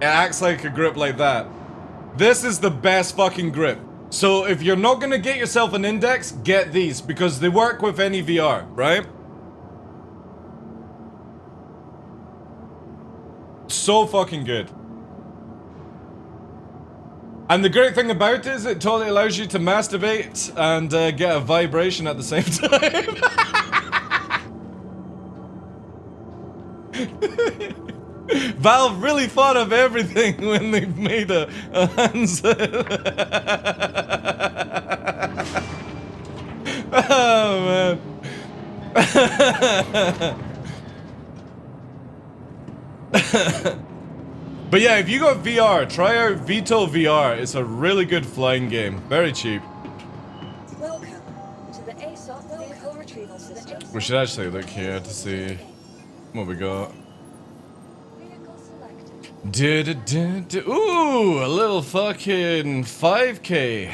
it acts like a grip like that. This is the best fucking grip. So if you're not gonna get yourself an index, get these, because they work with any VR, right? So fucking good. And the great thing about it is it totally allows you to masturbate and get a vibration at the same time. Valve really thought of everything when they made a handset. Oh, man. But yeah, if you got VR, try out Vito VR. It's a really good flying game. Very cheap. Welcome to the ASOP vehicle retrieval system. We should actually look here to see what we got. Ooh, a little fucking 5K.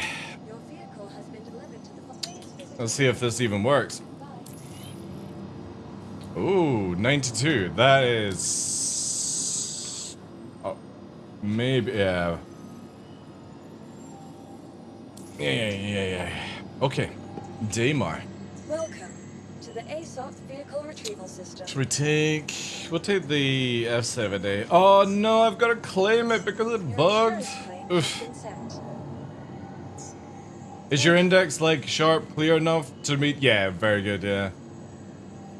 Let's see if this even works. Ooh, 92. That is... Oh, maybe, yeah. Yeah. Okay. Daymar. Welcome to the ASOP vehicle retrieval system. We'll take the F7A. Oh no, I've got to claim it because it bugged. Oof. Is your index like sharp, clear enough to meet? Yeah, very good, yeah.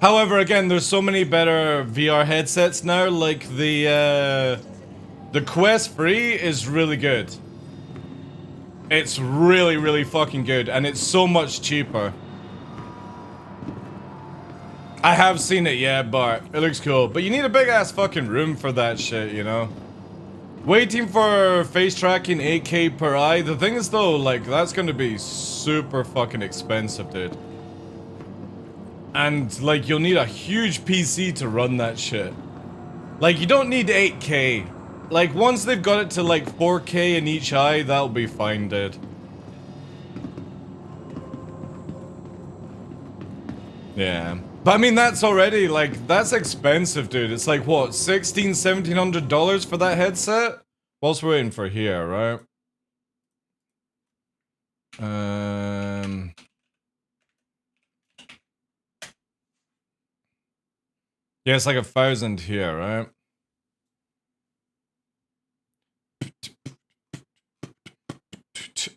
However, again, there's so many better VR headsets now, like the Quest 3 is really good. It's really, really fucking good, and it's so much cheaper. I have seen it, yeah, Bart. It looks cool, but you need a big ass fucking room for that shit, you know? Waiting for face tracking 8K per eye. The thing is though, like, that's gonna be super fucking expensive, dude. And, like, you'll need a huge PC to run that shit. Like, you don't need 8K. Like, once they've got it to, like, 4K in each eye, that'll be fine, dude. Yeah. But, I mean, that's already, like, that's expensive, dude. It's like, what, $1,700 for that headset? Whilst we're waiting for here, right? Yeah, it's like 1,000 here, right?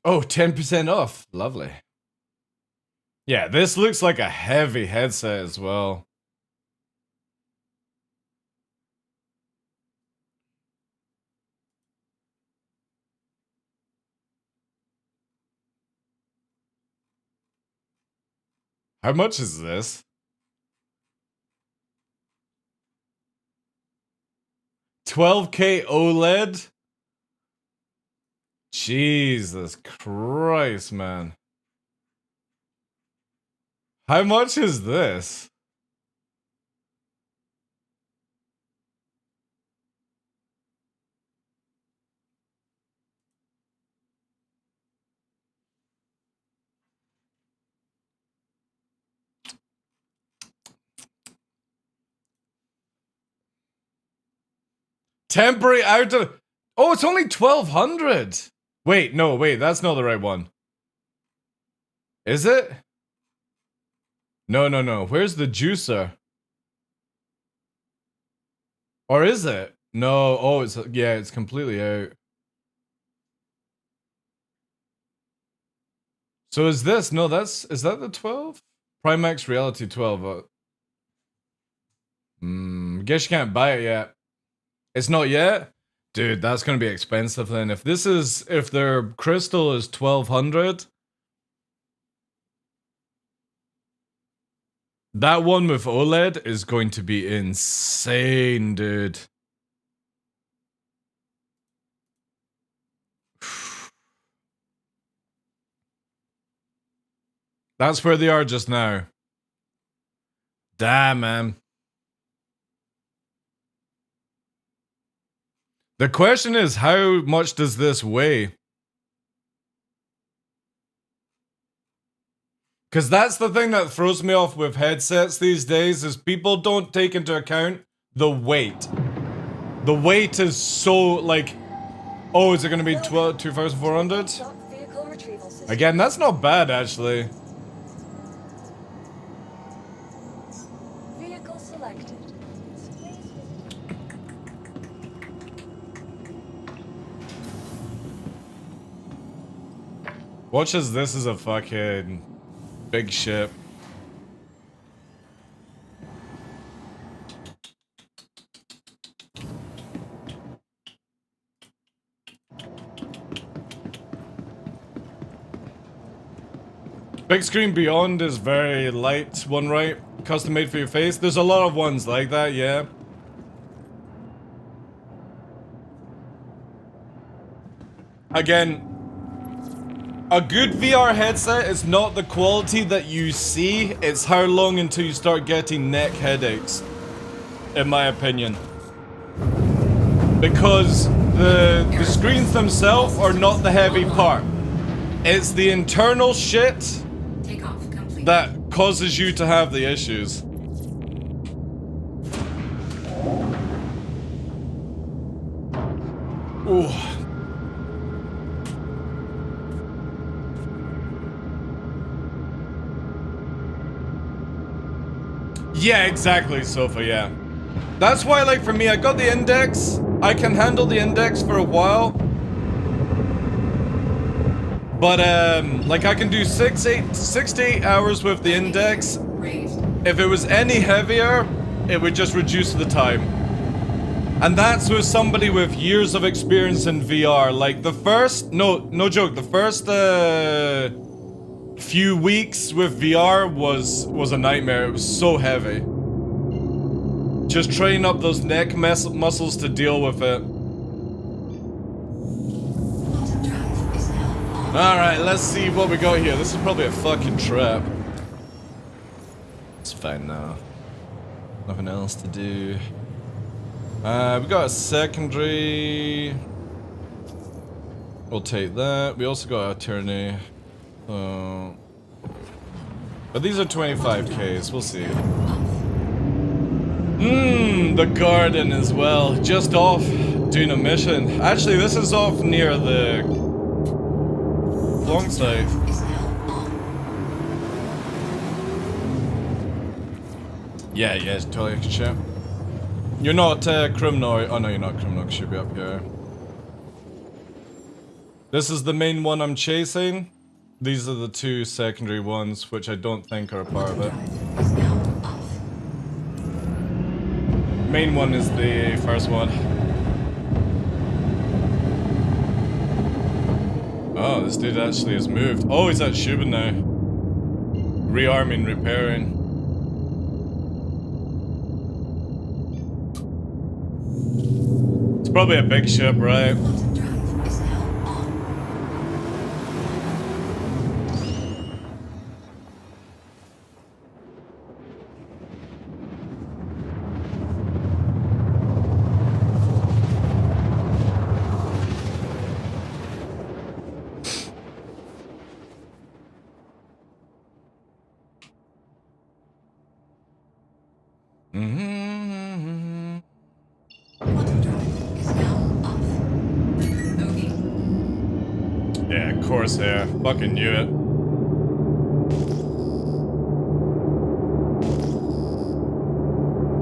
Oh, 10% off. Lovely. Yeah, this looks like a heavy headset as well. How much is this? $12K OLED? Jesus Christ, man. How much is this? Temporary out of... Oh, it's only 1,200. Wait, no, wait, that's not the right one. Is it? No, no, no. Where's the juicer? Or is it? No, oh, it's... Yeah, it's completely out. So is this... No, that's... Is that the 12? Primax Reality 12. Guess you can't buy it yet. It's not yet? Dude, that's gonna be expensive then. If this is... If their crystal is 1,200... That one with OLED is going to be insane, dude. That's where they are just now. Damn, man. The question is, how much does this weigh? Because that's the thing that throws me off with headsets these days, is people don't take into account the weight. The weight is so, like... Oh, is it going to be 2,400? Again, that's not bad, actually. Vehicle selected. Watch as this is a fucking... big ship. Big Screen Beyond is very light one, right? Custom made for your face. There's a lot of ones like that, yeah. Again, a good VR headset is not the quality that you see, it's how long until you start getting neck headaches, in my opinion. Because the screens themselves are not the heavy part. It's the internal shit that causes you to have the issues. Ooh. Yeah, exactly, Sofa, yeah. That's why, like, for me, I got the Index. I can handle the Index for a while. But, like, I can do 6 to 8 hours with the Index. If it was any heavier, it would just reduce the time. And that's with somebody with years of experience in VR. Like, the first... No joke. The first, few weeks with VR was a nightmare. It was so heavy. Just train up those neck muscles to deal with it. Alright, let's see what we got here. This is probably a fucking trap. It's fine now. Nothing else to do. We got a secondary. We'll take that. We also got attorney. But these are 25Ks. We'll see. The garden as well. Just off doing a mission. Actually, this is off near the long side. Yeah, it's totally a shit. You're not criminal. Oh no, you're not criminal. You should be up here. This is the main one I'm chasing. These are the two secondary ones, which I don't think are a part of it. Main one is the first one. Oh, this dude actually has moved. Oh, he's at Shubin now. Rearming, repairing. It's probably a big ship, right? Yeah, Corsair. Fucking knew it.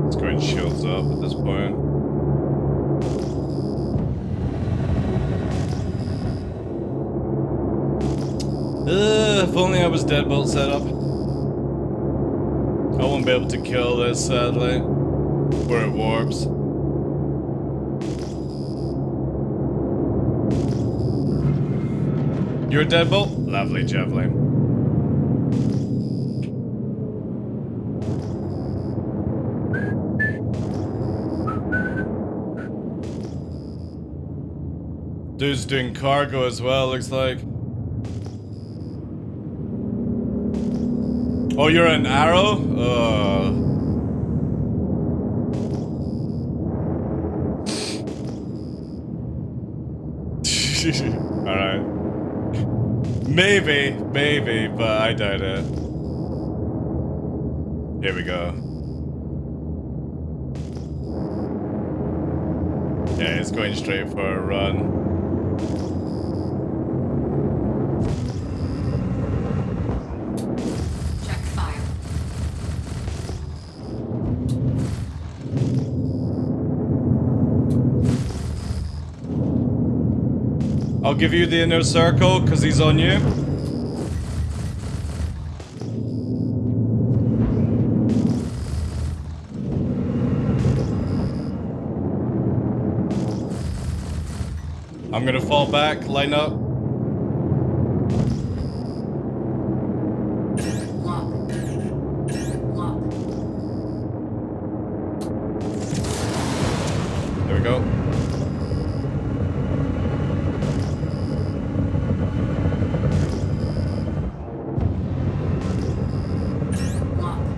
It's going shields up at this point. If only I was deadbolt set up. I won't be able to kill this, sadly. Where it warps. You're a deadbolt? Lovely, Javelin. Dude's doing cargo as well, looks like. Oh, you're an arrow? Alright. Maybe, but I doubt it. Here we go. Yeah, he's going straight for a run. Check fire. I'll give you the inner circle because he's on you. I'm gonna fall back, line up. Lock. Lock. There we go.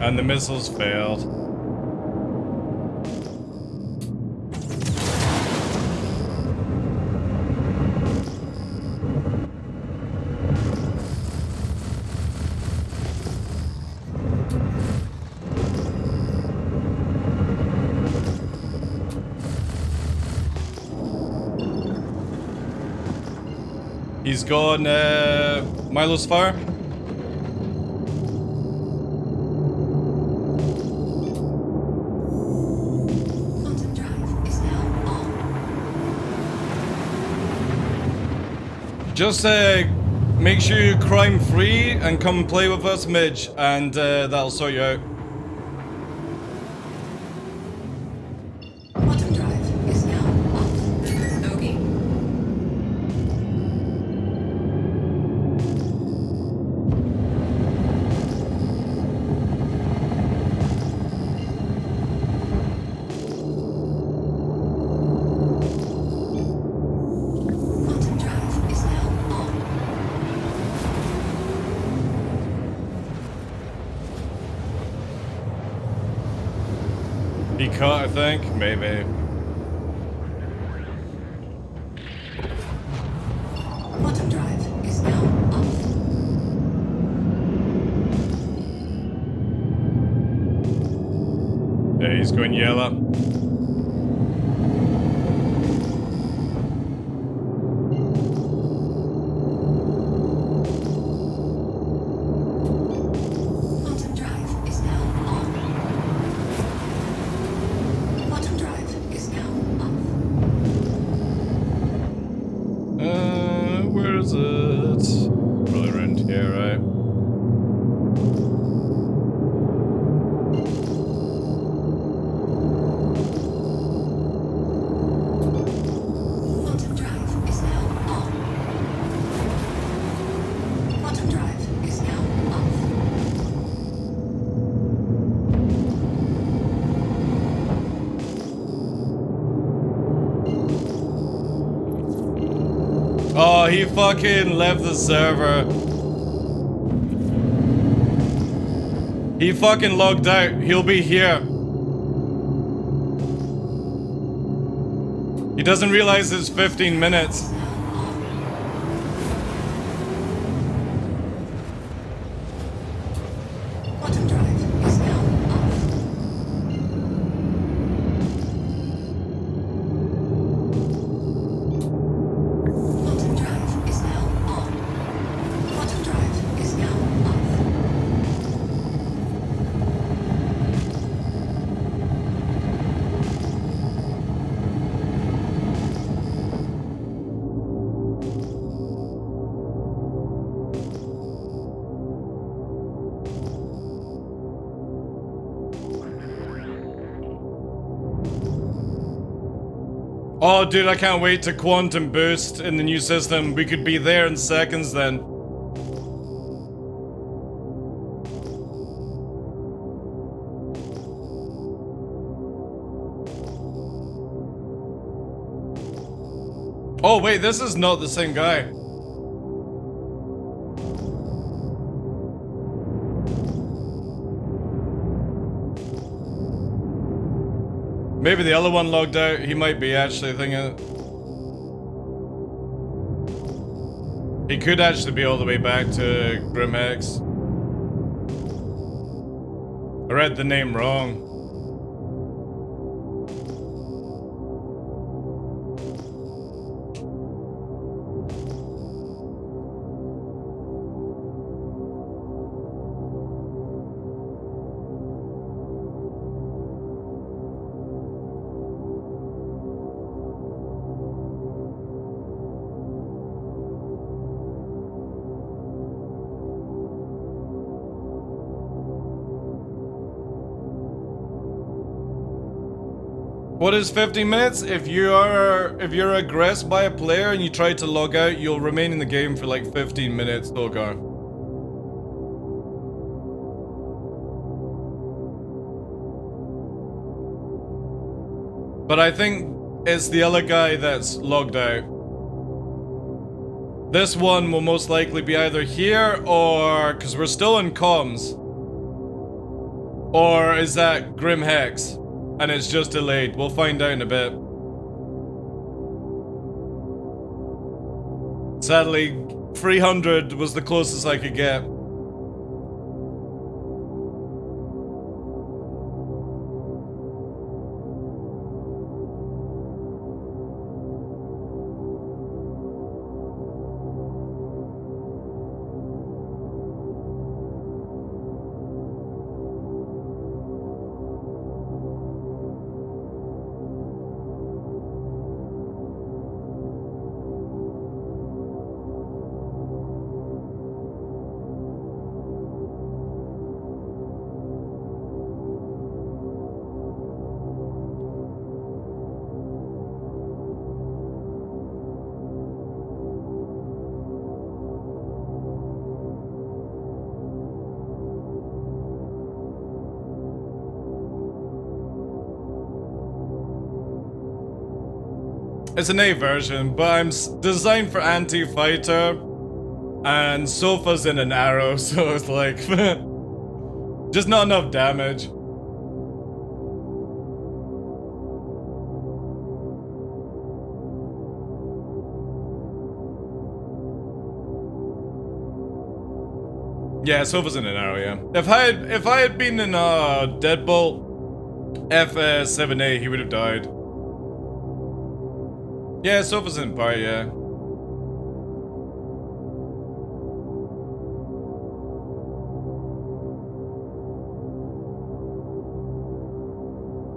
And the missiles failed. He's gone, Milo's fire. Just make sure you're crime free and come play with us, Midge, and that'll sort you out. Quantum drive is now off. Okay. He cut, I think? Maybe. Quantum drive is now off. Yeah, he's going yellow. Quantum drive is now on. Quantum drive is now off. Where is it? Probably around here, right? Quantum drive is now on. Quantum drive is now off. Oh, he fucking left the server. He fucking logged out. He'll be here. He doesn't realize it's 15 minutes. Quantum drive is now off. Quantum drive is now on. Quantum drive is now off. Oh, dude, I can't wait to quantum boost in the new system. We could be there in seconds then. Oh, wait, this is not the same guy. Maybe the other one logged out. He might be actually thinking. He could actually be all the way back to Grimhex. I read the name wrong. What is 15 minutes? If you're aggressed by a player and you try to log out, you'll remain in the game for like 15 minutes, Tokar. But I think it's the other guy that's logged out. This one will most likely be either here or... because we're still in comms. Or is that Grim Hex? And it's just delayed. We'll find out in a bit. Sadly, 300 was the closest I could get. It's an A version, but I'm designed for anti-fighter, and Sofa's in an arrow, so it's like, just not enough damage. Yeah, Sofa's in an arrow, yeah. If I had been in Deadbolt F7A, he would have died. Yeah, Sofa's in part, yeah.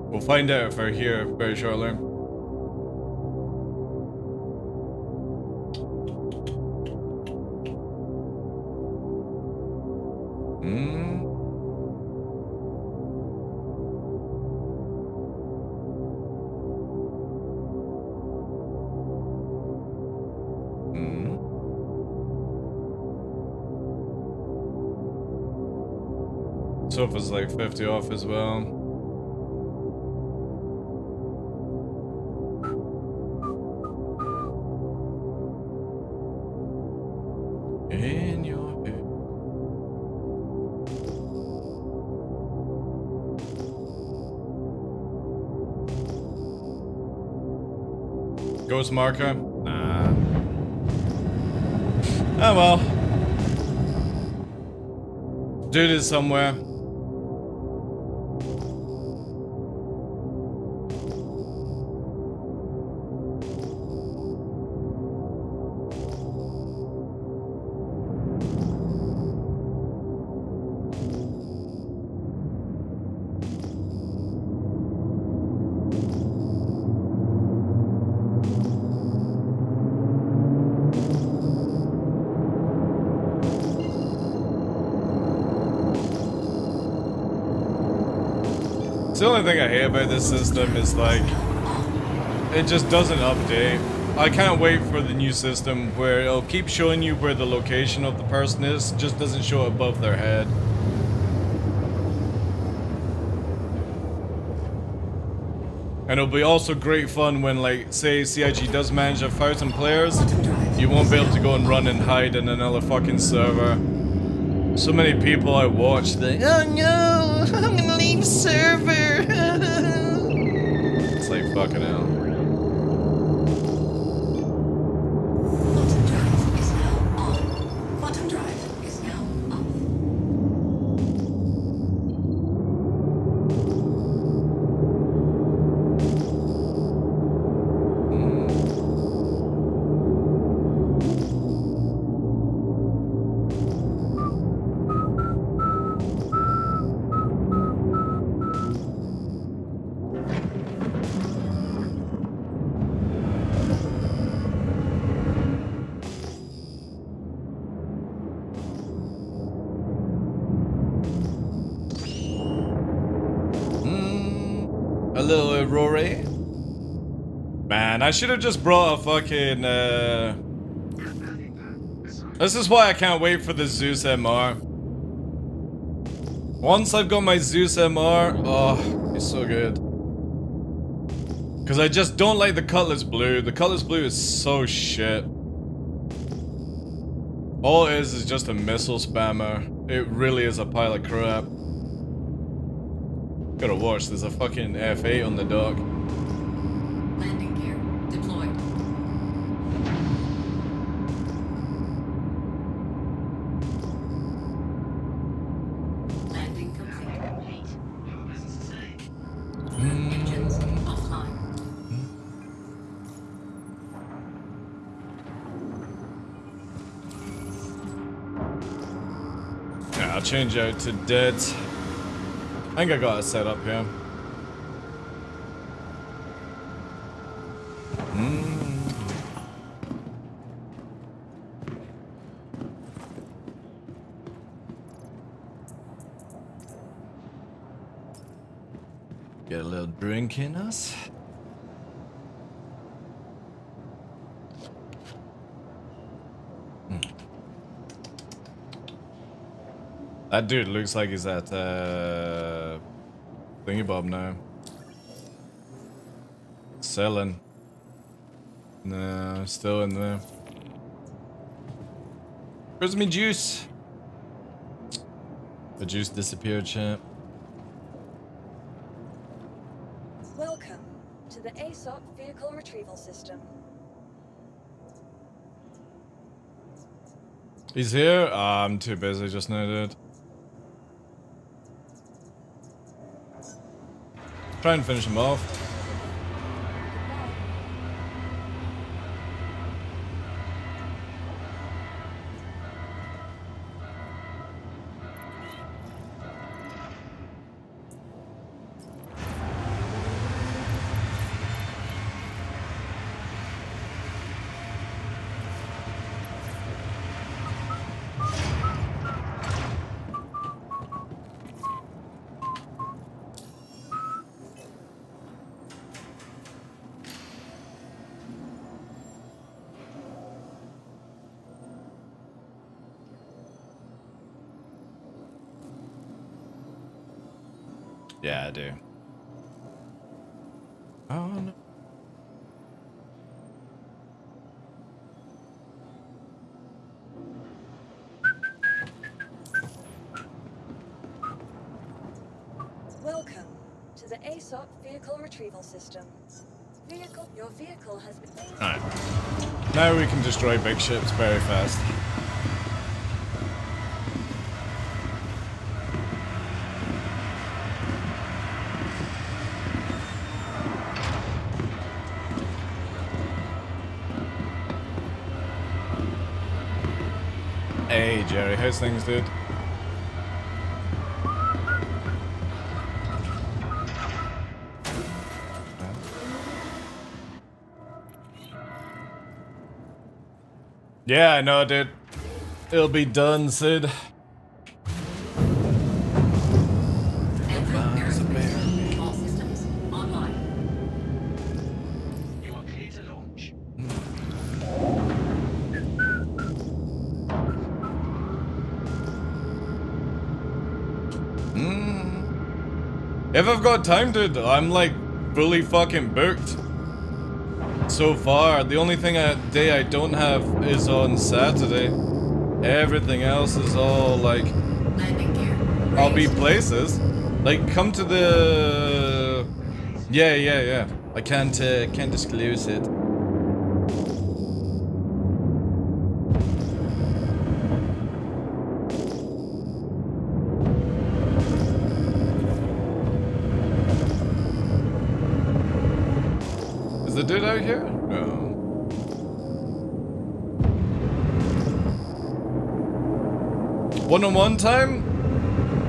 We'll find out if they're here very shortly. Sofa's like 50 off as well. In your head. Ghost marker? Nah. Oh well. Dude is somewhere. The only thing I hate about this system is like, it just doesn't update. I can't wait for the new system where it'll keep showing you where the location of the person is, just doesn't show above their head. And it'll be also great fun when, like, say CIG does manage 1,000 players, you won't be able to go and run and hide in another fucking server. So many people I watch think, oh no, I'm gonna leave server. It's like fucking hell. Quantum drive is now on. Quantum drive is now off. A little Rory. Man, I should have just brought a fucking This is why I can't wait for the Zeus MR. Once I've got my Zeus MR, oh, it's so good. Because I just don't like the Cutlass Blue. The Cutlass Blue is so shit. All it is just a missile spammer. It really is a pile of crap. Gotta watch, there's a fucking F8 on the dock. Landing gear deployed. Landing complete. Engines offline. Yeah, I'll change out to dead. I think I got it set up here. Get a little drink in us. That dude looks like he's at Thingy Bob now. Selling. No, still in there. Where's me juice? The juice disappeared, champ. Welcome to the ASOP Vehicle Retrieval System. He's here? I'm too busy just now, dude. Try and finish him off. Yeah, I do. Oh no. Welcome to the ASOP vehicle retrieval system. Your vehicle has been... Alright. Now we can destroy big ships very fast. Hey Jerry, how's things, dude? Yeah, I know, dude. It'll be done, Sid. All systems online. You are clear to launch. If I've got time, dude, I'm like fully fucking booked. So far, the only day I don't have is on Saturday. Everything else is all like, I'll be places. Like, come to the... Yeah. I can't disclose it. Is the dude out here? No. One-on-one time?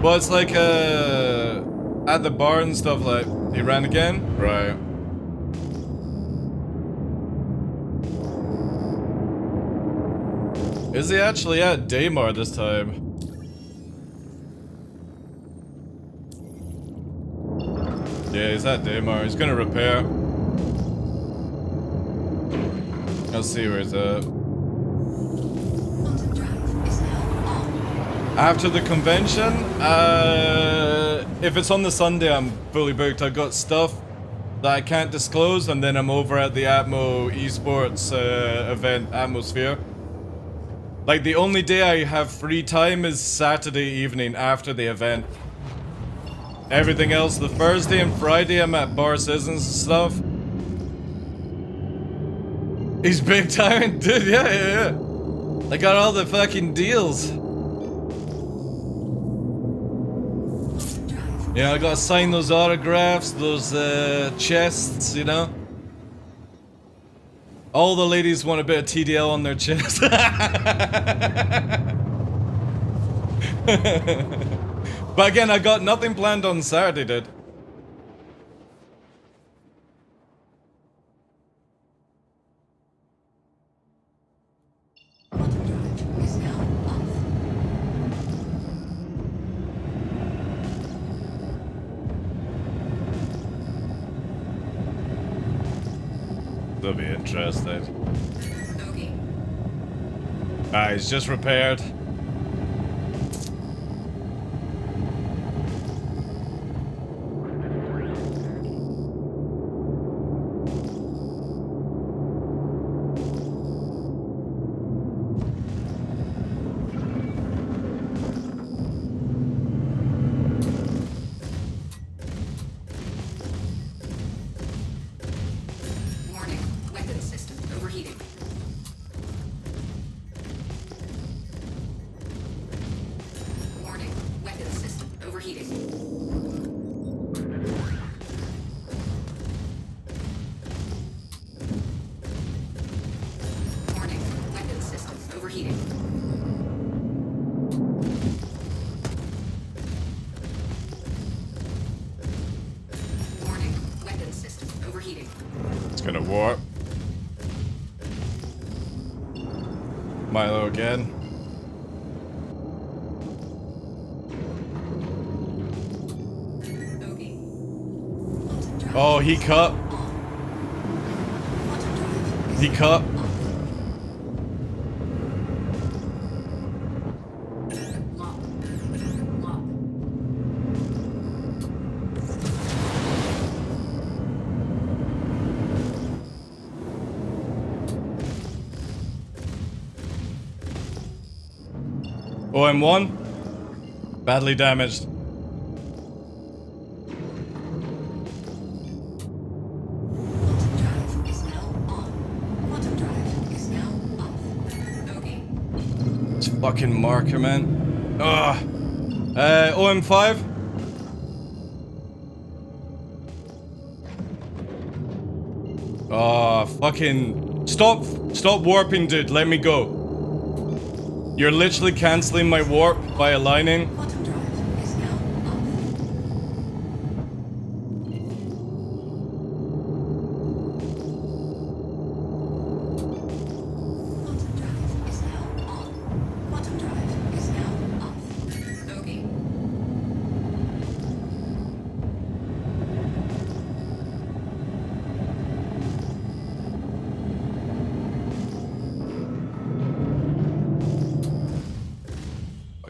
Well, it's like, at the bar and stuff, like, he ran again? Right. Is he actually at Daymar this time? Yeah, he's at Daymar. He's gonna repair. I'll see where he's at. After the convention, if it's on the Sunday, I'm fully booked. I've got stuff that I can't disclose, and then I'm over at the Atmo esports event, Atmosphere. Like, the only day I have free time is Saturday evening after the event. Everything else, the Thursday and Friday, I'm at Bar Citizens and stuff. He's big time, dude. Yeah. I got all the fucking deals. Yeah, I gotta sign those autographs, those chests, you know. All the ladies want a bit of TDL on their chest. But again, I got nothing planned on Saturday, dude. That'll be interesting. Ah, he's just repaired. warp. Milo again. Oh, he cut. He cut. OM1. Badly damaged. It's fucking marker, man. Ugh. OM5. Oh, fucking... Stop warping, dude. Let me go. You're literally cancelling my warp by aligning.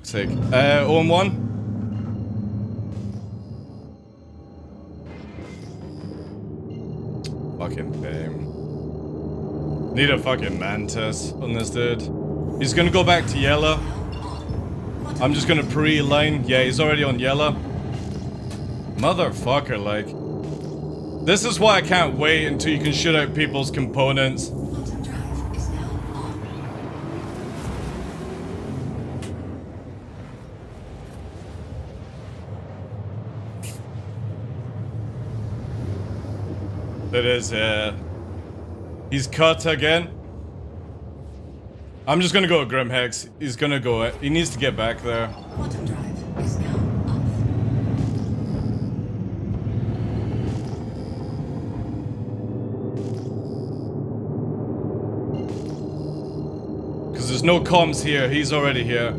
Sake. OM1. Fucking fame. Need a fucking mantis on this dude. He's gonna go back to yellow. I'm just gonna pre-line. Yeah, he's already on yellow. Motherfucker, like. This is why I can't wait until you can shoot out people's components. It is, he's cut again. I'm just gonna go with Grim Hex. He's gonna go it. He needs to get back there. Because there's no comms here. He's already here.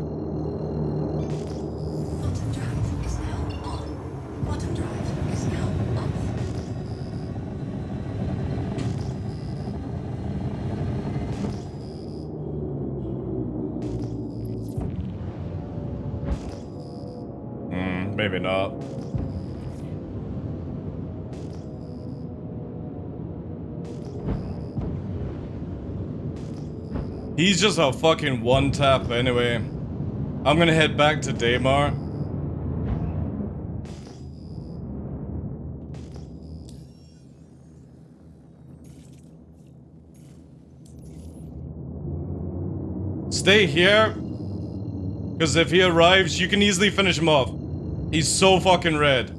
Maybe not. He's just a fucking one tap anyway. I'm gonna head back to Daymar. Stay here. Because if he arrives, you can easily finish him off. He's so fucking red.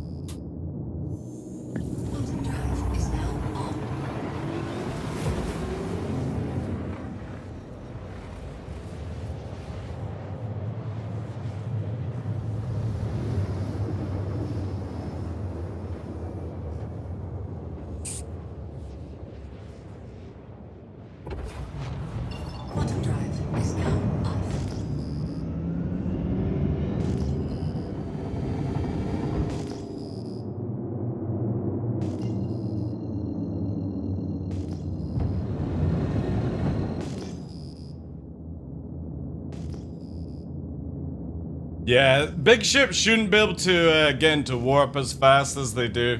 Yeah, big ships shouldn't be able to get into warp as fast as they do.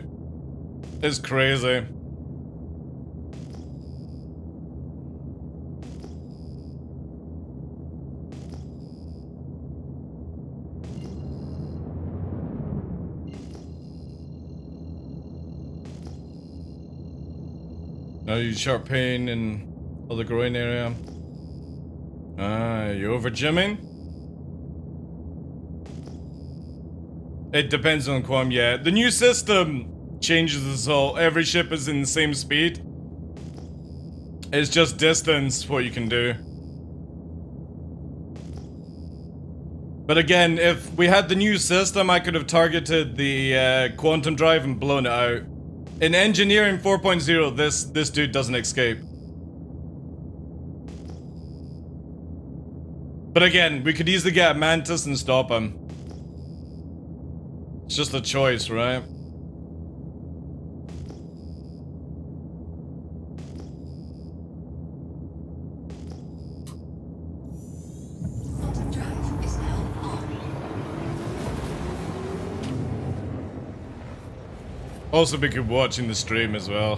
It's crazy. Now you sharp pain in all the groin area. Ah, you over gymming? It depends on Quam, yeah. The new system changes this all. Every ship is in the same speed. It's just distance what you can do. But again, if we had the new system, I could have targeted the quantum drive and blown it out. In engineering 4.0, this dude doesn't escape. But again, we could easily get a mantis and stop him. It's just a choice, right? Quantum drive is now on. Also be good watching the stream as well.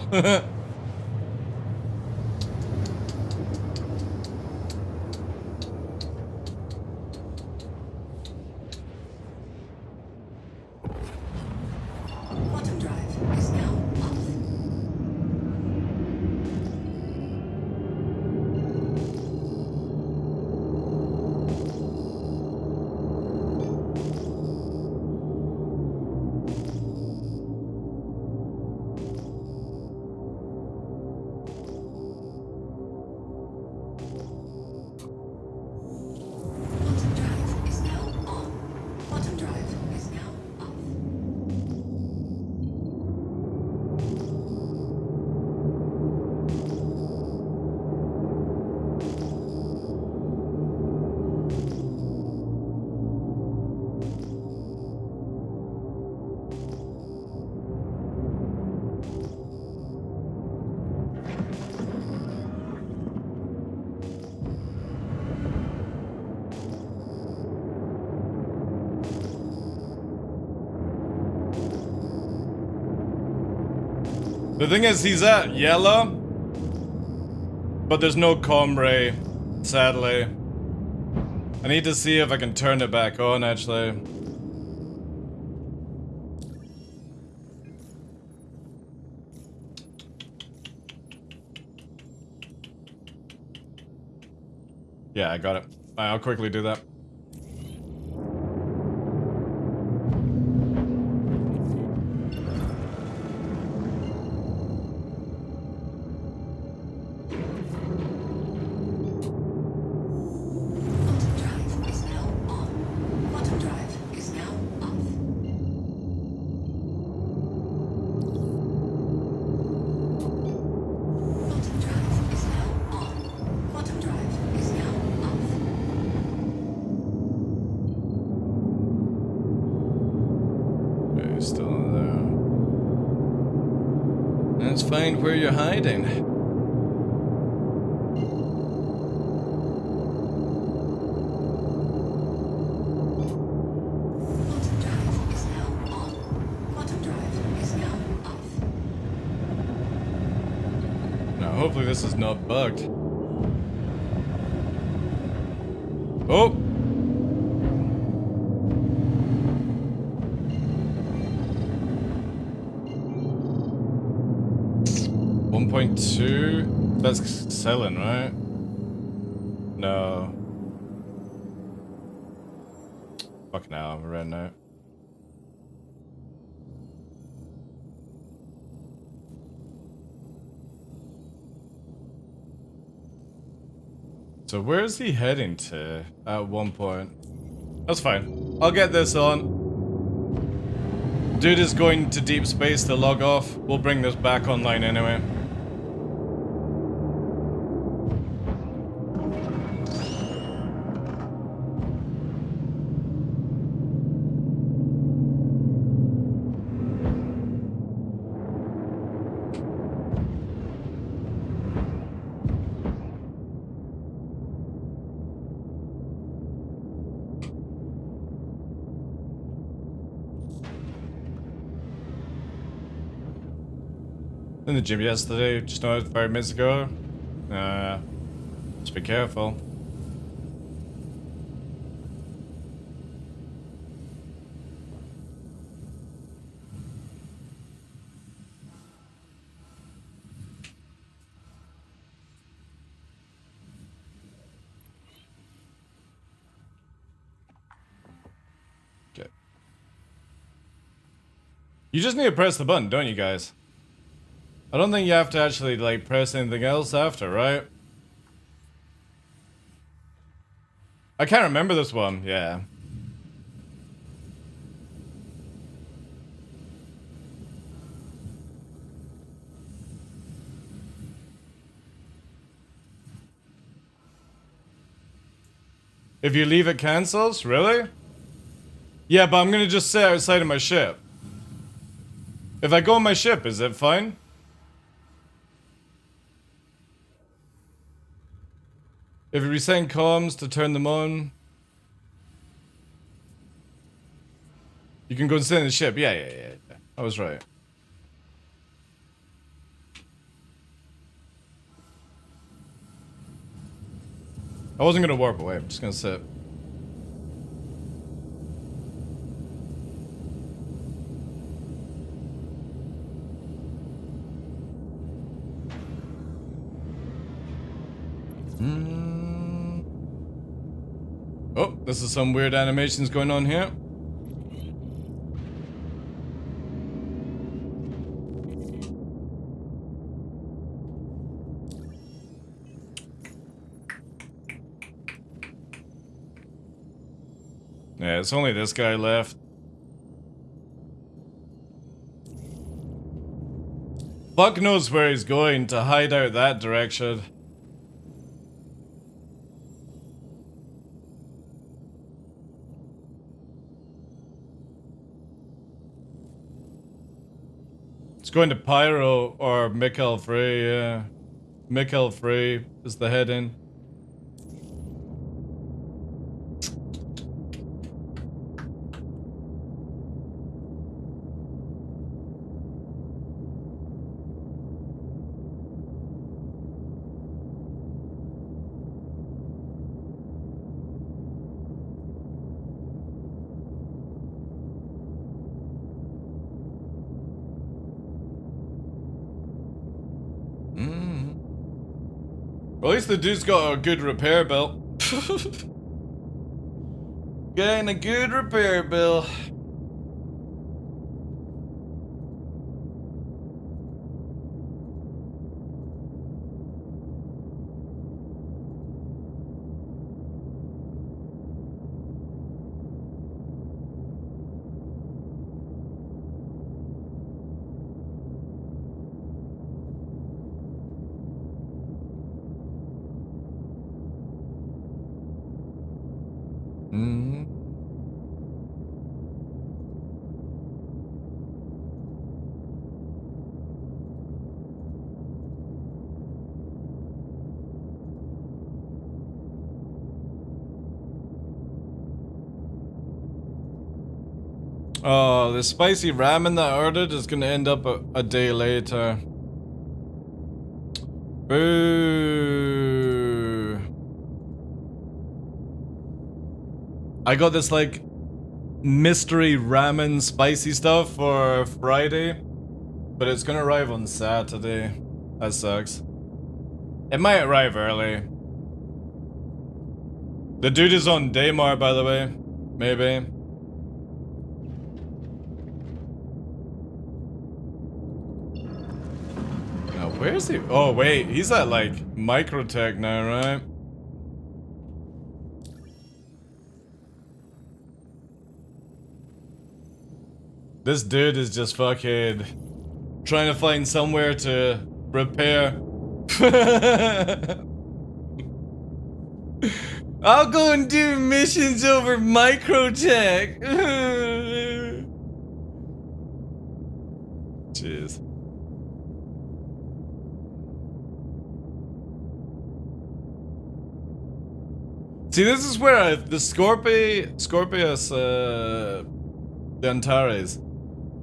Quantum drive is now off. Quantum drive is now on. Quantum drive is now off. The thing is, he's at yellow, but there's no comm ray, sadly. I need to see if I can turn it back on, actually. Yeah, I got it. I'll quickly do that. Quantum drive is now on. Quantum drive is now off. Quantum drive is now on. Quantum drive is now off. Okay, still there. Let's find where you're hiding. Quantum drive is now on. Quantum drive is now off. Now, hopefully this is not bugged. Oh! .2? That's selling, right? No. Fuck now, I'm red now. So where is he heading to at one point? That's fine. I'll get this on. Dude is going to deep space to log off. We'll bring this back online anyway. In the gym yesterday, just noticed 5 minutes ago. Just be careful. Okay. You just need to press the button, don't you guys? I don't think you have to actually, like, press anything else after, right? I can't remember this one, yeah. If you leave, it cancels? Really? Yeah, but I'm gonna just sit outside of my ship. If I go on my ship, is it fine? If you reset comms to turn them on, you can go and sit in the ship. Yeah. I was right. I wasn't gonna warp away, I'm just gonna sit. Oh, this is some weird animations going on here. Yeah, it's only this guy left. Fuck knows where he's going to hide out that direction. It's going to Pyro or Mikkel Frey, yeah. Mikkel Frey is the head in. Well, at least the dude's got a good repair bill. Getting a good repair bill. Oh, the spicy ramen that I ordered is gonna end up a day later. Boo. I got this like mystery ramen spicy stuff for Friday, but it's gonna arrive on Saturday. That sucks. It might arrive early. The dude is on Daymar, by the way. Maybe. Now, where's he? Oh, wait. He's at, like, Microtech now, right? This dude is just fucking trying to find somewhere to repair. I'll go and do missions over Microtech. Jeez. See, this is where the Scorpius, the Antares,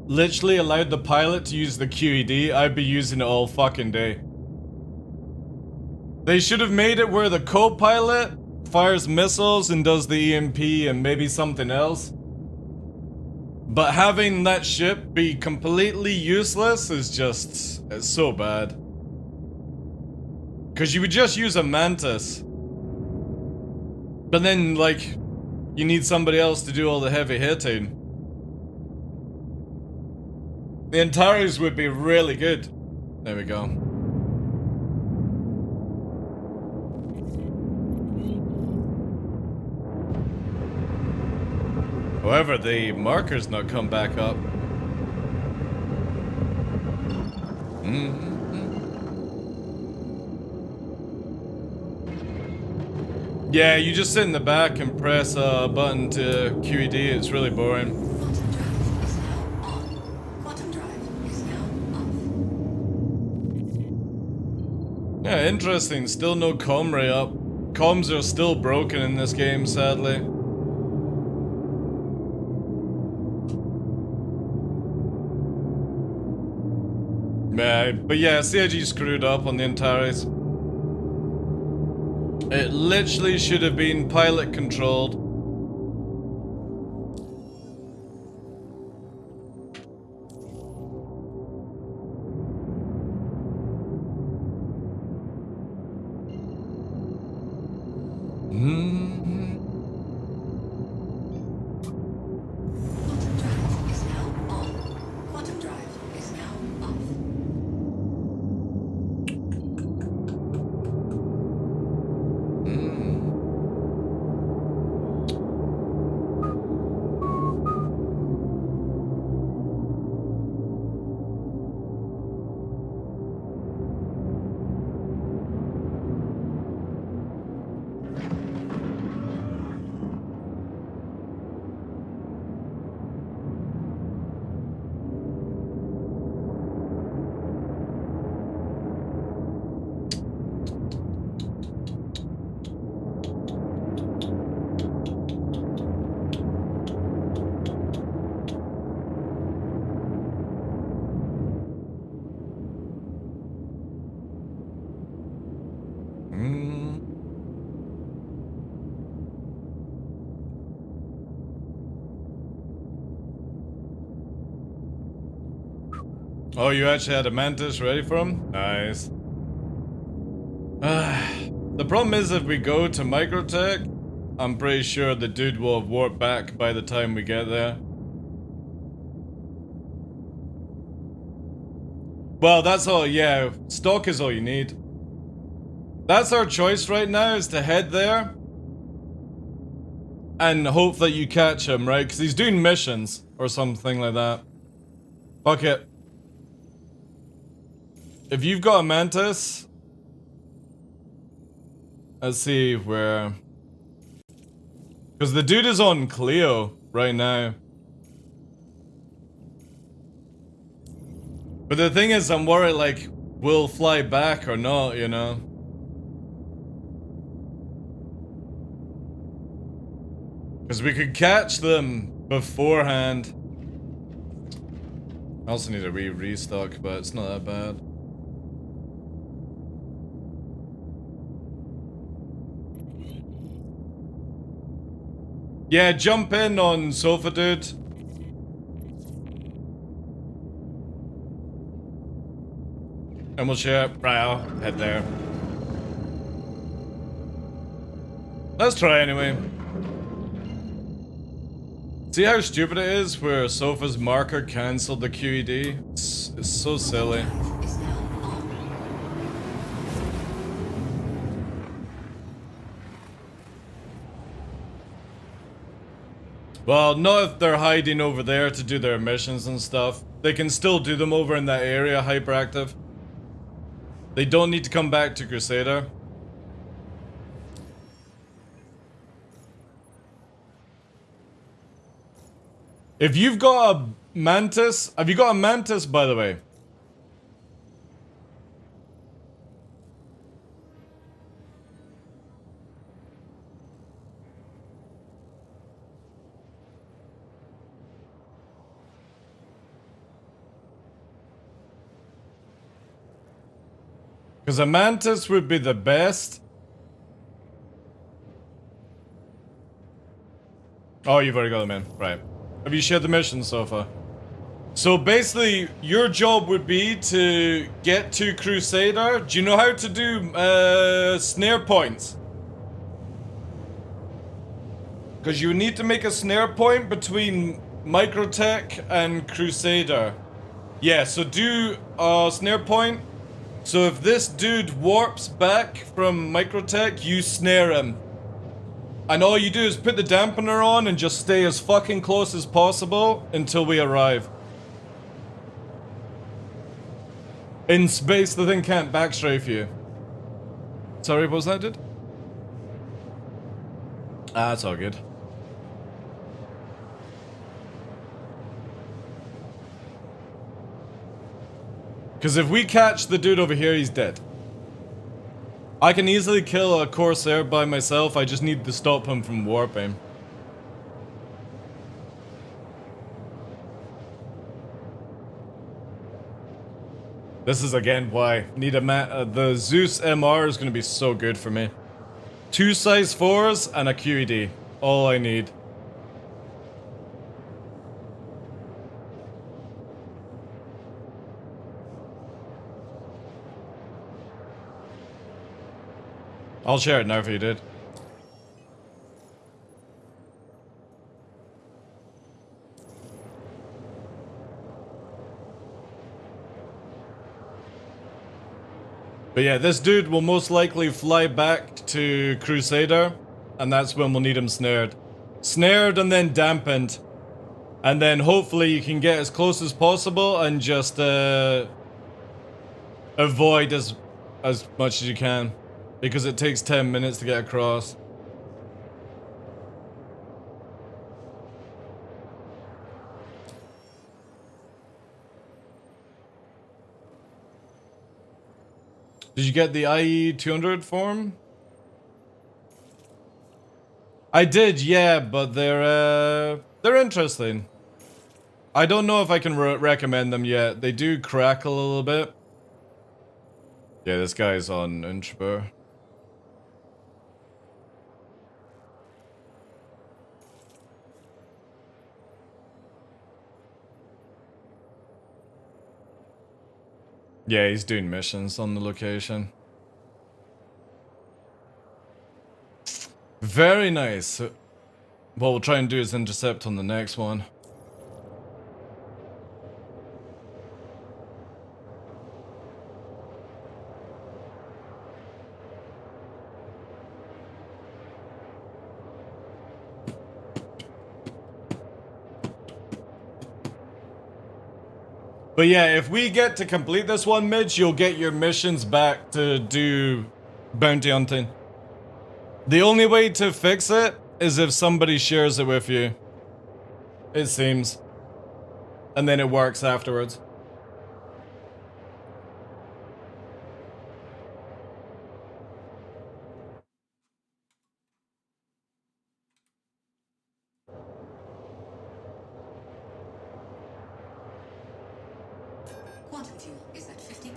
literally allowed the pilot to use the QED. I'd be using it all fucking day. They should have made it where the co-pilot fires missiles and does the EMP and maybe something else. But having that ship be completely useless is just, it's so bad. Because you would just use a Mantis. But then, like, you need somebody else to do all the heavy hitting. The Antares would be really good. There we go. However, the marker's not come back up. Yeah, you just sit in the back and press a button to QED. It's really boring. Quantum drive is now off. Yeah, interesting. Still no comm ray up. Comms are still broken in this game, sadly. Yeah, but yeah, CIG screwed up on the Antares. It literally should have been pilot controlled. Quantum drive is now off. Oh, you actually had a Mantis ready for him? Nice. The problem is if we go to Microtech, I'm pretty sure the dude will have warped back by the time we get there. Well, that's all, yeah, stock is all you need. That's our choice right now, is to head there and hope that you catch him, right? Because he's doing missions or something like that. Fuck it. If you've got a Mantis, let's see where. Because the dude is on Cleo right now. But the thing is, I'm worried, like, we'll fly back or not, you know? Because we could catch them beforehand. I also need a restock, but it's not that bad. Yeah, jump in on Sofa Dude. And we'll share. Right, I'll head there. Let's try anyway. See how stupid it is where Sofa's marker cancelled the QED? It's so silly. Well, not if they're hiding over there to do their missions and stuff. They can still do them over in that area, hyperactive. They don't need to come back to Crusader. If you've got a Mantis, have you got a Mantis, by the way? Because a Mantis would be the best. Oh, you've already got them in. Right. Have you shared the mission so far? So basically, your job would be to get to Crusader. Do you know how to do snare points? Because you need to make a snare point between Microtech and Crusader. Yeah, so do a snare point. So if this dude warps back from Microtech, you snare him. And all you do is put the dampener on and just stay as fucking close as possible until we arrive. In space, the thing can't backstrafe you. Sorry, what was that, dude? Ah, that's all good. Because if we catch the dude over here, he's dead. I can easily kill a Corsair by myself, I just need to stop him from warping. This is again why need a the Zeus MR is going to be so good for me. 2 size 4s and a QED. All I need. I'll share it now if you did. But yeah, this dude will most likely fly back to Crusader, and that's when we'll need him snared. Snared and then dampened. And then hopefully you can get as close as possible and just avoid as much as you can. Because it takes 10 minutes to get across. Did you get the IE 200 form? I did, yeah, but they're interesting. I don't know if I can recommend them yet. They do crackle a little bit. Yeah, this guy's on Inchbur. Yeah, he's doing missions on the location. Very nice. What we'll try and do is intercept on the next one. But yeah, if we get to complete this one, Mitch, you'll get your missions back to do bounty hunting. The only way to fix it is if somebody shares it with you. It seems. And then it works afterwards. Quantum fuel is at 50%.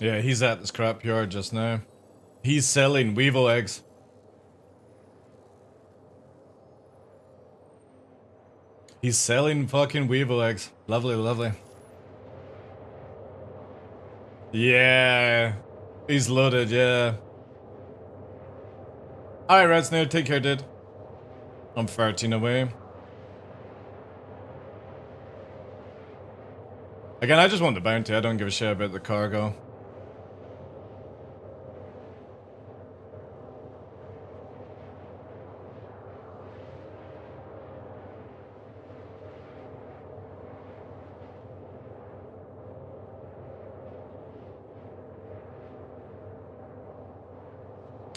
Yeah, he's at the scrapyard just now. He's selling weevil eggs. He's selling fucking weevil eggs. Lovely, lovely. Yeah. He's loaded, yeah. Alright, Red Snail, take care, dude. I'm farting away. Again, I just want the bounty. I don't give a shit about the cargo.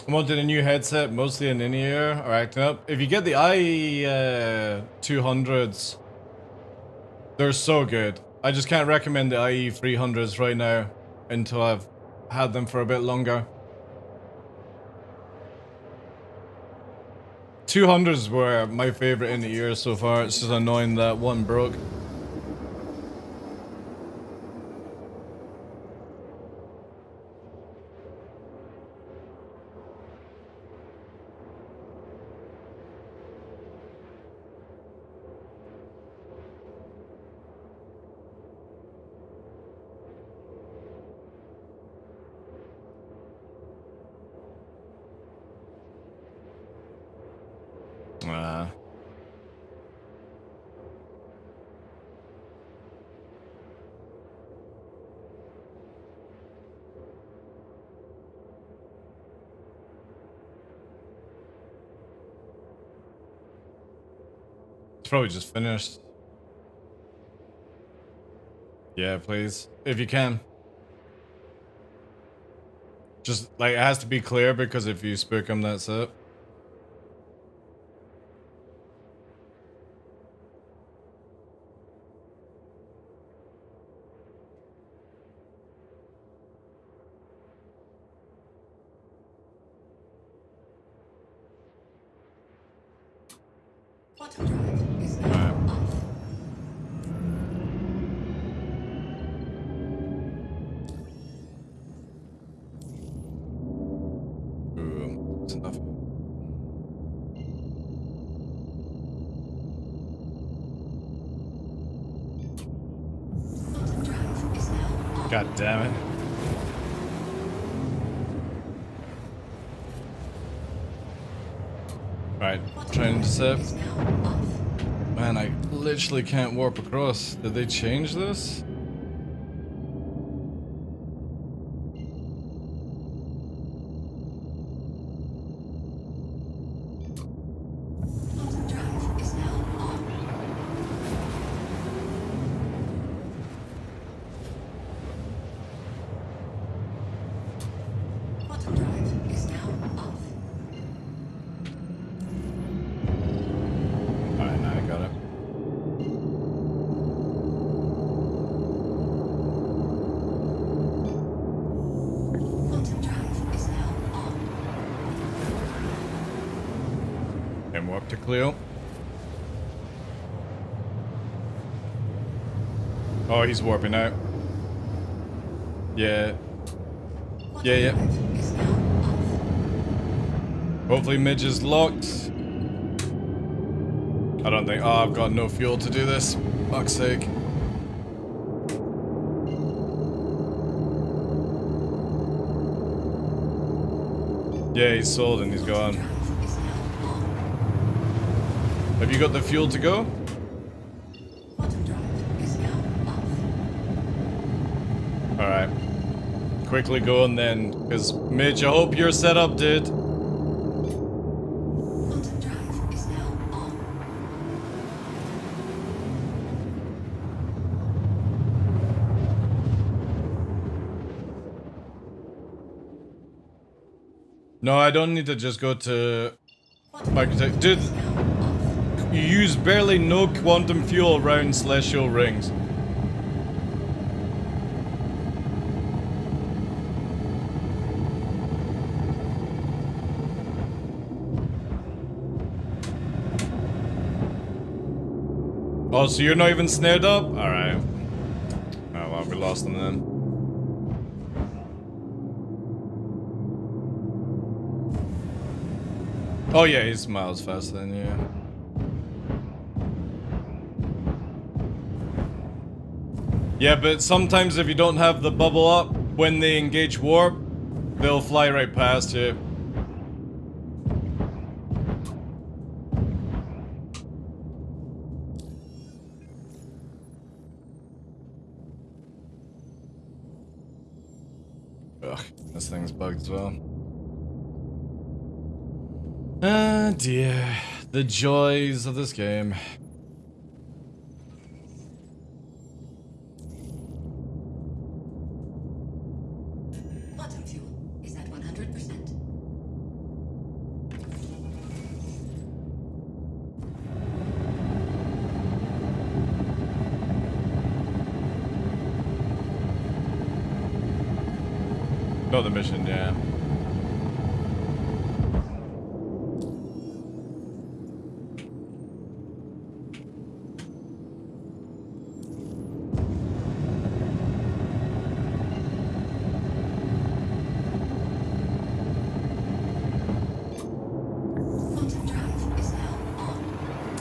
I wanted a new headset, mostly an in-ear, are acting up. If you get the IE200s, they're so good. I just can't recommend the IE300s right now until I've had them for a bit longer. 200s were my favorite in the ear so far. It's just annoying that one broke. It's probably just finished. Yeah, please. If you can. Just, like, it has to be clear because if you spook him, that's it. Quantum drive is now off. Ooh, that's enough. Quantum drive is now off. God damn it. Right, try and intercept. Man, I literally can't warp across. Did they change this? Quantum drive is now on. Quantum drive is now off. Alright, now I got it. Quantum drive is now on. And warp to Cleo. Oh, he's warping out. Yeah. Yeah. Hopefully Midge is locked. I don't think... Oh, I've got no fuel to do this. Fuck's sake. Yeah, he's sold and he's gone. Have you got the fuel to go? Alright. Quickly go and then, because Midge, I hope you're set up, dude. No, I don't need to just go to Architect. Dude, you use barely no quantum fuel around celestial rings. Oh, so you're not even snared up? Alright. Oh, well, we lost them then. Oh yeah, he's miles faster than you. Yeah, but sometimes if you don't have the bubble up, when they engage warp, they'll fly right past you. Ugh, this thing's bugged as well. Ah dear, the joys of this game. Quantum fuel is at 100%. Not the mission, yeah.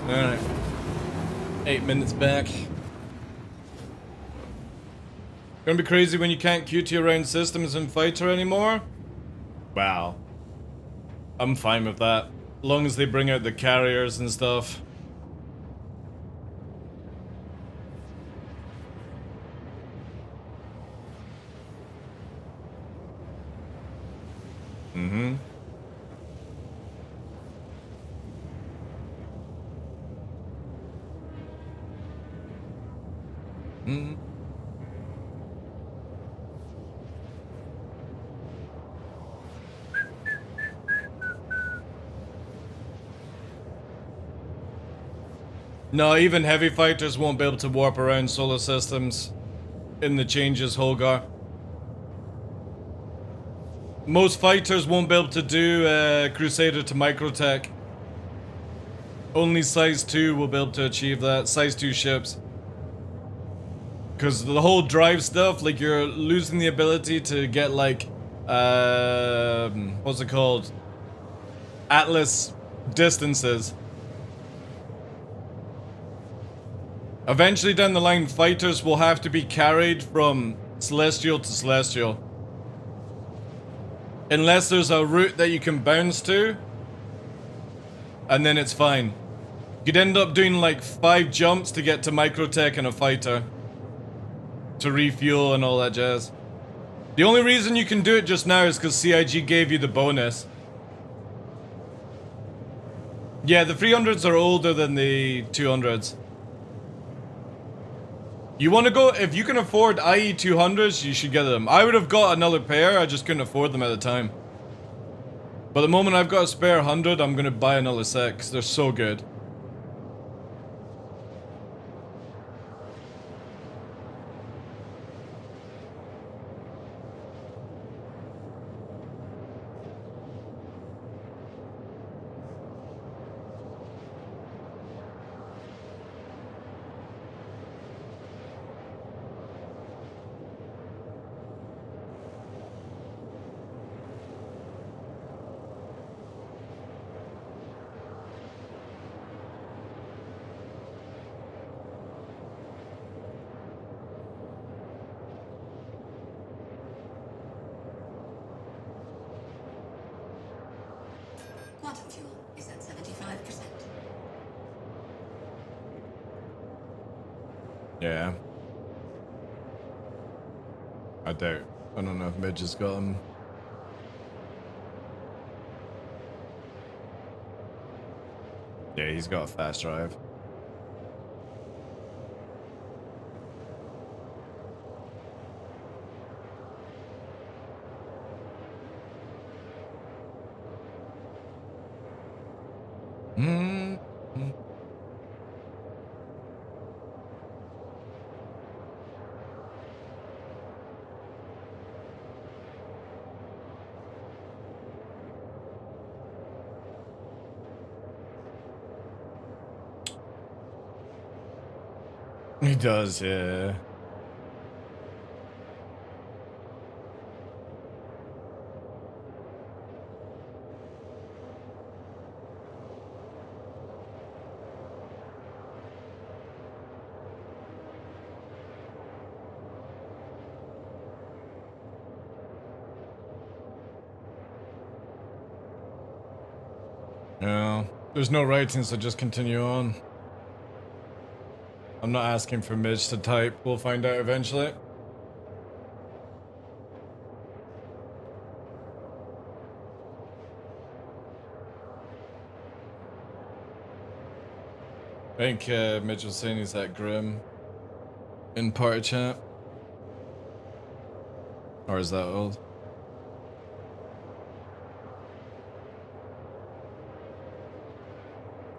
Alright. 8 minutes back. Gonna be crazy when you can't QT around systems in Fighter anymore? Wow. I'm fine with that. As long as they bring out the carriers and stuff. Mm-hmm. Mm. No, even heavy fighters won't be able to warp around solar systems in the changes, Holgar. Most fighters won't be able to do Crusader to Microtech. Only size 2 will be able to achieve that. Size 2 ships. Because the whole drive stuff, like you're losing the ability to get like, what's it called? Atlas distances. Eventually down the line, fighters will have to be carried from Celestial to Celestial. Unless there's a route that you can bounce to. And then it's fine. You'd end up doing like 5 jumps to get to Microtech and a fighter. To refuel and all that jazz. The only reason you can do it just now is because CIG gave you the bonus. Yeah, the 300s are older than the 200s. You want to go, if you can afford IE 200s, you should get them. I would have got another pair, I just couldn't afford them at the time. But the moment I've got a spare 100, I'm going to buy another set because they're so good. Quantum fuel is at 75%. Yeah. I doubt. I don't know if Midge has got them. Yeah, he's got a fast drive. Mm-hmm. He does, yeah. No, there's no writing, so just continue on. I'm not asking for Midge to type. We'll find out eventually. I think Midge was saying he's that grim in party chat. Or is that old?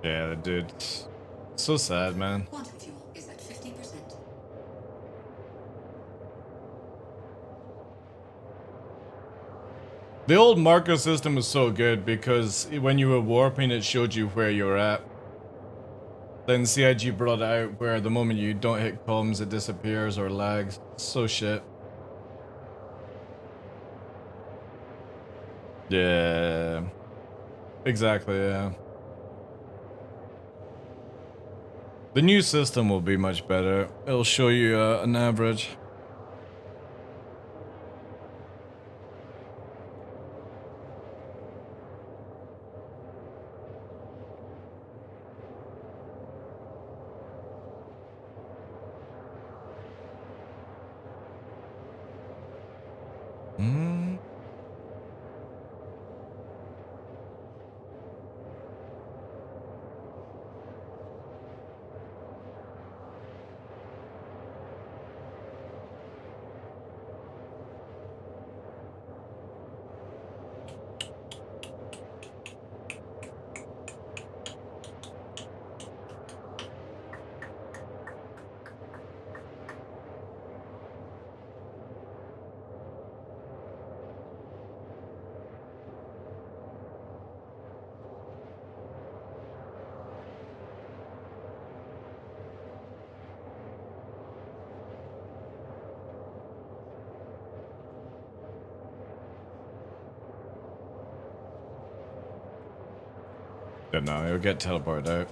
Yeah, the dude. So sad, man. Quantum fuel is at 50%. The old marker system was so good because when you were warping, it showed you where you were at. Then CIG brought it out where the moment you don't hit comms, it disappears or lags. So shit. Yeah. Exactly, yeah. The new system will be much better. It'll show you an average. Hmm. Don't know, it'll get teleported out.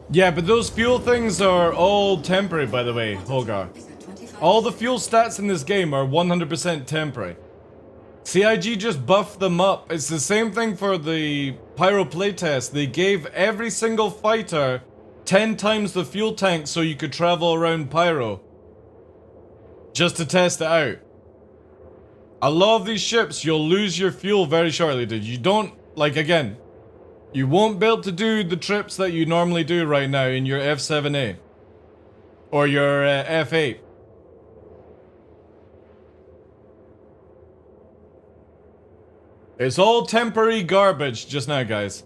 Yeah, but those fuel things are all temporary, by the way, Holgar. All the fuel stats in this game are 100% temporary. CIG just buffed them up. It's the same thing for the Pyro playtest. They gave every single fighter 10 times the fuel tank so you could travel around Pyro. Just to test it out. A lot of these ships, you'll lose your fuel very shortly, dude. You don't, like, again, you won't be able to do the trips that you normally do right now in your F7A. Or your F8. It's all temporary garbage just now, guys.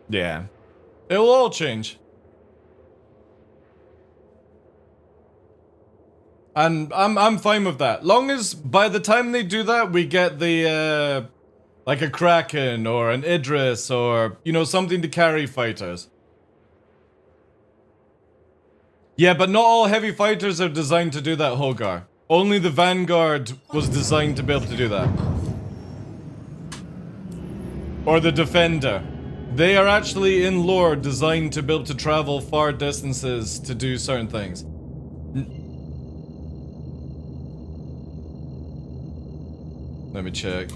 Yeah. It'll all change. And I'm fine with that. Long as by the time they do that, we get the like a Kraken or an Idris or, you know, something to carry fighters. Yeah, but not all heavy fighters are designed to do that, Holgar. Only the Vanguard was designed to be able to do that. Or the Defender. They are actually in lore designed to be able to travel far distances to do certain things. Let me check.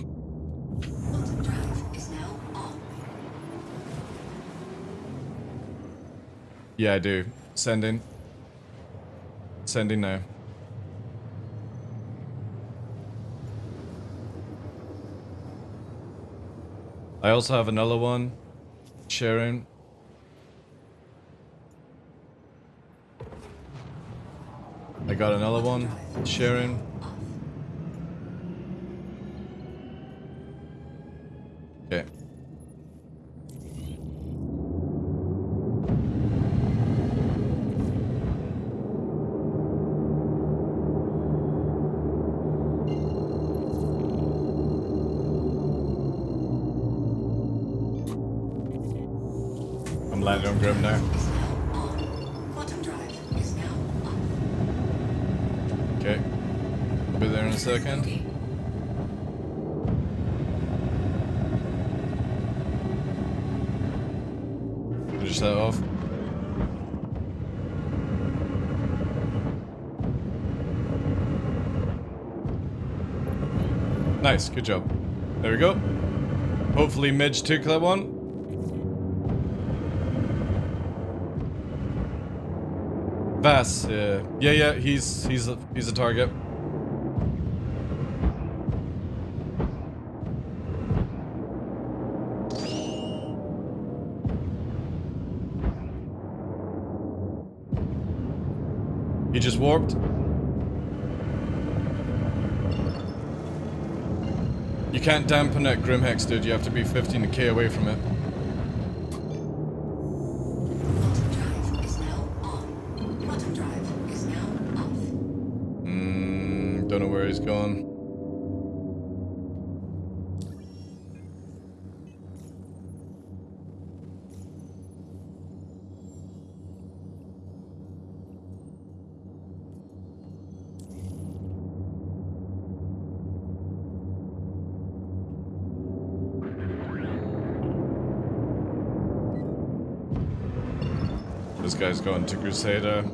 Yeah, I do. Sending. Sending now. I also have another one. Sharing. I got another one. Sharing. Okay. I'm landing on Grim now. Okay. I'll be there in a second. Finish that off. Nice, good job. There we go. Hopefully Midge took that one. Vass, yeah, he's a target. He just warped. You can't dampen that Grimhex, dude. You have to be 15k away from it. Don't know where he's going. This guy's going to Crusader.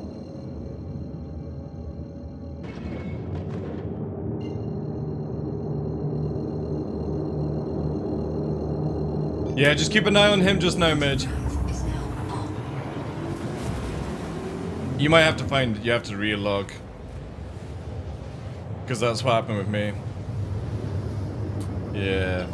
Yeah, just keep an eye on him just now, Midge. You might have to you have to re-log. Because that's what happened with me. Yeah.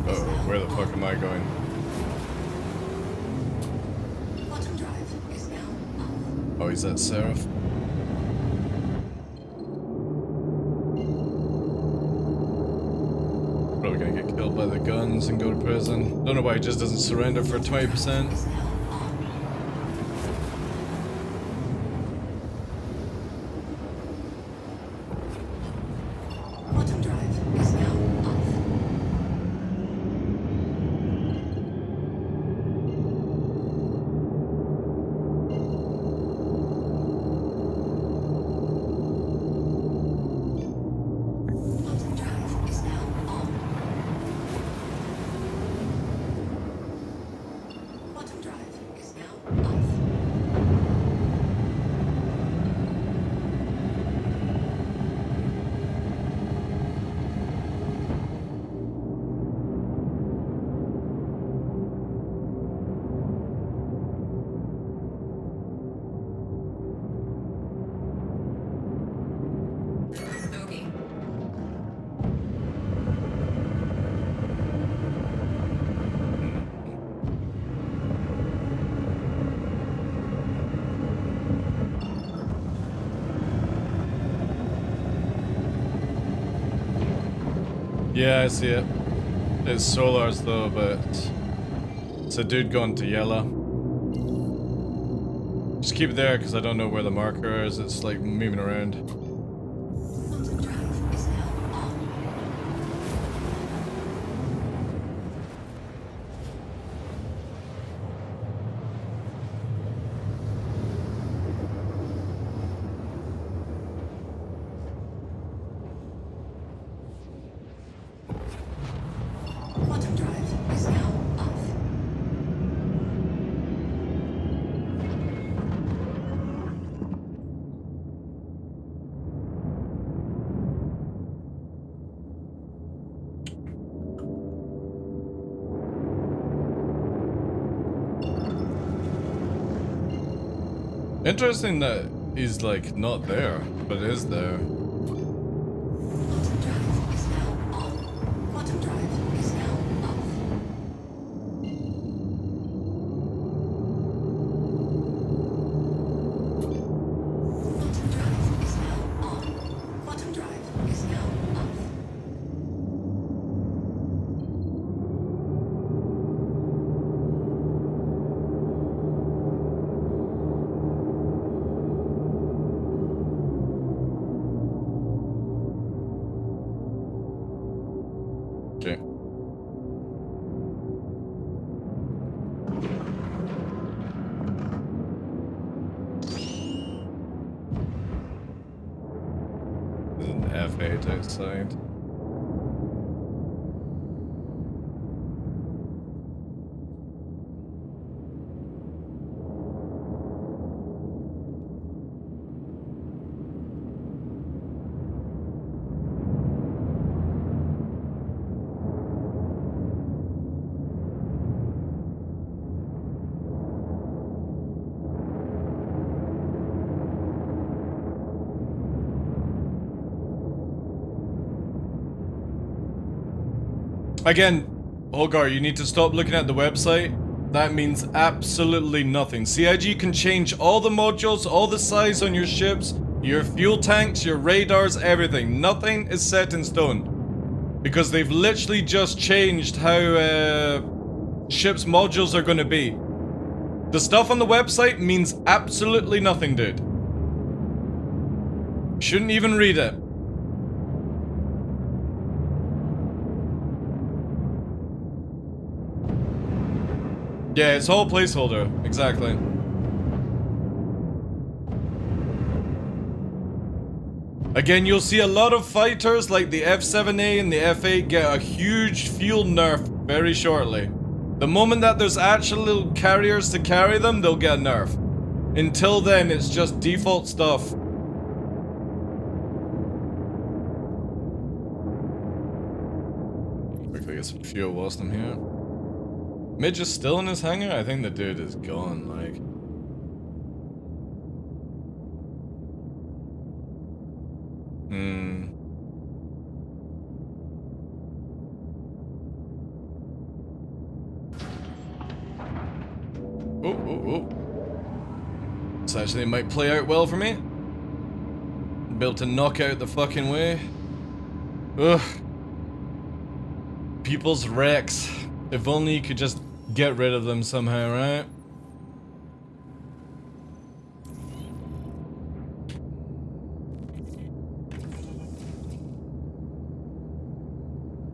Uh-oh, where the fuck am I going? Oh, he's at Seraph. Probably gonna get killed by the guns and go to prison. Don't know why he just doesn't surrender for 20%. Quantum drive is now off. Quantum drive is now on. Quantum drive is now off. Bogey. Yeah, I see it. It's Solar's though, but it's a dude going to yellow. Just keep it there because I don't know where the marker is. It's like moving around. Quantum drive is now on. Quantum drive is now off. Interesting that he's like not there, but is there. Quantum drive is now on. Quantum drive is now off. Quantum drive is now on. Quantum drive is now off. Okay. There's an F8 outside. Again, Holgar, you need to stop looking at the website. That means absolutely nothing. CIG can change all the modules, all the size on your ships, your fuel tanks, your radars, everything. Nothing is set in stone. Because they've literally just changed how ships' modules are going to be. The stuff on the website means absolutely nothing, dude. Shouldn't even read it. Yeah, it's all placeholder. Exactly. Again, you'll see a lot of fighters like the F7A and the F8 get a huge fuel nerf very shortly. The moment that there's actual carriers to carry them, they'll get a nerf. Until then, it's just default stuff. Quickly get some fuel whilst I'm here. Midge is still in his hangar? I think the dude is gone, like. This actually might play out well for me. Built to knock out the fucking way. Ugh. people's wrecks. If only you could just get rid of them somehow, right?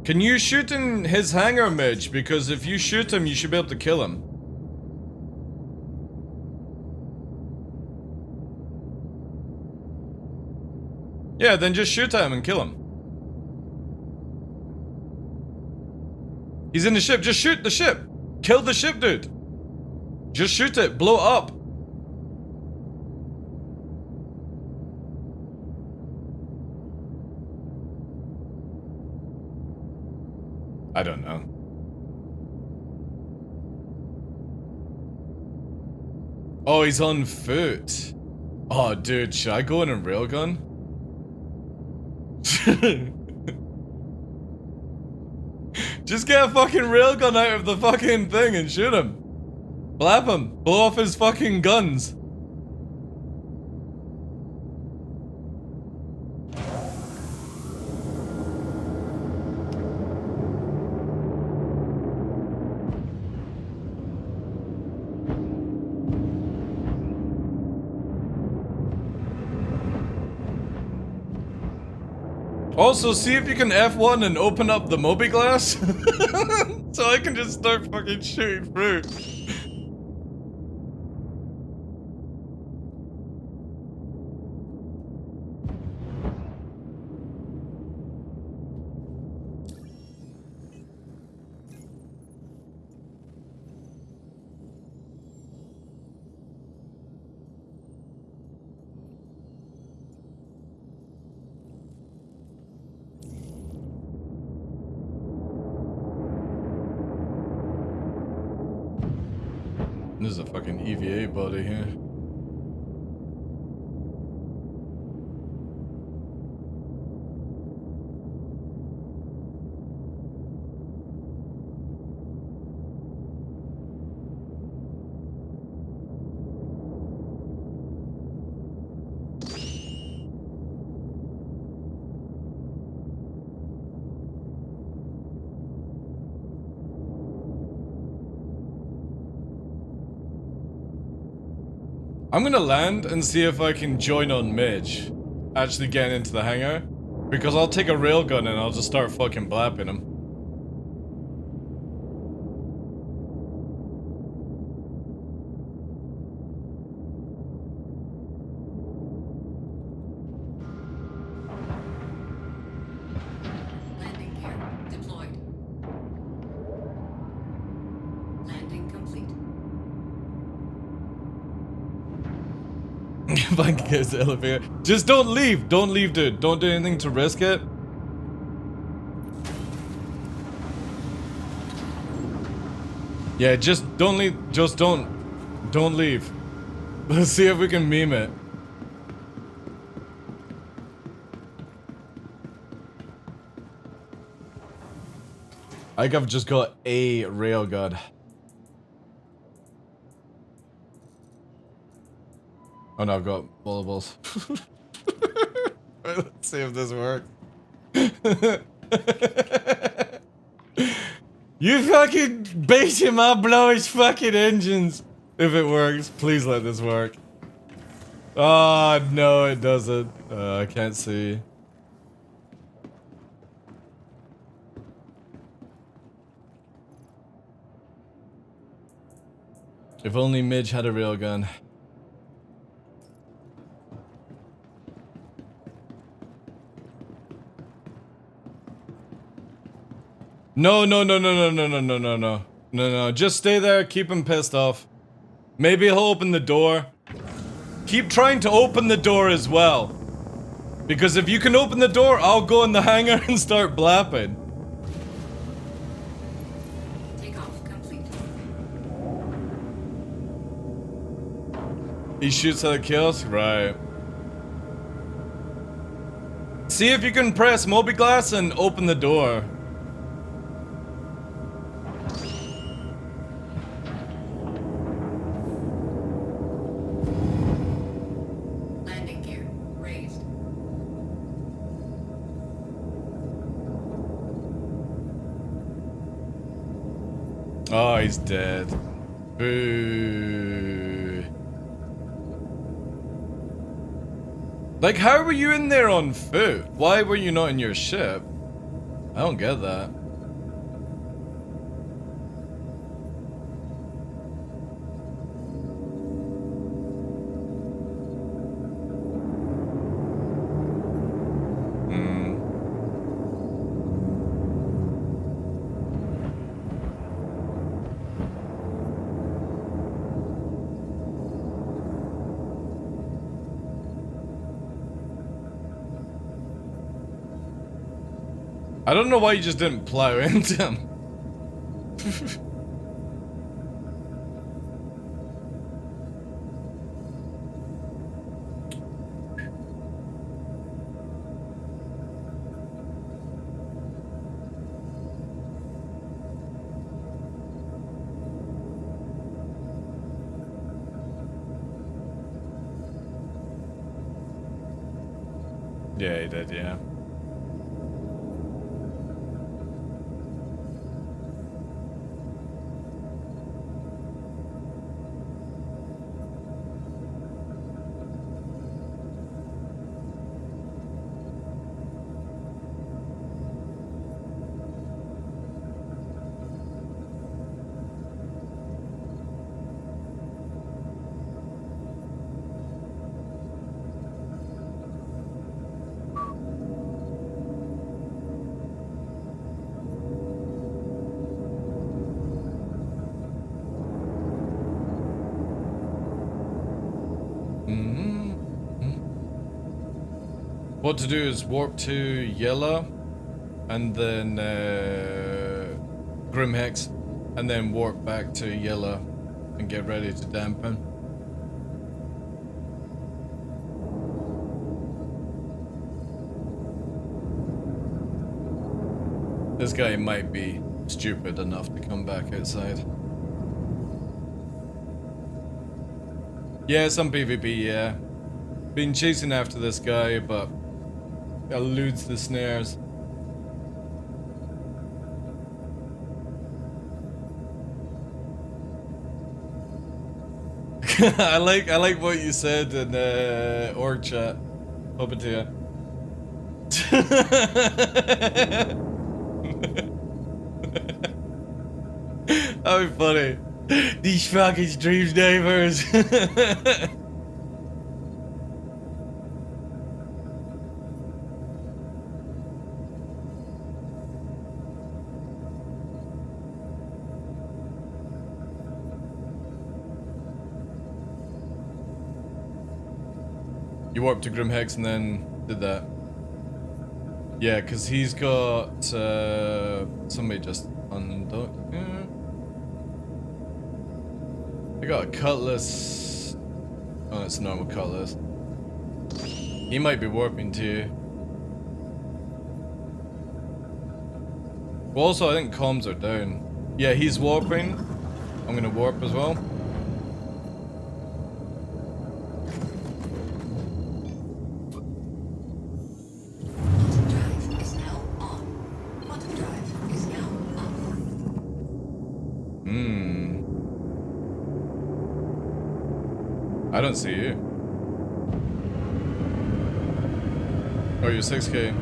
Can you shoot in his hangar, Midge? Because if you shoot him, you should be able to kill him. Yeah, then just shoot at him and kill him. He's in the ship. Just shoot the ship. Kill the ship, dude. Just shoot it. Blow it up. I don't know. Oh, he's on foot. Oh, dude, should I go in a railgun? Just get a fucking railgun out of the fucking thing and shoot him. Blap him. Blow off his fucking guns. Also, see if you can F1 and open up the Moby glass. So I can just start fucking shooting through. This is a fucking EVA body here. I'm gonna land and see if I can join on Midge. Actually get into the hangar. Because I'll take a railgun and I'll just start fucking blapping him. Landing gear deployed. Landing complete. If I can get to the elevator. Just don't leave! Don't leave, dude. Don't do anything to risk it. Yeah, just don't leave. Just don't leave. Let's see if we can meme it. I think I've just got a railgun. Oh no, I've got vollables. Let's see if this works. You fucking bait him, I'll blow his fucking engines. If it works, please let this work. Oh, no, it doesn't. I can't see. If only Midge had a railgun. No, no, no, no, no, no, no, no, no, no. No, no, just stay there, keep him pissed off. Maybe he'll open the door. Keep trying to open the door as well. Because if you can open the door, I'll go in the hangar and start blapping. Takeoff complete. He shoots at the kills? Right. See if you can press Moby Glass and open the door. Landing gear raised. Oh, he's dead. Boo. Like, how were you in there on foot? Why were you not in your ship? I don't get that. I don't know why you just didn't plow into him. Yeah, he did, yeah. What to do is warp to Yella, and then Grimhex, and then warp back to Yella and get ready to dampen. This guy might be stupid enough to come back outside. Yeah, some PvP, yeah. Been chasing after this guy, but eludes the snares. I like what you said in org chat, Puppeteer. That'd be funny. These fucking stream divers. You warped to Grimhex and then did that. Yeah, because he's got somebody just undocked. Yeah. I got a cutlass. Oh, it's a normal cutlass. He might be warping too. Well, also, I think comms are down. Yeah, he's warping. I'm gonna warp as well. I don't see you. Oh, you're 6K.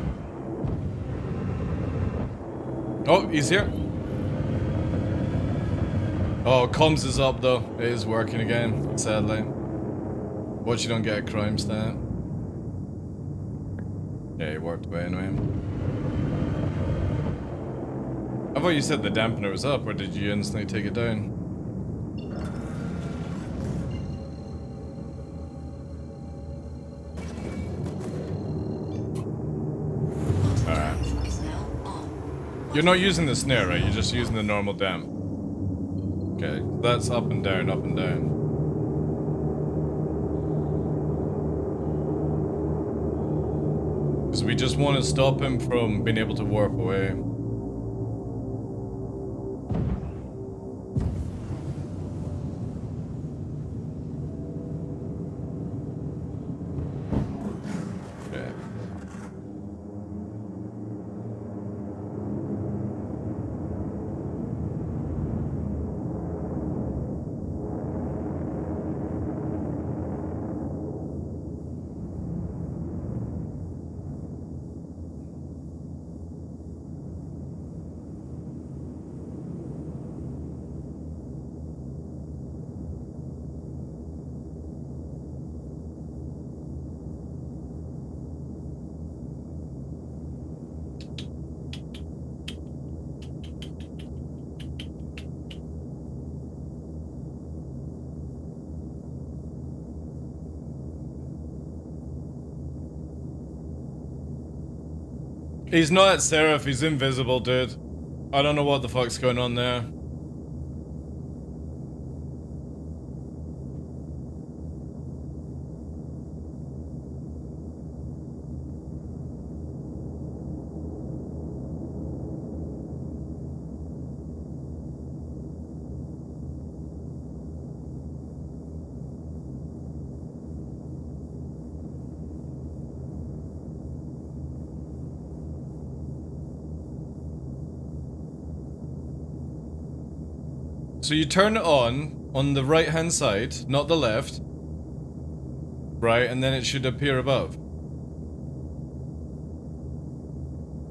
Oh, he's here. Oh, comms is up though. It is working again, sadly. Watch you don't get a crime stat. Yeah, he warped away anyway. I thought you said the dampener was up, or did you instantly take it down? You're not using the snare, right? You're just using the normal damp. Okay, that's up and down, up and down. Because we just want to stop him from being able to warp away. He's not at Seraph, he's invisible, dude. I don't know what the fuck's going on there. So you turn it on the right hand side, not the left. Right, and then it should appear above.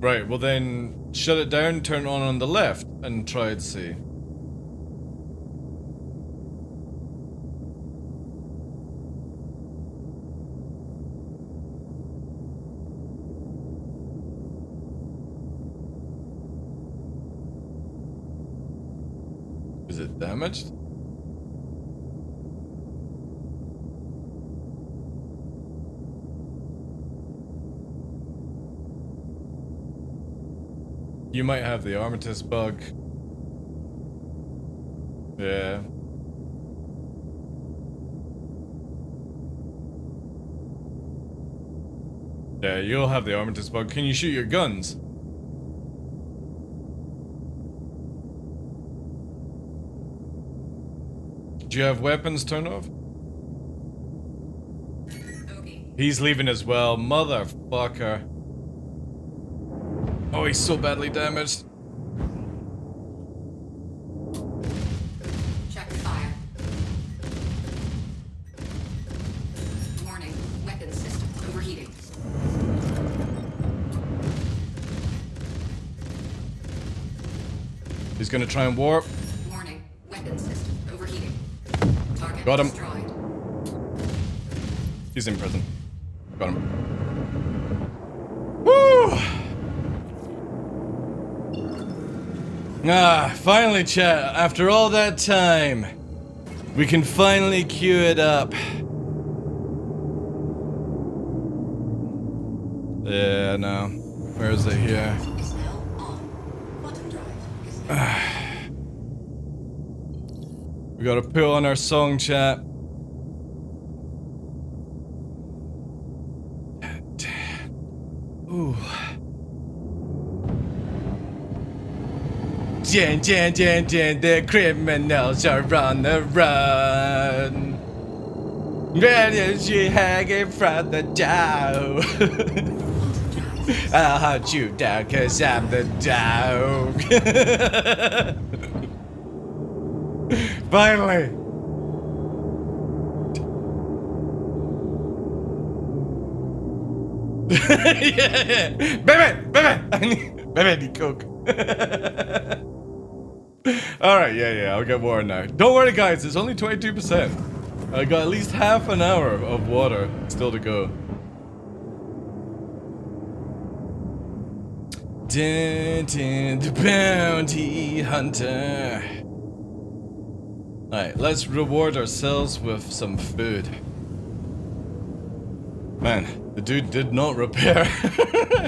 Right, well then shut it down, turn it on the left, and try and see. Is it damaged? You might have the Armistice bug. Yeah. Yeah, you'll have the Armistice bug. Can you shoot your guns? Do you have weapons turned off? He's leaving as well, motherfucker. Oh, he's so badly damaged. Check fire. Warning, weapon system overheating. He's gonna try and warp. Warning, weapon system overheating. Target Got him. destroyed. He's in prison. Got him. Woo! Ah, finally, chat. After all that time, we can finally queue it up. Yeah, no. Where is it here? We gotta put on our song, chat. Ooh. Jen, Jen, Jen, Jen, the criminals are on the run. Where is she hanging from the dough? I'll hunt you down cause I'm the dog. Finally. Yeah. Baby, I need coke. Alright, yeah, I'll get water now. Don't worry guys, it's only 22%. I got at least half an hour of water still to go. Dun, dun, the bounty hunter. Alright, let's reward ourselves with some food. Man, the dude did not repair.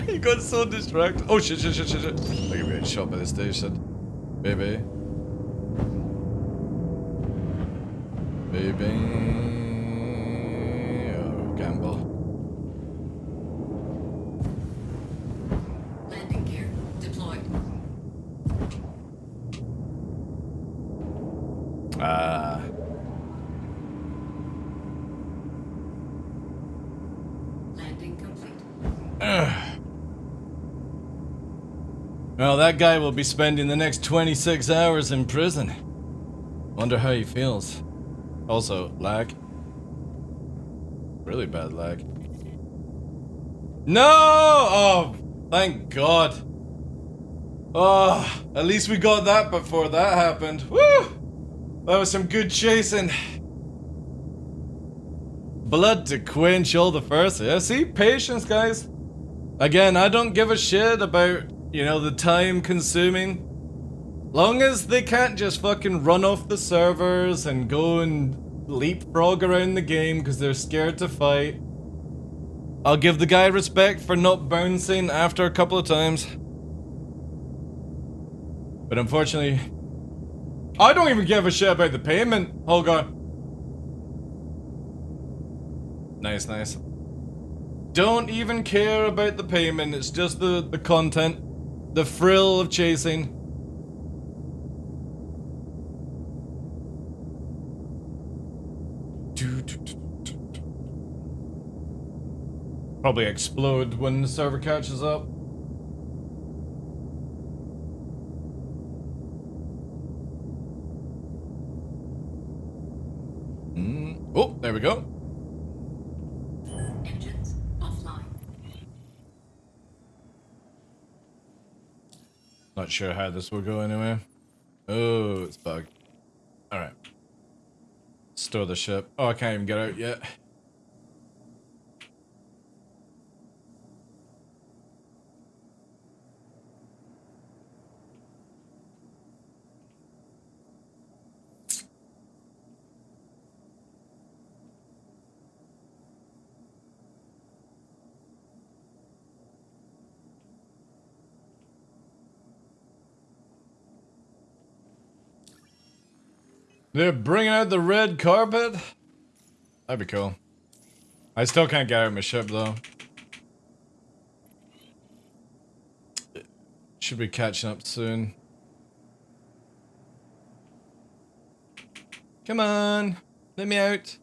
He got so distracted. Oh shit. I could be getting shot by the station. Baby. Oh, gamble. Landing gear deployed. Ah. Landing complete. Well, that guy will be spending the next 26 hours in prison. Wonder how he feels. Also, lag. Really bad lag. No! Oh, thank God. Oh, at least we got that before that happened. Woo! That was some good chasing. Blood to quench all the thirst. Yeah, see? Patience, guys. Again, I don't give a shit about, you know, the time consuming. Long as they can't just fucking run off the servers and go and leapfrog around the game because they're scared to fight. I'll give the guy respect for not bouncing after a couple of times. But unfortunately, I don't even give a shit about the payment, Holger. Nice, nice. Don't even care about the payment, it's just the content. The thrill of chasing. Probably explode when the server catches up. Oh, there we go. Engines offline. Not sure how this will go anyway. Oh, it's bugged. Alright. Store the ship. Oh, I can't even get out yet. They're bringing out the red carpet? That'd be cool. I still can't get out of my ship though. Should be catching up soon. Come on, let me out.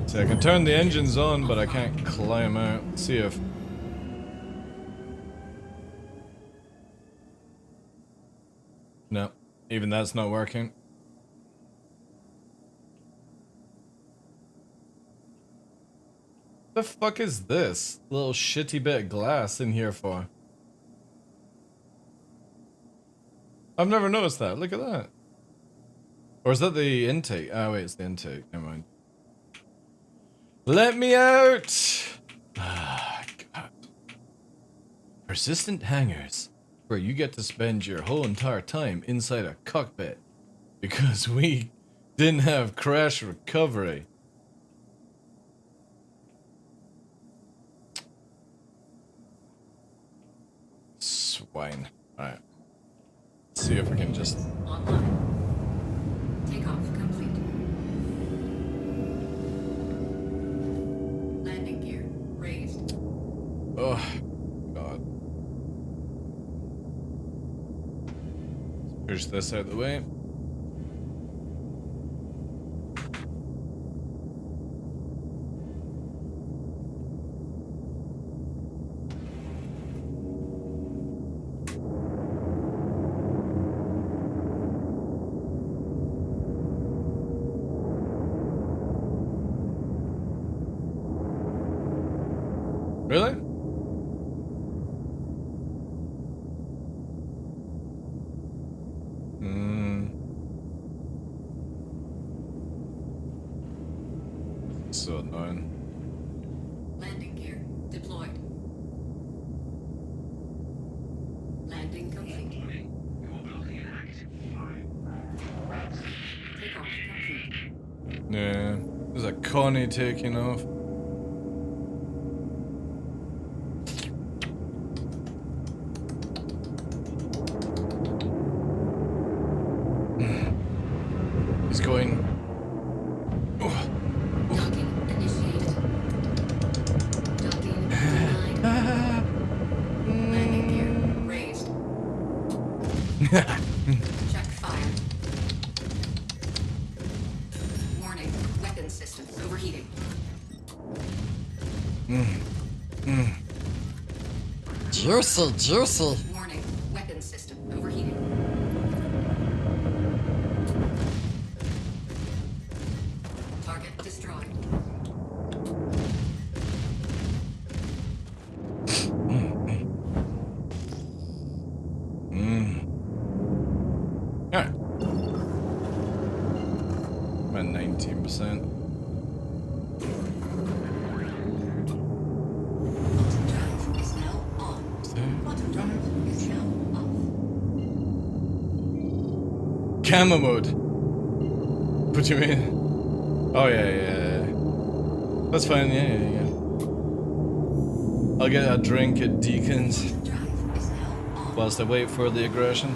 So I can turn the engines on, but I can't climb out. Let's see if... No, even that's not working. The fuck is this little shitty bit of glass in here for? I've never noticed that. Look at that. Or is that the intake? Oh wait, it's the intake. Never mind. Let me out! Ah, God. Persistent hangars, where you get to spend your whole entire time inside a cockpit because we didn't have crash recovery. Swine. Alright. Let's see if we can just... Online. Takeoff complete. Landing gear raised. Oh, God. Let's push this out of the way. Really? So annoying. Landing gear deployed. Landing complete. Takeoff complete. Yeah. There's a Connie taking off. He's going. Docking initiated. Docking denied. Landing gear raised. Check fire. Warning, weapon system overheating. Juicy, juicy. Warning, weapon system overheating. Target destroyed. Alright. I'm at 19%. Quantum drive is now on. Quantum drive is now off. Camera mode. What do you mean? Oh yeah. That's fine. Yeah. I'll get a drink at Deacon's whilst I wait for the aggression.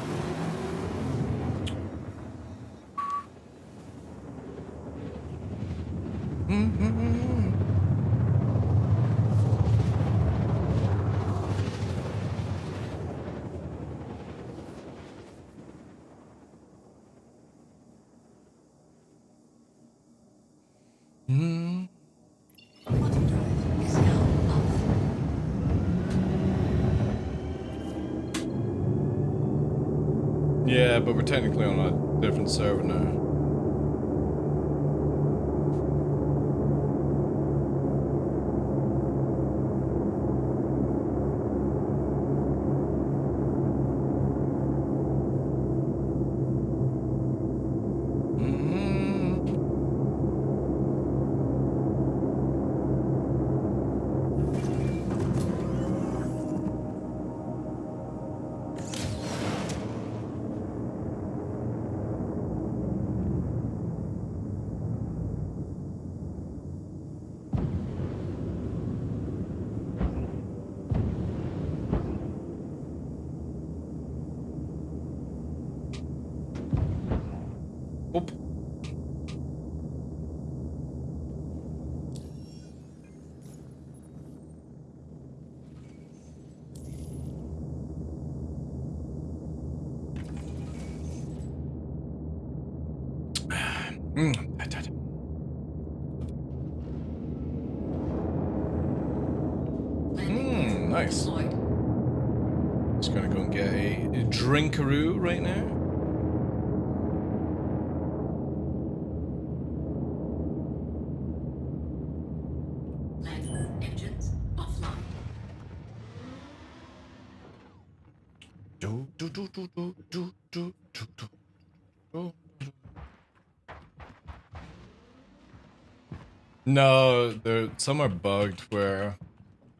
Yeah, but we're technically on a different server now. Oop. Nice. Just gonna go and get a drinkaroo right now. Engines offline. No, some are bugged where,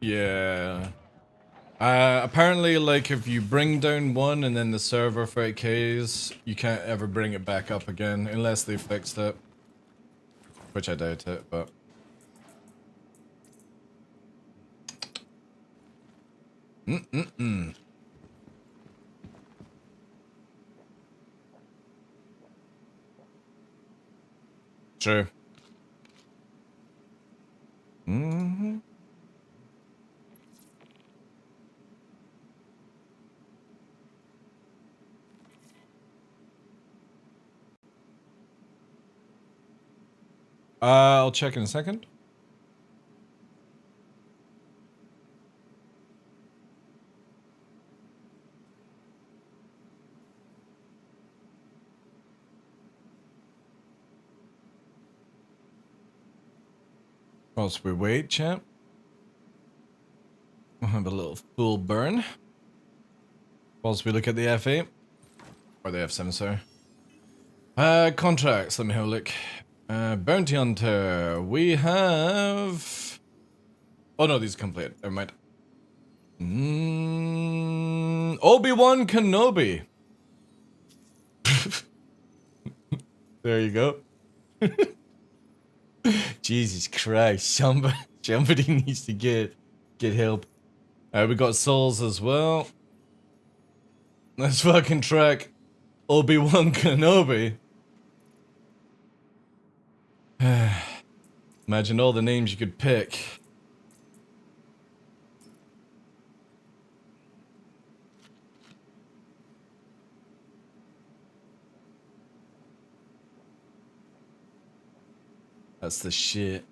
yeah. Apparently, like, if you bring down one and then the server 30Ks, you can't ever bring it back up again unless they fixed it. Which I doubt it, but... True. I'll check in a second. Whilst we wait, champ. We'll have a little full burn. Whilst we look at the F8. Or the F7, sorry. Contracts, let me have a look. Bounty Hunter, we have... Oh no, these are complete, never mind. Obi-Wan Kenobi. There you go. Jesus Christ, somebody needs to get help. We got souls as well. Let's fucking track Obi-Wan Kenobi. Imagine all the names you could pick. That's the shit.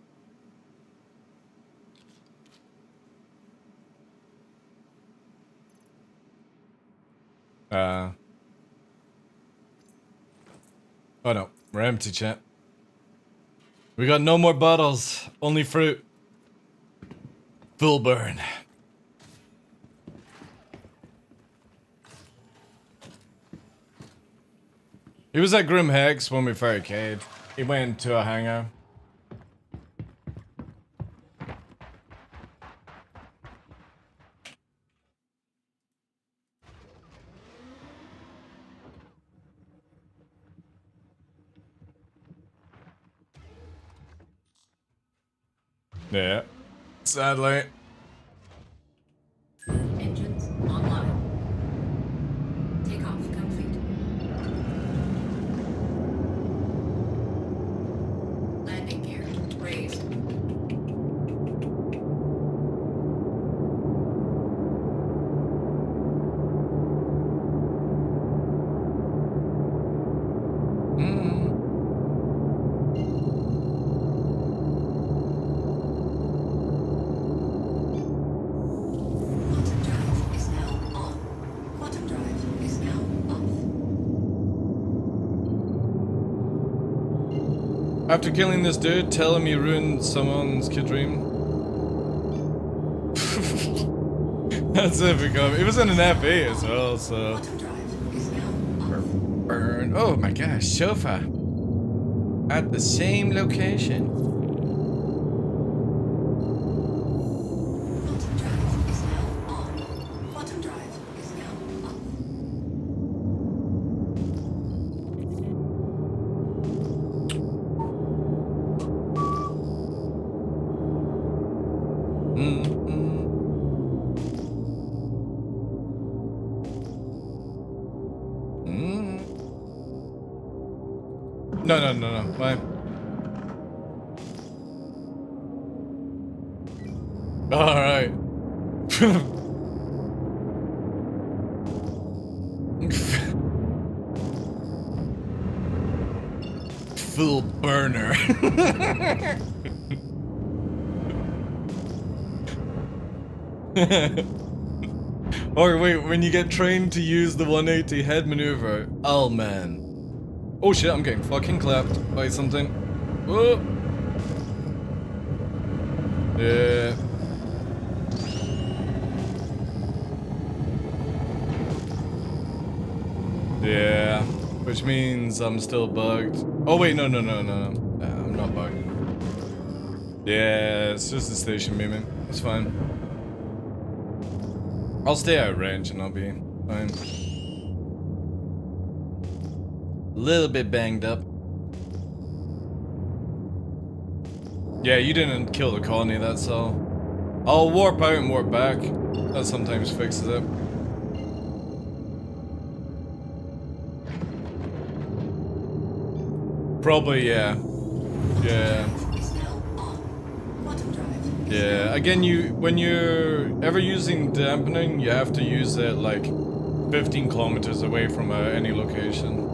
Oh no, we're empty, chat. We got no more bottles, only fruit. Full burn. He was at Grim Hex when we first came. He went to a hangar. Yeah. Sadly. Engines online. Takeoff complete. Landing gear raised. Quantum drive is now on. Quantum drive is now off. After killing this dude, tell him you ruined someone's kid dream. That's it, it was in an F8 as well, so. Burn. Oh my gosh, sofa. At the same location. Quantum drive is now on. Quantum drive is now off. No. Why? Alright. Full burner. Or wait, when you get trained to use the 180 head maneuver. Oh man. Oh shit, I'm getting fucking clapped by something. Whoa. Yeah. Yeah. Which means I'm still bugged. Oh wait, no. I'm not bugged. Yeah, it's just the station beaming. It's fine. I'll stay out of range and I'll be fine. Little bit banged up. Yeah, you didn't kill the colony, that's all. I'll warp out and warp back. That sometimes fixes it. Probably, yeah. Yeah. Yeah, again, when you're ever using dampening, you have to use it like 15 kilometers away from any location.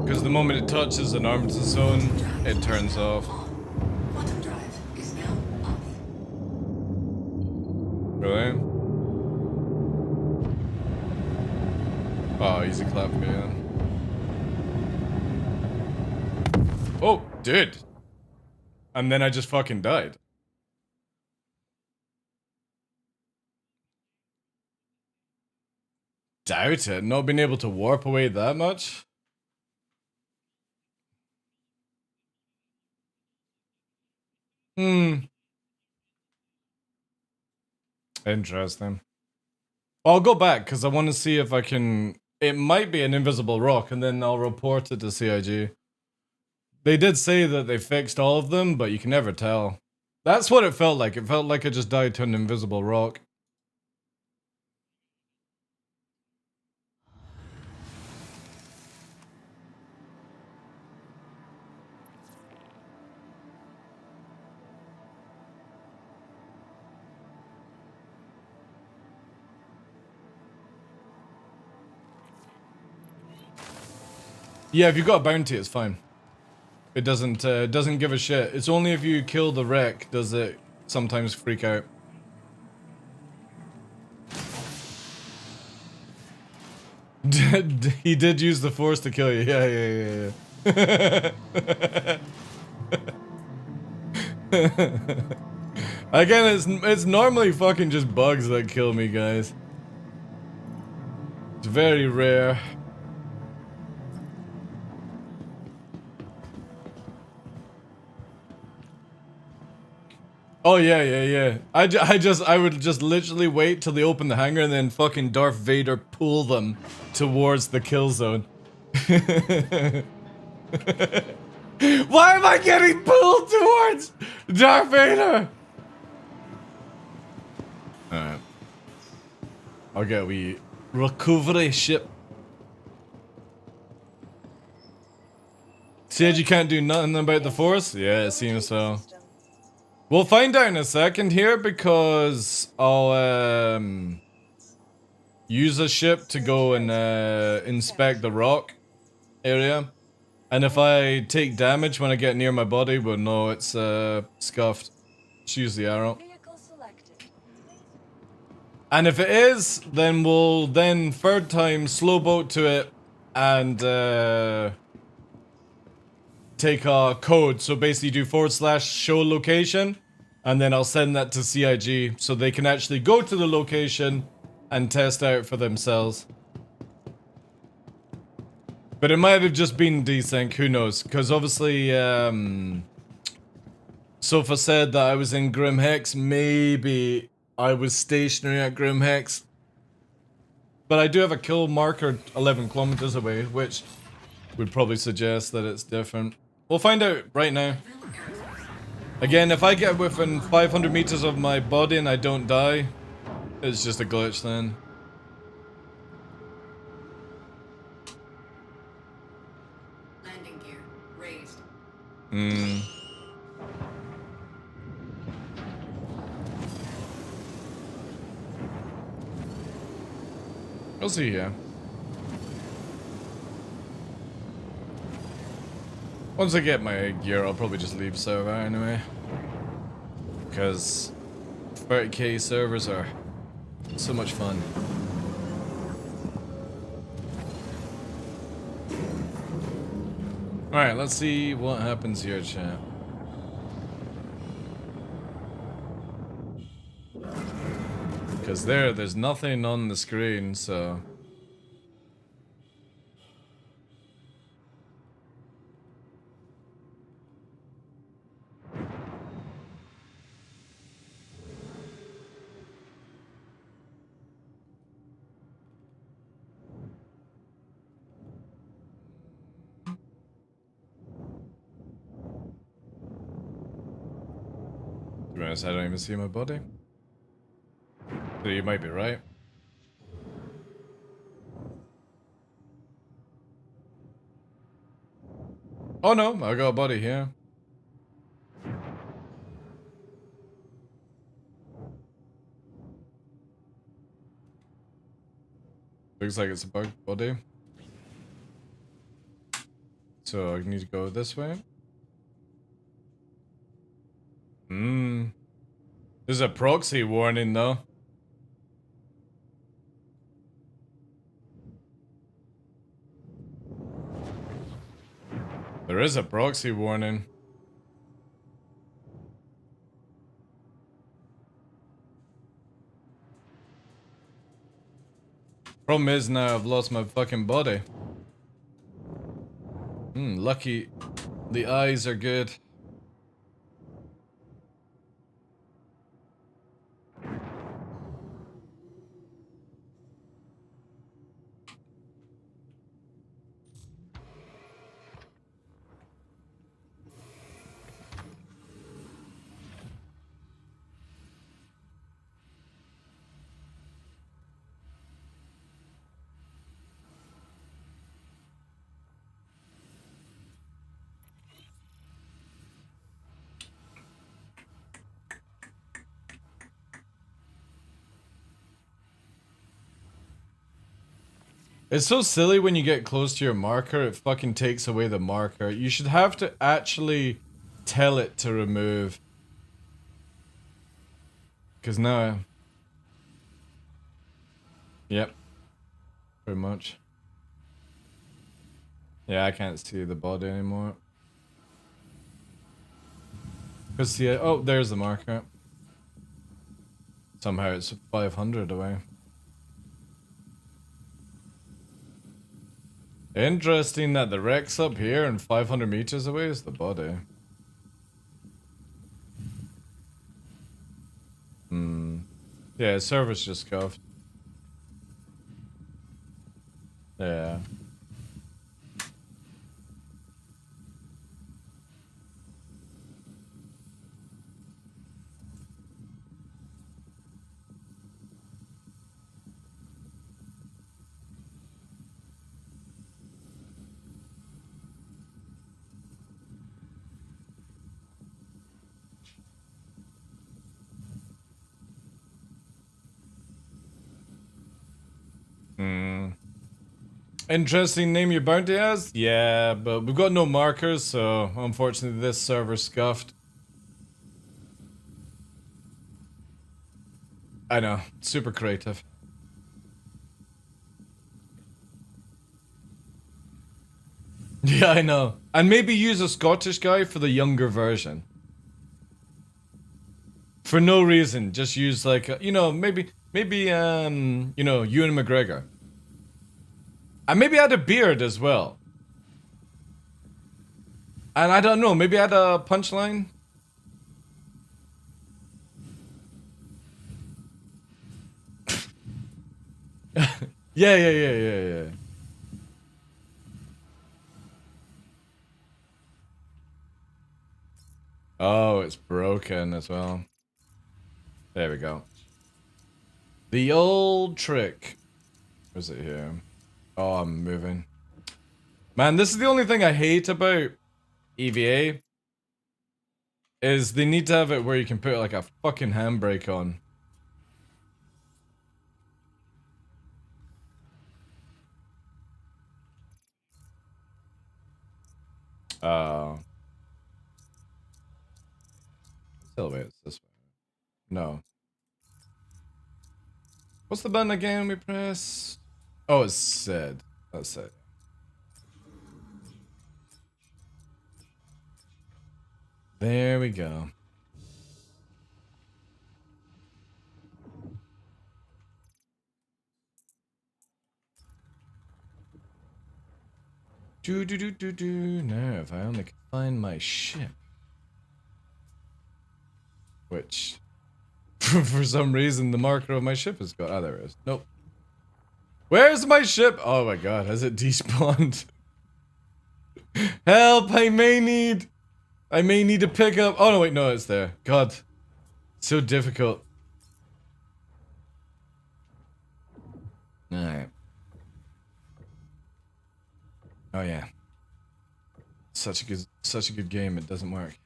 Because the moment it touches an Armageddon zone, it turns off. Quantum drive is now off. Really? Oh, easy clap, man. Oh, dude. And then I just fucking died. Doubt it. Not being able to warp away that much? Interesting. I'll go back because I want to see if I can. It might be an invisible rock, and then I'll report it to CIG. They did say that they fixed all of them, but you can never tell. That's what it felt like. It felt like I just died to an invisible rock. Yeah, if you got a bounty, it's fine. It doesn't give a shit. It's only if you kill the wreck does it sometimes freak out. He did use the force to kill you. Yeah. Again, it's normally fucking just bugs that kill me, guys. It's very rare. Oh yeah. I would just literally wait till they open the hangar and then fucking Darth Vader pull them towards the kill zone. Why am I getting pulled towards Darth Vader? Alright. I'll get a wee recovery ship. Said you can't do nothing about the Force? Yeah, it seems so. We'll find out in a second here because I'll use a ship to go and inspect the rock area. And if I take damage when I get near my body, we'll know it's scuffed. Just use the arrow. And if it is, then we'll third time slow boat to it and take a code. So basically do / show location, and then I'll send that to CIG so they can actually go to the location and test out for themselves. But it might have just been desync, who knows? Because obviously, Sofa said that I was in Grim Hex. Maybe I was stationary at Grim Hex. But I do have a kill marker 11 kilometers away, which would probably suggest that it's different. We'll find out right now. Again, if I get within 500 meters of my body and I don't die, it's just a glitch then. Landing gear raised. We'll see here. Once I get my gear, I'll probably just leave server anyway. Because 30k servers are so much fun. Alright, let's see what happens here, chat. Because there's nothing on the screen, so... To be honest, I don't even see my body. So you might be right. Oh no, I got a body here. Looks like it's a bug body. So I need to go this way. There's a proxy warning though. There is a proxy warning. Problem is now I've lost my fucking body. Lucky the eyes are good. It's so silly when you get close to your marker, it fucking takes away the marker. You should have to actually tell it to remove. Cause now... Yep. Pretty much. Yeah, I can't see the body anymore. Cause see, oh, there's the marker. Somehow it's 500 away. Interesting that the wreck's up here and 500 meters away is the body. Yeah, server's just scuffed. Yeah. Interesting name your bounty as? Yeah, but we've got no markers, so unfortunately this server's scuffed. I know, super creative. Yeah, I know. And maybe use a Scottish guy for the younger version. For no reason, just use like, you know, maybe, you know, Ewan McGregor. And maybe add a beard as well. And I don't know, maybe add a punchline? Yeah. Oh, it's broken as well. There we go. The old trick. Where's it here? Oh, I'm moving. Man, this is the only thing I hate about EVA. Is they need to have it where you can put like a fucking handbrake on. Still wait, it's this way. No. What's the button again we press? Oh, it's said. That's it. There we go. Now, if I only could find my ship. Which, for some reason, the marker of my ship has got. Oh, there it is. Nope. Where's my ship? Oh my god, has it despawned? Help! I may need to pick up. Oh no, wait, no, it's there. God, so difficult. All right. Oh yeah. Such a good game. It doesn't work.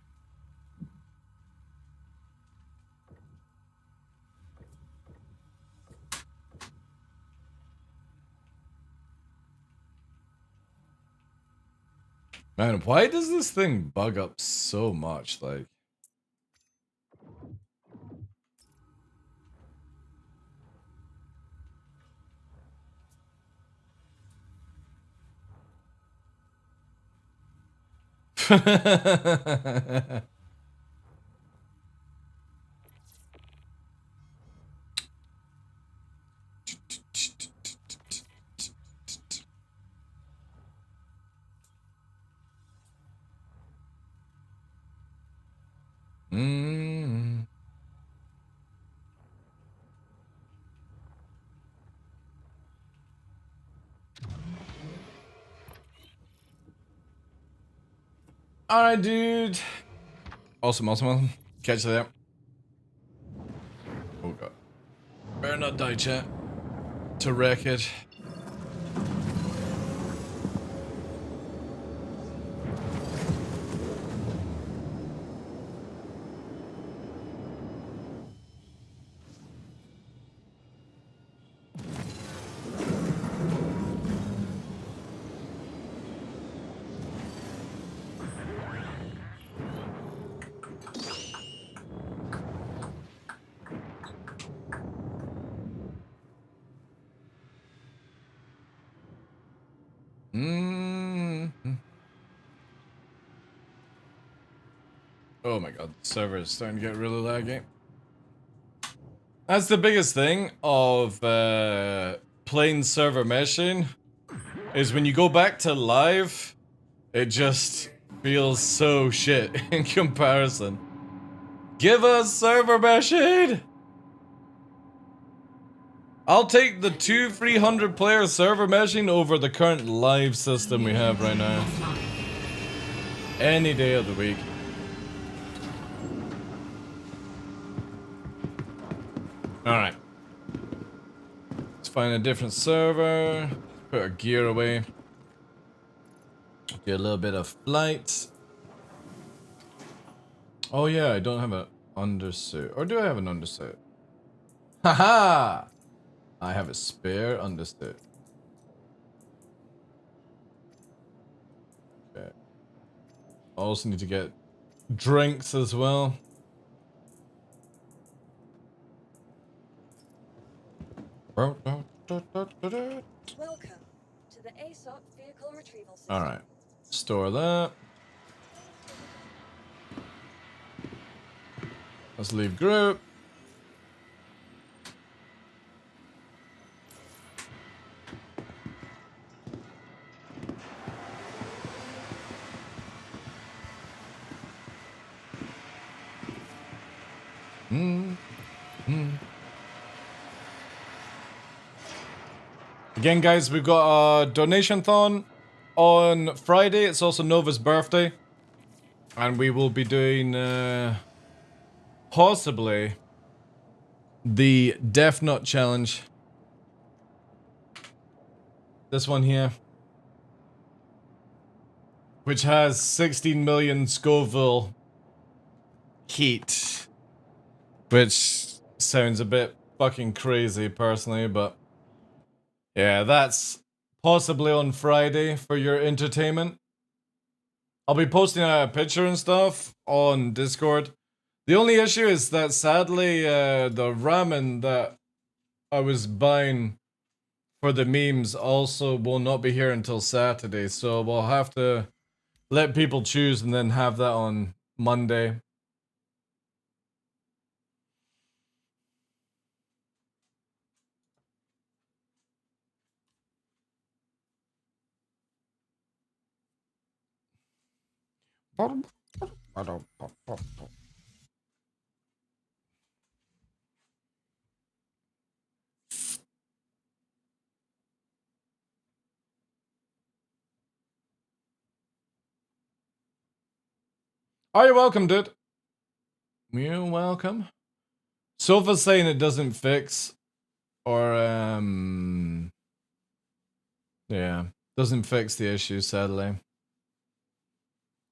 Man, why does this thing bug up so much? Like. Alright, dude. Awesome. Catch you there. Oh god. Better not die, chat. To wreck it. Oh my god, the server is starting to get really laggy. That's the biggest thing of playing server meshing, is when you go back to live, it just feels so shit in comparison. Give us server meshing! I'll take the 300 player server meshing over the current live system we have right now. Any day of the week. Alright. Let's find a different server. Put our gear away. Do a little bit of flight. Oh yeah, I don't have an undersuit. Or do I have an undersuit? Haha! I have a spare undersuit. I also need to get drinks as well. Welcome to the ASOP vehicle retrieval system. Alright. Store that. Let's leave group. Again, guys, we've got a donation-thon on Friday. It's also Nova's birthday. And we will be doing, possibly, the Death Nut Challenge. This one here. Which has 16 million Scoville heat. Which sounds a bit fucking crazy, personally, but... yeah, that's possibly on Friday for your entertainment. I'll be posting a picture and stuff on Discord. The only issue is that sadly, the ramen that I was buying for the memes also will not be here until Saturday, so we'll have to let people choose and then have that on Monday. Oh, you're welcome, dude. You're welcome. Sofa's saying it doesn't fix, or, yeah, doesn't fix the issue, sadly.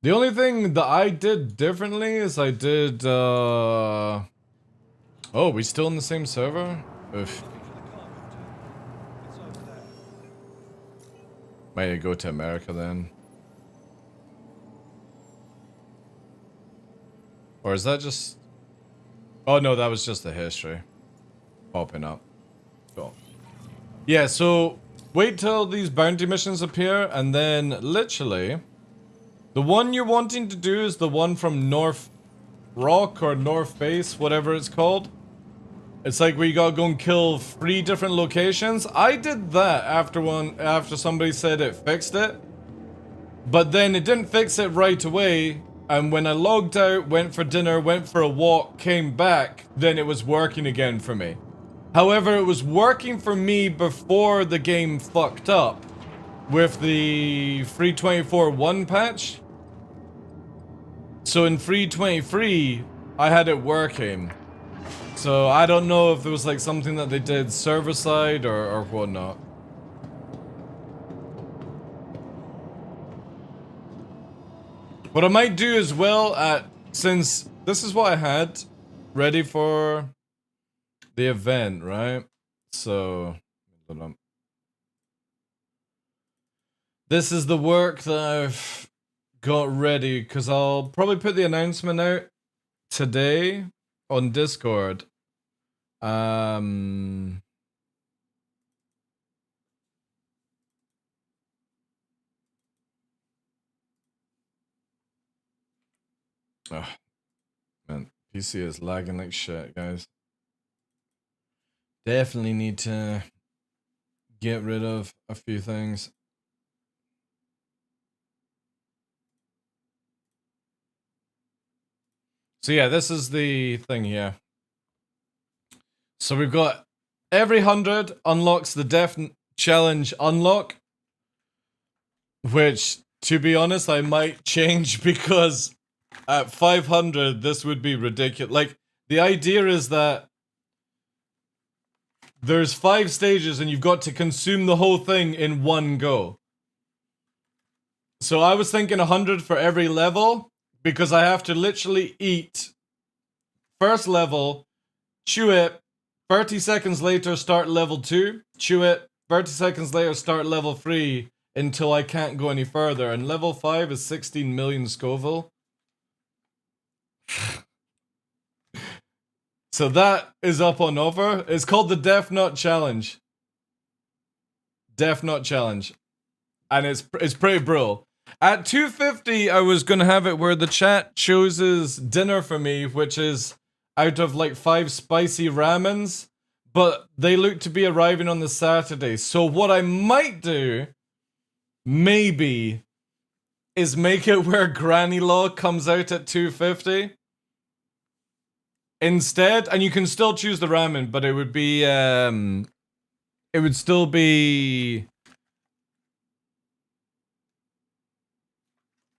The only thing that I did differently is I did, oh, we still in the same server? Oof. Might go to America then. Or is that just... oh no, that was just the history popping up. Cool. Yeah, so wait till these bounty missions appear, and then literally the one you're wanting to do is the one from North Rock or North Base, whatever it's called. It's like where you gotta go and kill 3 different locations. I did that after somebody said it fixed it, but then it didn't fix it right away. And when I logged out, went for dinner, went for a walk, came back, then it was working again for me. However, it was working for me before the game fucked up with the 3.24.1 patch. So in 3.23, I had it working. So I don't know if there was like something that they did server side or whatnot. What I might do as well, since this is what I had ready for the event, right? So, this is the work that I've got ready, because I'll probably put the announcement out today on Discord. Oh, man, PC is lagging like shit, guys. Definitely need to get rid of a few things. So yeah, this is the thing here. So we've got every 100 unlocks the Death Challenge unlock, which, to be honest, I might change because at 500, this would be ridiculous. Like, the idea is that there's 5 stages and you've got to consume the whole thing in one go. So I was thinking 100 for every level, because I have to literally eat first level, chew it, 30 seconds later start level 2, chew it, 30 seconds later start level 3, until I can't go any further. And level 5 is 16 million Scoville. So that is up on offer. It's called the Death Nut Challenge. Death Nut Challenge. And it's pretty brutal. At 250, I was going to have it where the chat chooses dinner for me, which is out of like 5 spicy ramens. But they look to be arriving on the Saturday. So what I might do, maybe, is make it where Granny Law comes out at 250. Instead, and you can still choose the ramen, but it would be, it would still be,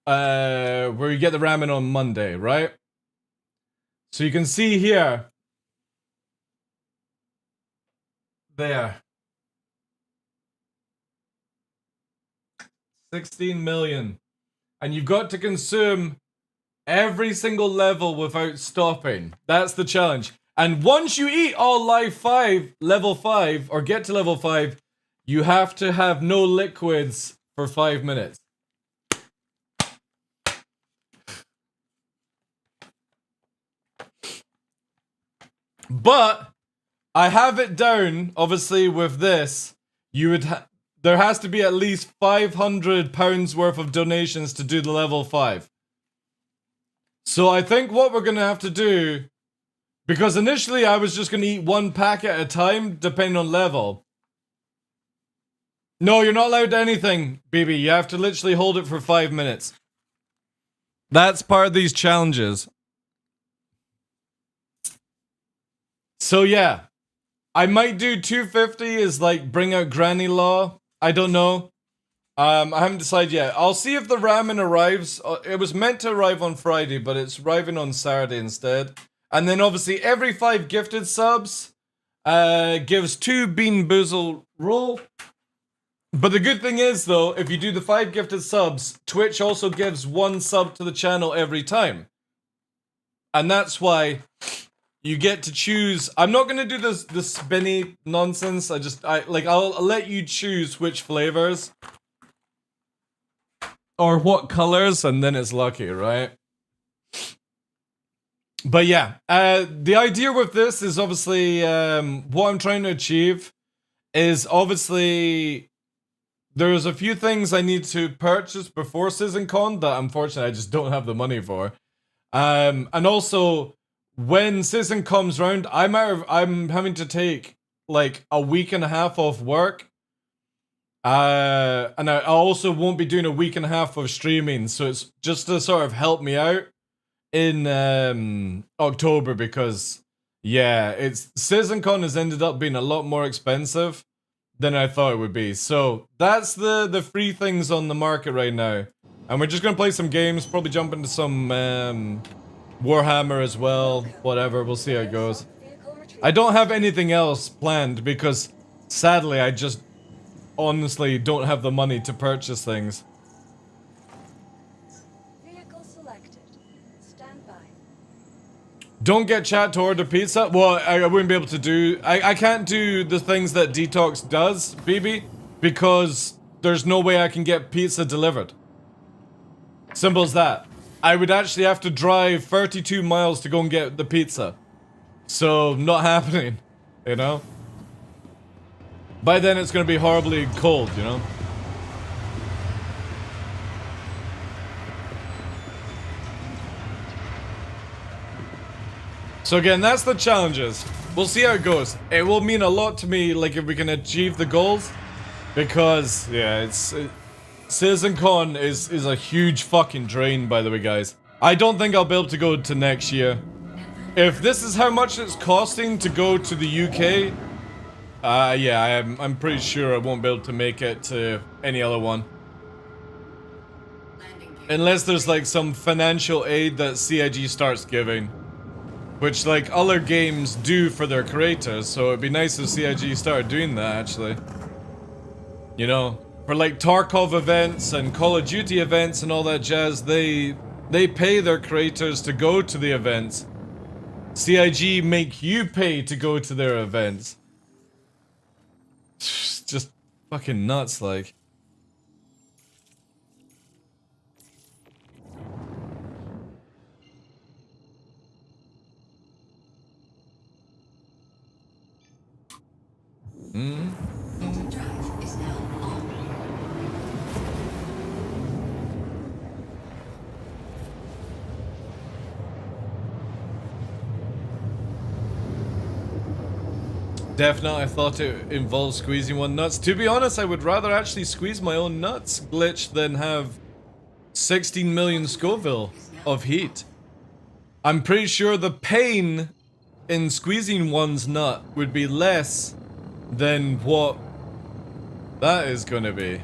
where you get the ramen on Monday, right? So you can see here, there, 16 million, and you've got to consume every single level without stopping. That's the challenge. And once you eat all level 5, or get to level 5, you have to have no liquids for 5 minutes. But I have it down, obviously, with this. You would there has to be at least £500 worth of donations to do the level 5. So I think what we're going to have to do, because initially I was just going to eat 1 pack at a time, depending on level. No, you're not allowed to anything, BB. You have to literally hold it for 5 minutes. That's part of these challenges. So yeah, I might do 250 is like bring out Granny Law. I don't know. I haven't decided yet. I'll see if the ramen arrives. It was meant to arrive on Friday, but it's arriving on Saturday instead. And then obviously every 5 gifted subs gives 2 Bean Boozle roll. But the good thing is though, if you do the 5 gifted subs, Twitch also gives 1 sub to the channel every time. And that's why you get to choose. I'm not gonna do this spinny nonsense. I'll let you choose which flavors. Or what colors, and then it's lucky, right? But yeah, the idea with this is obviously, what I'm trying to achieve is obviously, there's a few things I need to purchase before SeasonCon that unfortunately I just don't have the money for. And also, when SeasonCon comes round, I'm having to take like a week and a half off work. And I also won't be doing a week and a half of streaming, so it's just to sort of help me out in October, because yeah, SeasonCon has ended up being a lot more expensive than I thought it would be. So that's the free things on the market right now, and we're just gonna play some games, probably jump into some Warhammer as well, whatever. We'll see how it goes. I don't have anything else planned because sadly I just honestly don't have the money to purchase things. Vehicle selected. Stand by. Don't get chat to order pizza. Well, I wouldn't be able to do. I can't do the things that Detox does, BB, because there's no way I can get pizza delivered. Simple as that. I would actually have to drive 32 miles to go and get the pizza. So, not happening, you know? By then it's gonna be horribly cold, you know? So again, that's the challenges. We'll see how it goes. It will mean a lot to me, like, if we can achieve the goals. Because, yeah, SeasonCon is a huge fucking drain, by the way, guys. I don't think I'll be able to go to next year. If this is how much it's costing to go to the UK, yeah, I'm pretty sure I won't be able to make it to any other one. Unless there's like some financial aid that CIG starts giving. Which like other games do for their creators, so it'd be nice if CIG started doing that actually. You know, for like Tarkov events and Call of Duty events and all that jazz, they pay their creators to go to the events. CIG make you pay to go to their events. Just fucking nuts, like. Definitely, I thought it involved squeezing one nuts. To be honest, I would rather actually squeeze my own nuts glitch than have 16 million Scoville of heat. I'm pretty sure the pain in squeezing one's nut would be less than what that is gonna be.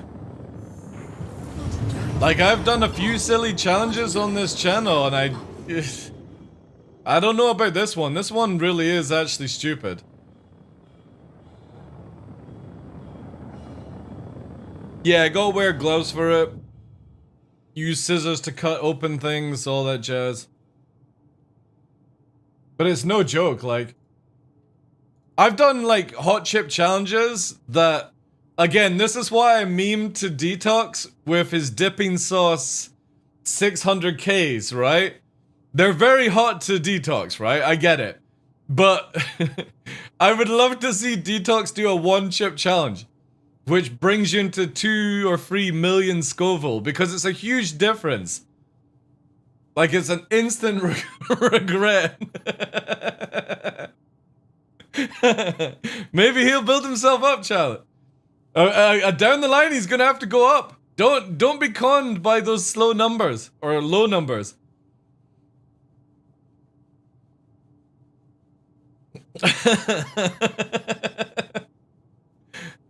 Like, I've done a few silly challenges on this channel and I don't know about this one. This one really is actually stupid. Yeah, go wear gloves for it. Use scissors to cut open things, all that jazz. But it's no joke, like... I've done, like, hot chip challenges that... Again, this is why I memed to Detox with his dipping sauce 600Ks, right? They're very hot to Detox, right? I get it. But I would love to see Detox do a one chip challenge, which brings you into 2 or 3 million Scoville, because it's a huge difference. Like, it's an instant regret. Maybe he'll build himself up, Charlotte. Down the line, he's gonna have to go up. Don't be conned by those slow numbers, or low numbers.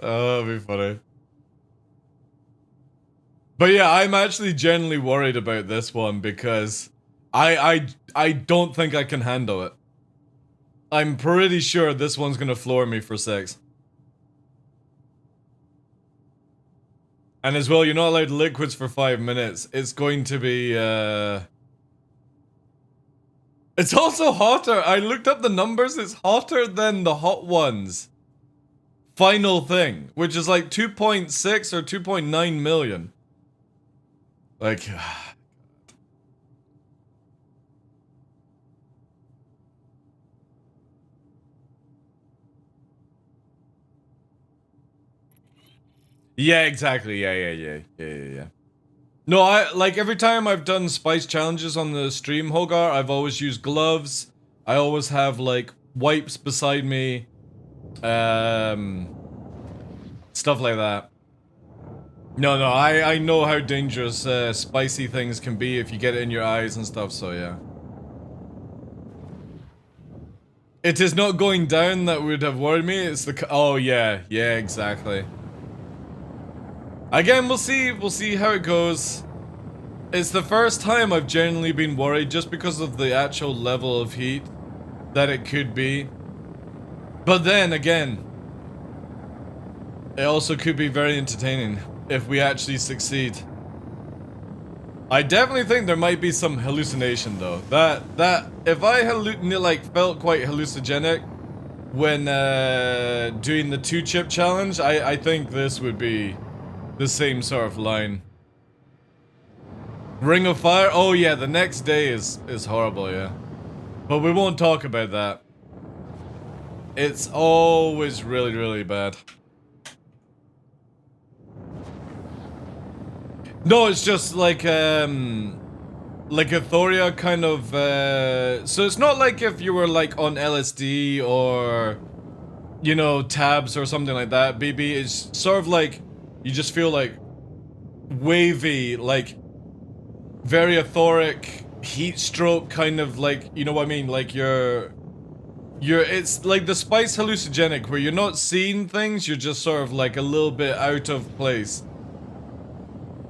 Oh, that'd be funny. But yeah, I'm actually genuinely worried about this one because I don't think I can handle it. I'm pretty sure this one's gonna floor me for 6. And as well, you're not allowed liquids for 5 minutes. It's going to be, It's also hotter. I looked up the numbers. It's hotter than the hot ones. Final thing, which is like 2.6 or 2.9 million. Like... Yeah, exactly. Yeah. No, like every time I've done spice challenges on the stream, Hogar, I've always used gloves. I always have like wipes beside me. Stuff like that. No, I know how dangerous spicy things can be if you get it in your eyes and stuff, so yeah. It is not going down that would have worried me, it's the... Oh, yeah, exactly. Again, we'll see how it goes. It's the first time I've genuinely been worried just because of the actual level of heat that it could be. But then again, it also could be very entertaining if we actually succeed. I definitely think there might be some hallucination though. That if I felt quite hallucinogenic when doing the 2-chip challenge, I think this would be the same sort of line. Ring of Fire? Oh yeah, the next day is horrible, yeah. But we won't talk about that. It's always really, really bad. No, it's just like Euphoria kind of, so it's not like if you were like on LSD or, you know, tabs or something like that, BB. It's sort of like, you just feel like wavy, like very euphoric heat stroke kind of like, you know what I mean? Like it's like the spice hallucinogenic where you're not seeing things, you're just sort of like a little bit out of place.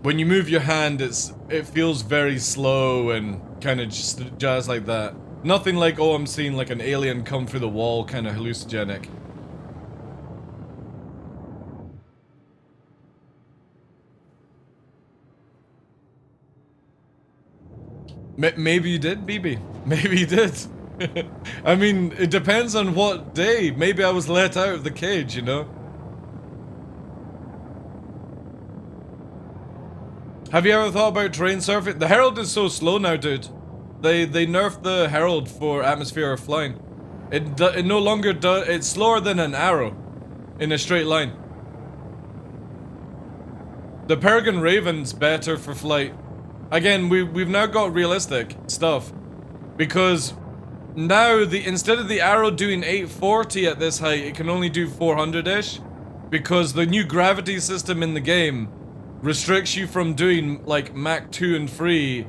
When you move your hand, it feels very slow and kind of just jazz like that. Nothing like, oh, I'm seeing like an alien come through the wall kind of hallucinogenic. Maybe you did, BB. Maybe you did. I mean, it depends on what day. Maybe I was let out of the cage, you know? Have you ever thought about terrain surfing? The Herald is so slow now, dude. They nerfed the Herald for atmosphere of flying. It no longer does. It's slower than an arrow in a straight line. The Peregrine Raven's better for flight. Again, we've now got realistic stuff because now instead of the arrow doing 840 at this height, it can only do 400-ish, because the new gravity system in the game restricts you from doing like Mach 2 and 3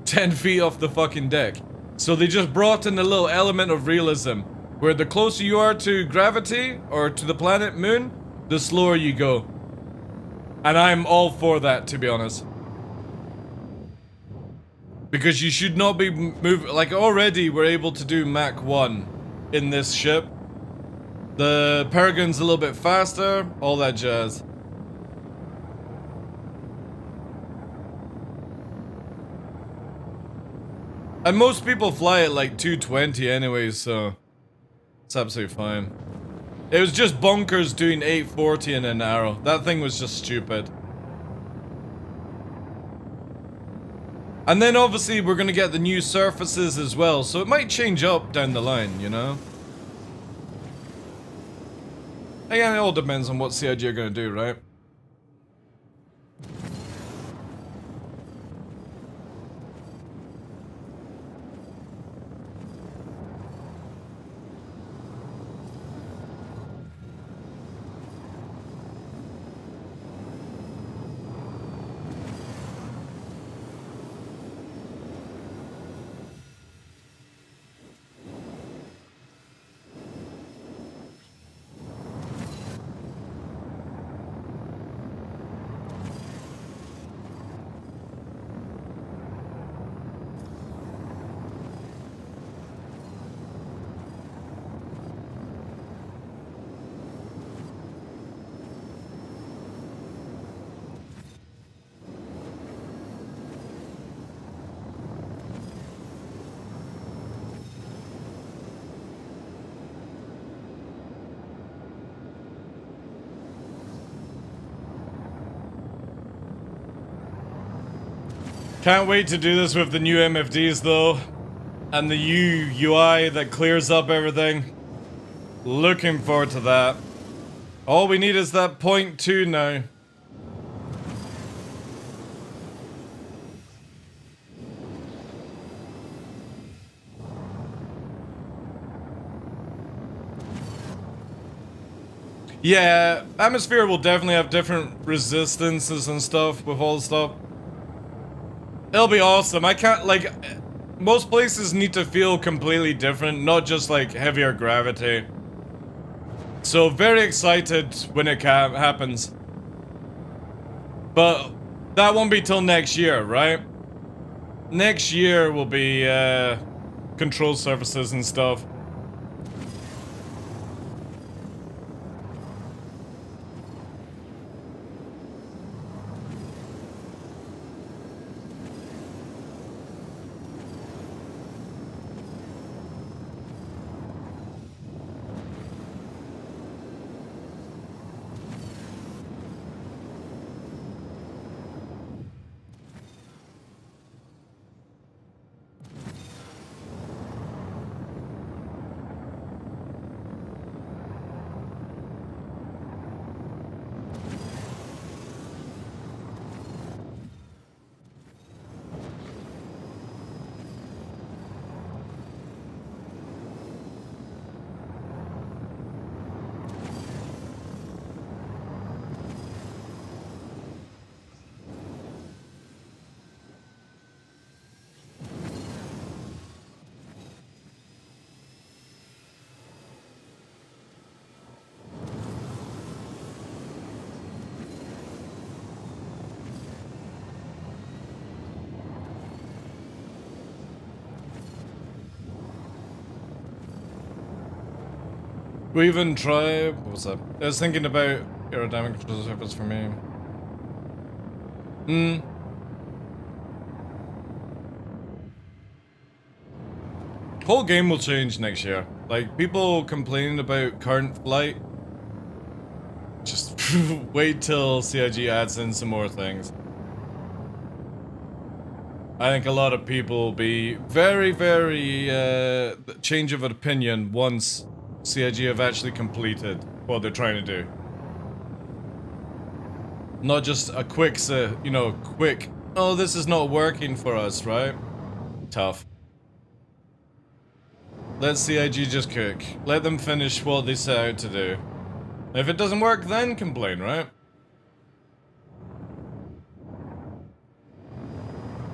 10 feet off the fucking deck. So they just brought in a little element of realism, where the closer you are to gravity, or to the planet moon, the slower you go. And I'm all for that, to be honest. Because you should not be moving, like already we're able to do Mach 1 in this ship. The Peregrine's a little bit faster, all that jazz. And most people fly at like 220 anyways, so it's absolutely fine. It was just bonkers doing 840 in an arrow. That thing was just stupid. And then obviously we're gonna get the new surfaces as well, so it might change up down the line, you know? Again, it all depends on what CIG are gonna do, right? Can't wait to do this with the new MFDs though, and the UI that clears up everything. Looking forward to that. All we need is that 0.2 now. Yeah, Atmosphere will definitely have different resistances and stuff with all the stuff. It'll be awesome. I can't, like, most places need to feel completely different, not just like heavier gravity. So very excited when it happens. But that won't be till next year, right? Next year will be control surfaces and stuff. We even try. What was that? I was thinking about aerodynamic control surface for me. Whole game will change next year. Like, people complaining about current flight. Just wait till CIG adds in some more things. I think a lot of people will be very, very change of opinion once CIG have actually completed what they're trying to do. Not just a quick, you know, quick, oh, this is not working for us, right? Tough. Let CIG just cook. Let them finish what they set out to do. If it doesn't work, then complain, right?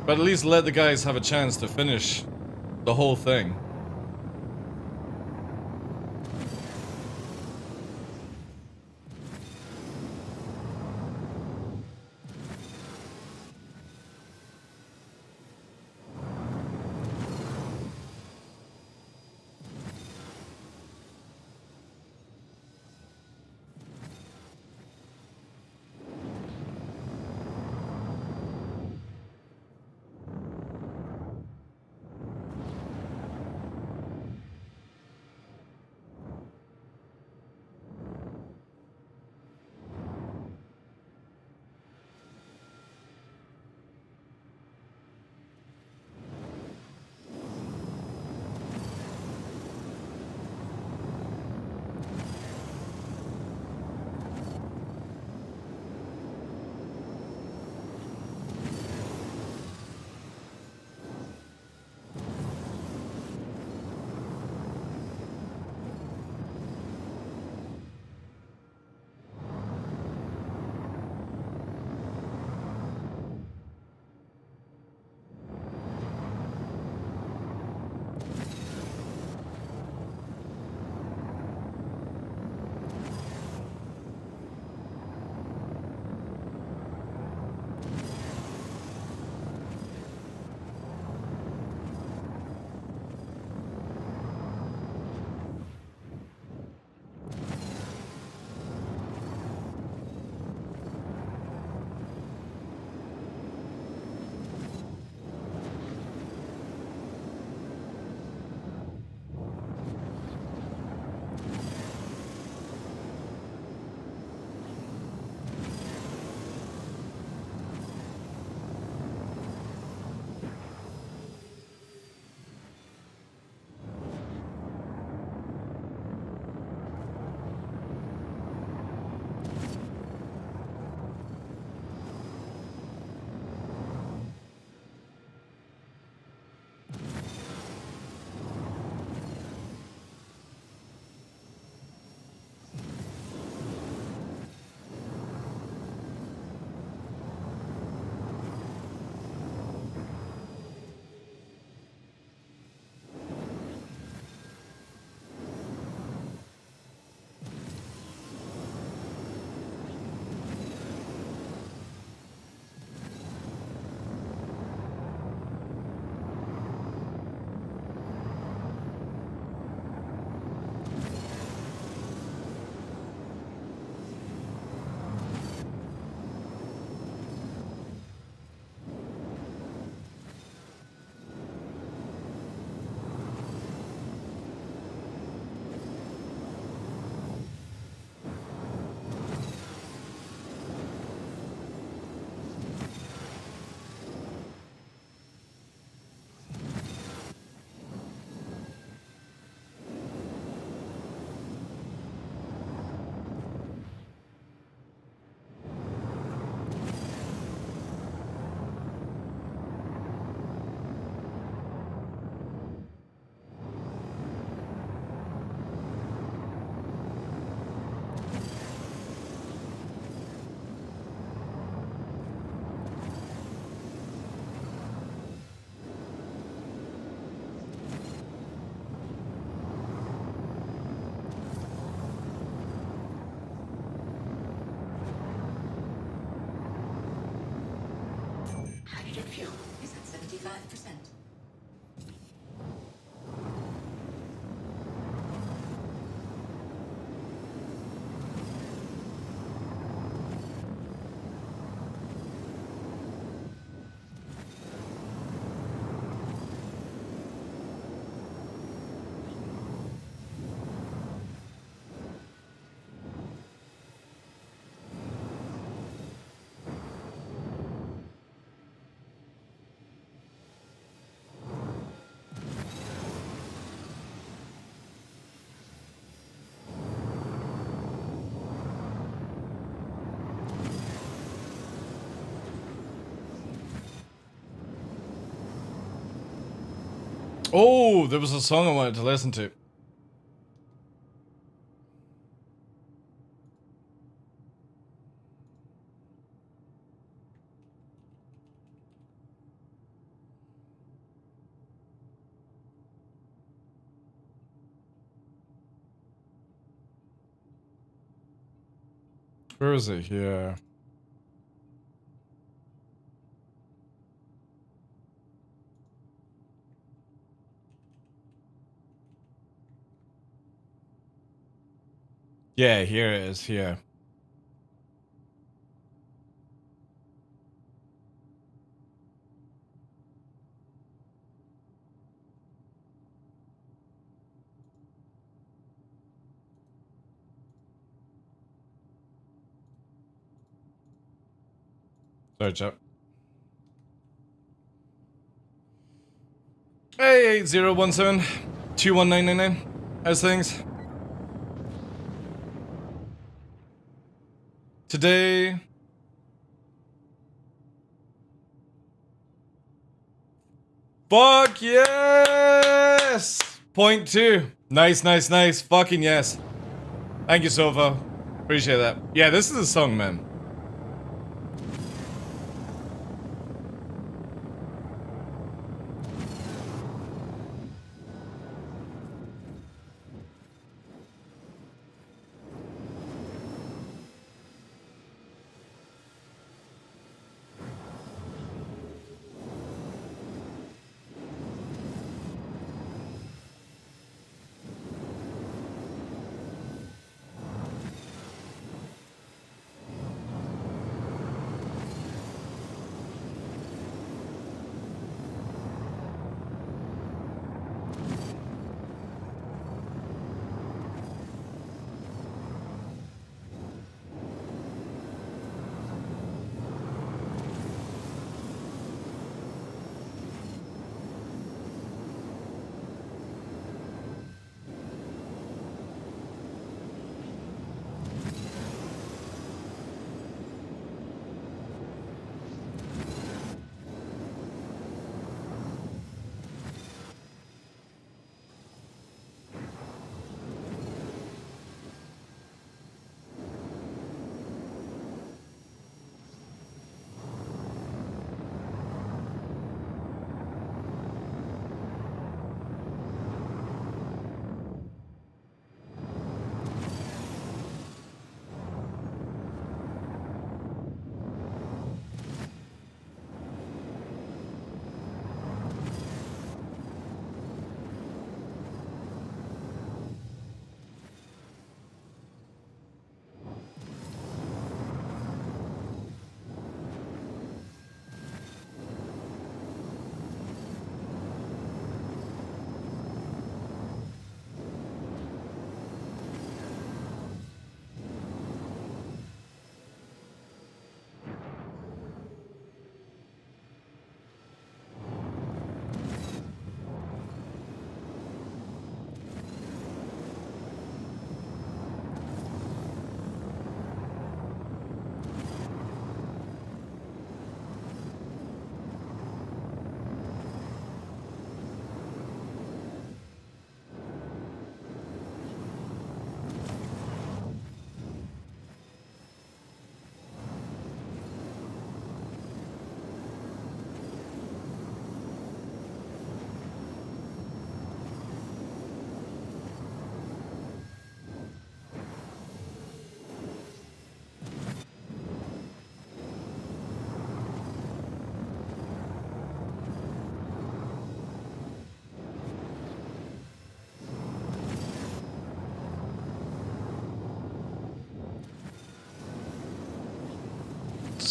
But at least let the guys have a chance to finish the whole thing. Hydrogen fuel is at 75%. Oh, there was a song I wanted to listen to. Where is it here? Yeah, here it is, here. Sorry, Chuck. Hey, 8017 21999. How's things? Today... Fuck yes! Point 2. Nice, nice, nice. Fucking yes. Thank you, Sofa. Appreciate that. Yeah, this is a song, man.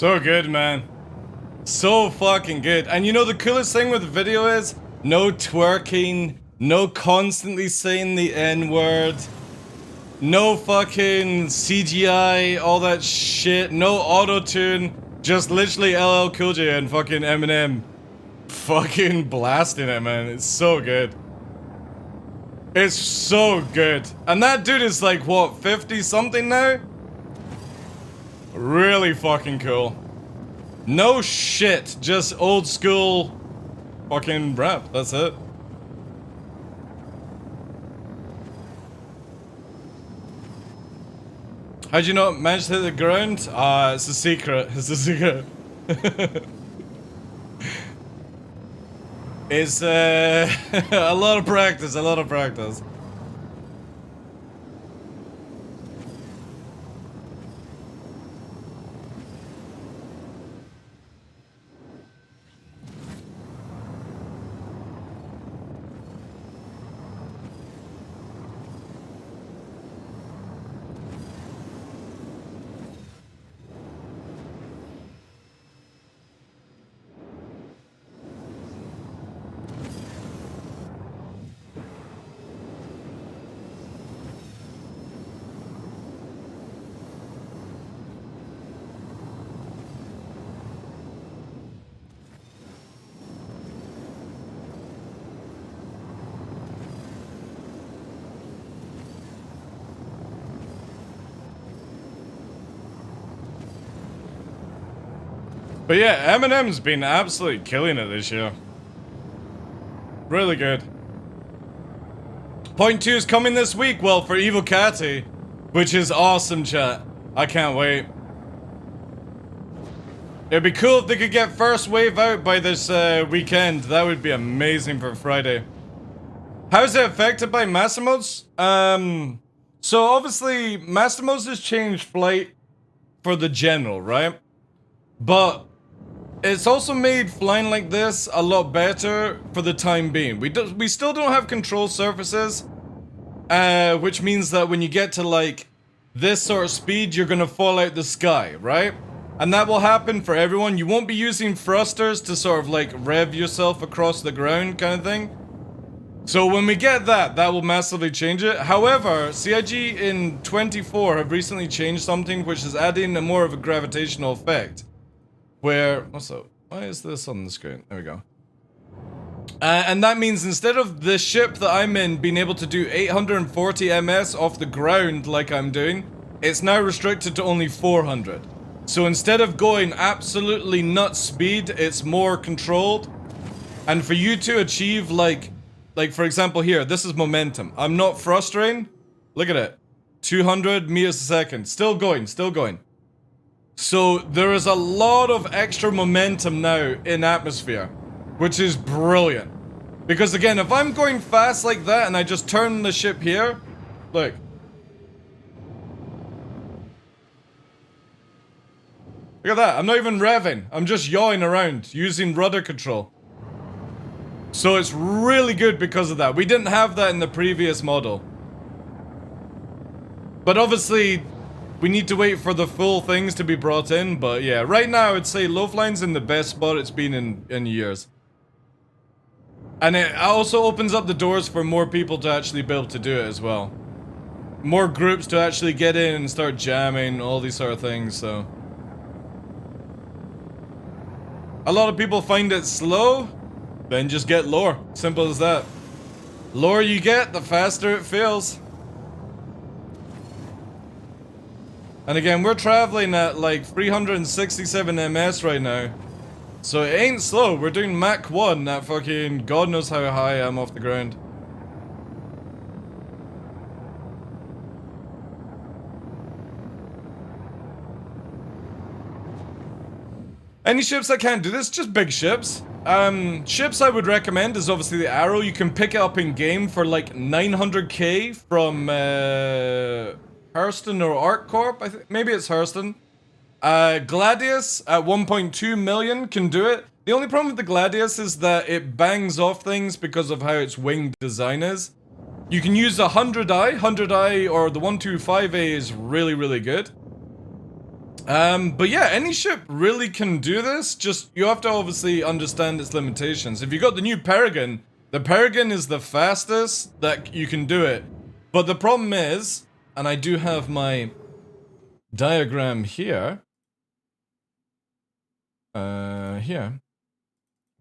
So good, man. So fucking good. And you know the coolest thing with the video is no twerking, no constantly saying the N-word, no fucking CGI, all that shit, no auto-tune, just literally LL Cool J and fucking Eminem fucking blasting it, man. It's so good. It's so good. And that dude is like, what, 50 something now? Really fucking cool. No shit, just old school fucking rap, that's it. How'd you not manage to hit the ground? It's a secret. It's a secret. It's a lot of practice, a lot of practice. But yeah, Eminem's been absolutely killing it this year. Really good. Point 2 is coming this week, well, for Evil Catty, which is awesome, chat. I can't wait. It'd be cool if they could get first wave out by this weekend. That would be amazing for Friday. How's it affected by Master Modes? So obviously, Master Modes has changed flight for the general, right? But it's also made flying like this a lot better for the time being. We still don't have control surfaces, which means that when you get to like this sort of speed, you're gonna fall out the sky, right? And that will happen for everyone. You won't be using thrusters to sort of like rev yourself across the ground kind of thing. So when we get that, that will massively change it. However, CIG in 24 have recently changed something which is adding a more of a gravitational effect. Where, what's up? Why is this on the screen? There we go. And that means instead of the ship that I'm in being able to do 840 ms off the ground like I'm doing, it's now restricted to only 400. So instead of going absolutely nuts speed, it's more controlled. And for you to achieve like for example here, this is momentum. I'm not thrustering. Look at it. 200 meters a second. Still going, still going. So there is a lot of extra momentum now in atmosphere, which is brilliant. Because again, if I'm going fast like that and I just turn the ship here, look. Look at that, I'm not even revving. I'm just yawing around using rudder control. So it's really good because of that. We didn't have that in the previous model. But obviously, we need to wait for the full things to be brought in, but yeah, right now I'd say low flying's in the best spot it's been in years. And it also opens up the doors for more people to actually be able to do it as well. More groups to actually get in and start jamming, all these sort of things, so. A lot of people find it slow, then just get lower. Simple as that. Lower you get, the faster it feels. And again, we're traveling at like 367 ms right now. So it ain't slow. We're doing Mach 1 at fucking God knows how high I'm off the ground. Any ships that can't do this, just big ships. Ships I would recommend is obviously the Arrow. You can pick it up in game for like 900k from Hurston or ArcCorp, I think. Maybe it's Hurston. Gladius at 1.2 million can do it. The only problem with the Gladius is that it bangs off things because of how its wing design is. You can use the 100i or the 125A is really, really good. But yeah, any ship really can do this, just you have to obviously understand its limitations. If you got the new Peregrine, the Peregrine is the fastest that you can do it. But the problem is, and I do have my diagram here, here,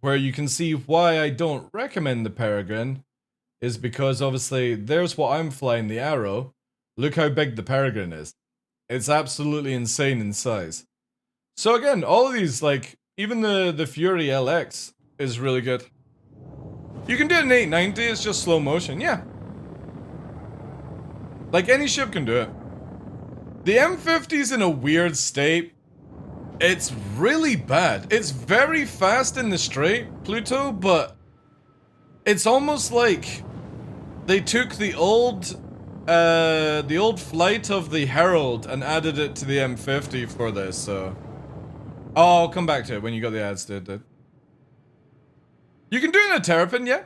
where you can see why I don't recommend the Peregrine, is because obviously there's what I'm flying, the Arrow. Look how big the Peregrine is. It's absolutely insane in size. So again, all of these, like, even the Fury LX is really good. You can do it in 890, it's just slow motion, yeah. Like, any ship can do it. The M50's in a weird state. It's really bad. It's very fast in the straight, Pluto, but it's almost like they took the old flight of the Herald and added it to the M50 for this, so... Oh, I'll come back to it when you got the ads, dude. You can do it in a Terrapin, yeah.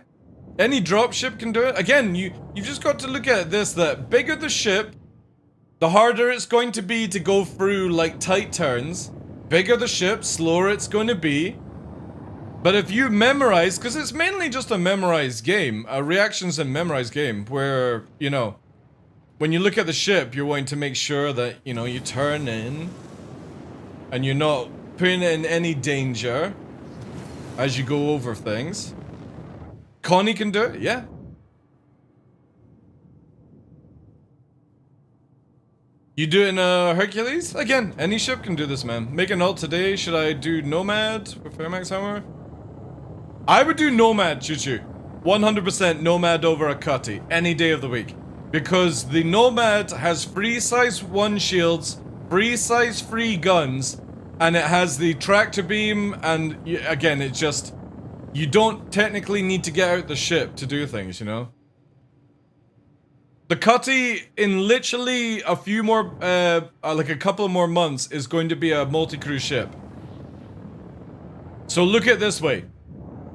Any dropship can do it. Again, you've just got to look at this, that bigger the ship, the harder it's going to be to go through, like, tight turns. Bigger the ship, slower it's going to be. But if you memorize, because it's mainly just a memorized game, a reactions and memorized game, where, you know, when you look at the ship, you're wanting to make sure that, you know, you turn in, and you're not putting it in any danger as you go over things. Connie can do it, yeah. You do it in a Hercules? Again, any ship can do this, man. Make a note today. Should I do Nomad for Fairmax Hammer? I would do Nomad, Choo-Choo. 100% Nomad over a Cutty any day of the week. Because the Nomad has free size 1 shields, free size 3 guns, and it has the tractor beam, and again, it just... You don't technically need to get out the ship to do things, you know? The Cutty, in literally a few more, like a couple more months, is going to be a multi-crew ship. So look at it this way.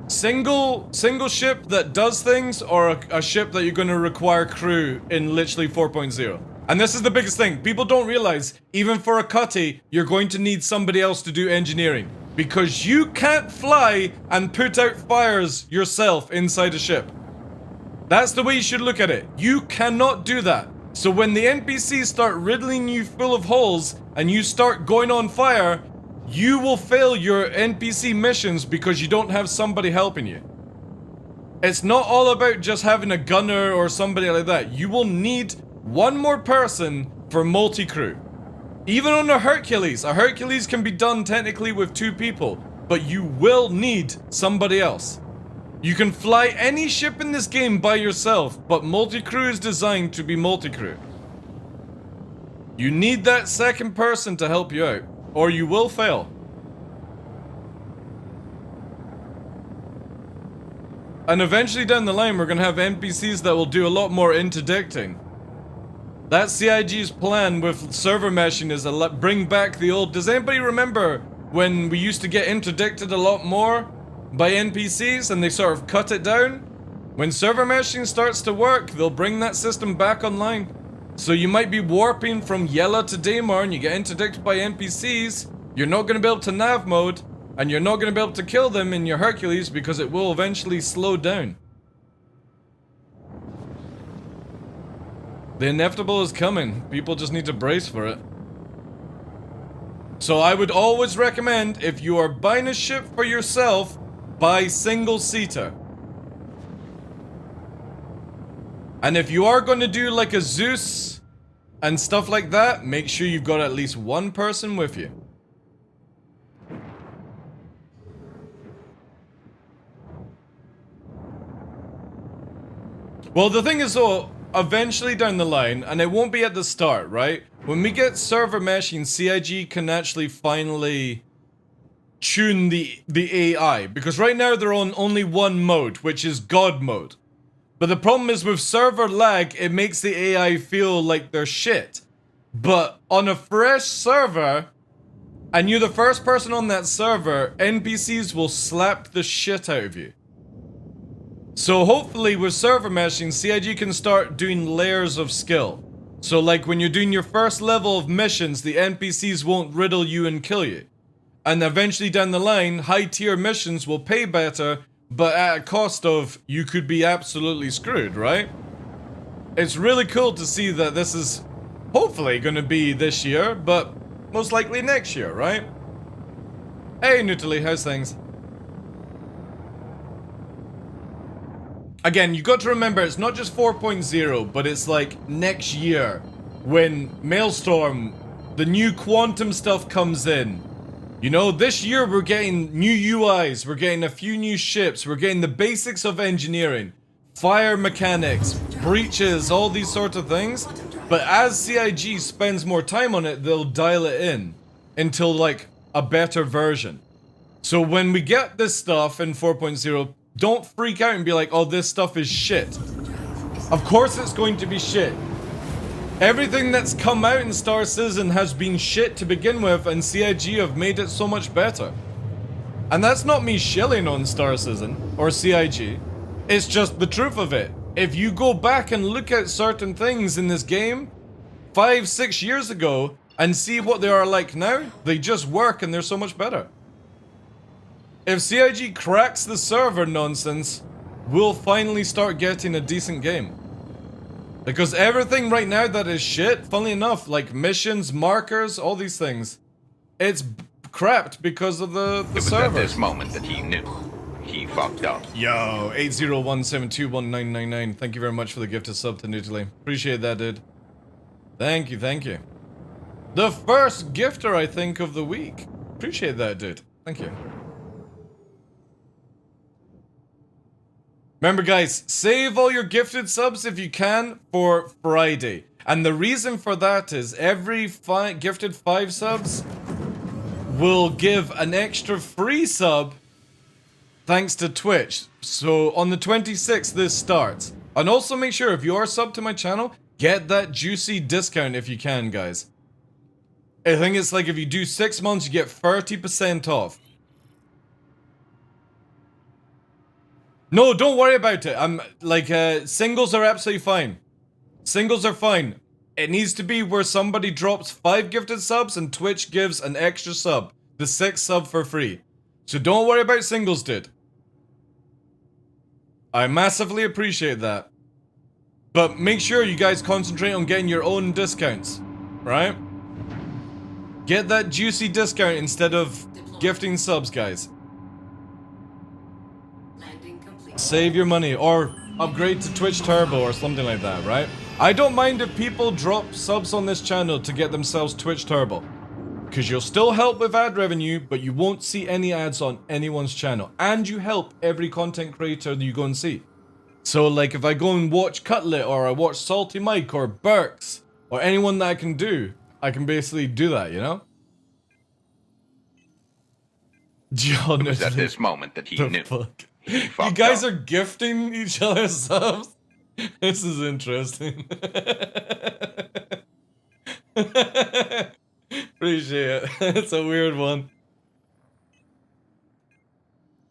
Single ship that does things, or a ship that you're going to require crew in literally 4.0. And this is the biggest thing. People don't realize, even for a Cutty, you're going to need somebody else to do engineering. Because you can't fly and put out fires yourself inside a ship. That's the way you should look at it. You cannot do that. So when the NPCs start riddling you full of holes and you start going on fire, you will fail your NPC missions because you don't have somebody helping you. It's not all about just having a gunner or somebody like that. You will need one more person for multi-crew. Even on a Hercules can be done technically with 2 people, but you will need somebody else. You can fly any ship in this game by yourself, but multi-crew is designed to be multi-crew. You need that second person to help you out, or you will fail. And eventually down the line, we're going to have NPCs that will do a lot more interdicting. That's CIG's plan with server meshing, is bring back the old... Does anybody remember when we used to get interdicted a lot more by NPCs and they sort of cut it down? When server meshing starts to work, they'll bring that system back online. So you might be warping from Yella to Daymar and you get interdicted by NPCs. You're not going to be able to nav mode, and you're not going to be able to kill them in your Hercules because it will eventually slow down. The inevitable is coming. People just need to brace for it. So I would always recommend, if you are buying a ship for yourself, buy single-seater. And if you are going to do like a Zeus and stuff like that, make sure you've got at least one person with you. Well, the thing is though, eventually down the line, and it won't be at the start, right? When we get server meshing, CIG can actually finally tune the AI. Because right now they're on only one mode, which is God mode. But the problem is with server lag, it makes the AI feel like they're shit. But on a fresh server, and you're the first person on that server, NPCs will slap the shit out of you. So hopefully with server meshing, CIG can start doing layers of skill. So like when you're doing your first level of missions, the NPCs won't riddle you and kill you. And eventually down the line, high tier missions will pay better, but at a cost of you could be absolutely screwed, right? It's really cool to see that this is hopefully going to be this year, but most likely next year, right? Hey Nutali, how's things? Again, you got to remember, it's not just 4.0, but it's like next year when Maelstrom, the new quantum stuff comes in. You know, this year we're getting new UIs, we're getting a few new ships, we're getting the basics of engineering, fire mechanics, breaches, all these sorts of things. But as CIG spends more time on it, they'll dial it in until like a better version. So when we get this stuff in 4.0, don't freak out and be like, oh, this stuff is shit. Of course it's going to be shit. Everything that's come out in Star Citizen has been shit to begin with, and CIG have made it so much better. And that's not me shilling on Star Citizen or CIG. It's just the truth of it. If you go back and look at certain things in this game 5-6 years ago and see what they are like now, they just work and they're so much better. If CIG cracks the server nonsense, we'll finally start getting a decent game. Because everything right now that is shit, funnily enough, like missions, markers, all these things, it's crapped because of the servers. It was at this moment that he knew. He fucked up. Yo, 801721999. Thank you very much for the gift of sub to Nutily. Appreciate that, dude. Thank you, thank you. The first gifter, I think, of the week. Appreciate that, dude. Thank you. Remember, guys, save all your gifted subs if you can for Friday. And the reason for that is every gifted 5 subs will give an extra free sub thanks to Twitch. So on the 26th, this starts. And also make sure if you are sub to my channel, get that juicy discount if you can, guys. I think it's like if you do 6 months, you get 30% off. No, don't worry about it. I'm like, singles are absolutely fine. Singles are fine. It needs to be where somebody drops 5 gifted subs and Twitch gives an extra sub. The 6th sub for free. So don't worry about singles, dude. I massively appreciate that. But make sure you guys concentrate on getting your own discounts. Right? Get that juicy discount instead of gifting subs, guys. Save your money or upgrade to Twitch Turbo or something like that, right? I don't mind if people drop subs on this channel to get themselves Twitch Turbo. Because you'll still help with ad revenue, but you won't see any ads on anyone's channel. And you help every content creator that you go and see. So like if I go and watch Cutlet or I watch Salty Mike or Burks or anyone that I can do, I can basically do that, you know? John, it was at this moment that he knew. Fuck? You guys are gifting each other subs? This is interesting. Appreciate it. It's a weird one.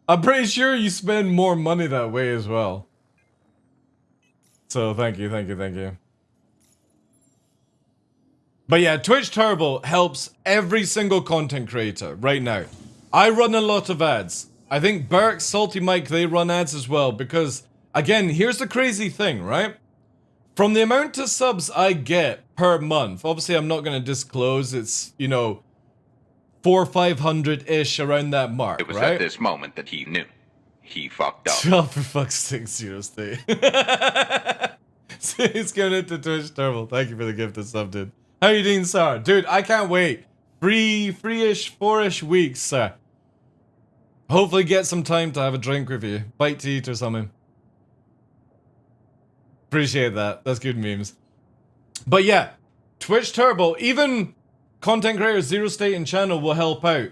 I'm pretty sure you spend more money that way as well. So thank you, thank you, thank you. But yeah, Twitch Turbo helps every single content creator right now. I run a lot of ads. I think Burke, Salty Mike, they run ads as well because, again, here's the crazy thing, right? From the amount of subs I get per month, obviously I'm not going to disclose, it's, you know, 400-500-ish around that mark, right? It was at this moment that he knew. He fucked up. Oh, for fuck's sake, Zero State. He's giving it to Twitch Turbo. Thank you for the gift of sub, dude. How you doing, sir? Dude, I can't wait. Three-ish, 4-ish weeks, sir. Hopefully get some time to have a drink with you. Bite to eat or something. Appreciate that. That's good memes. But yeah, Twitch Turbo, even content creators Zero State and channel will help out.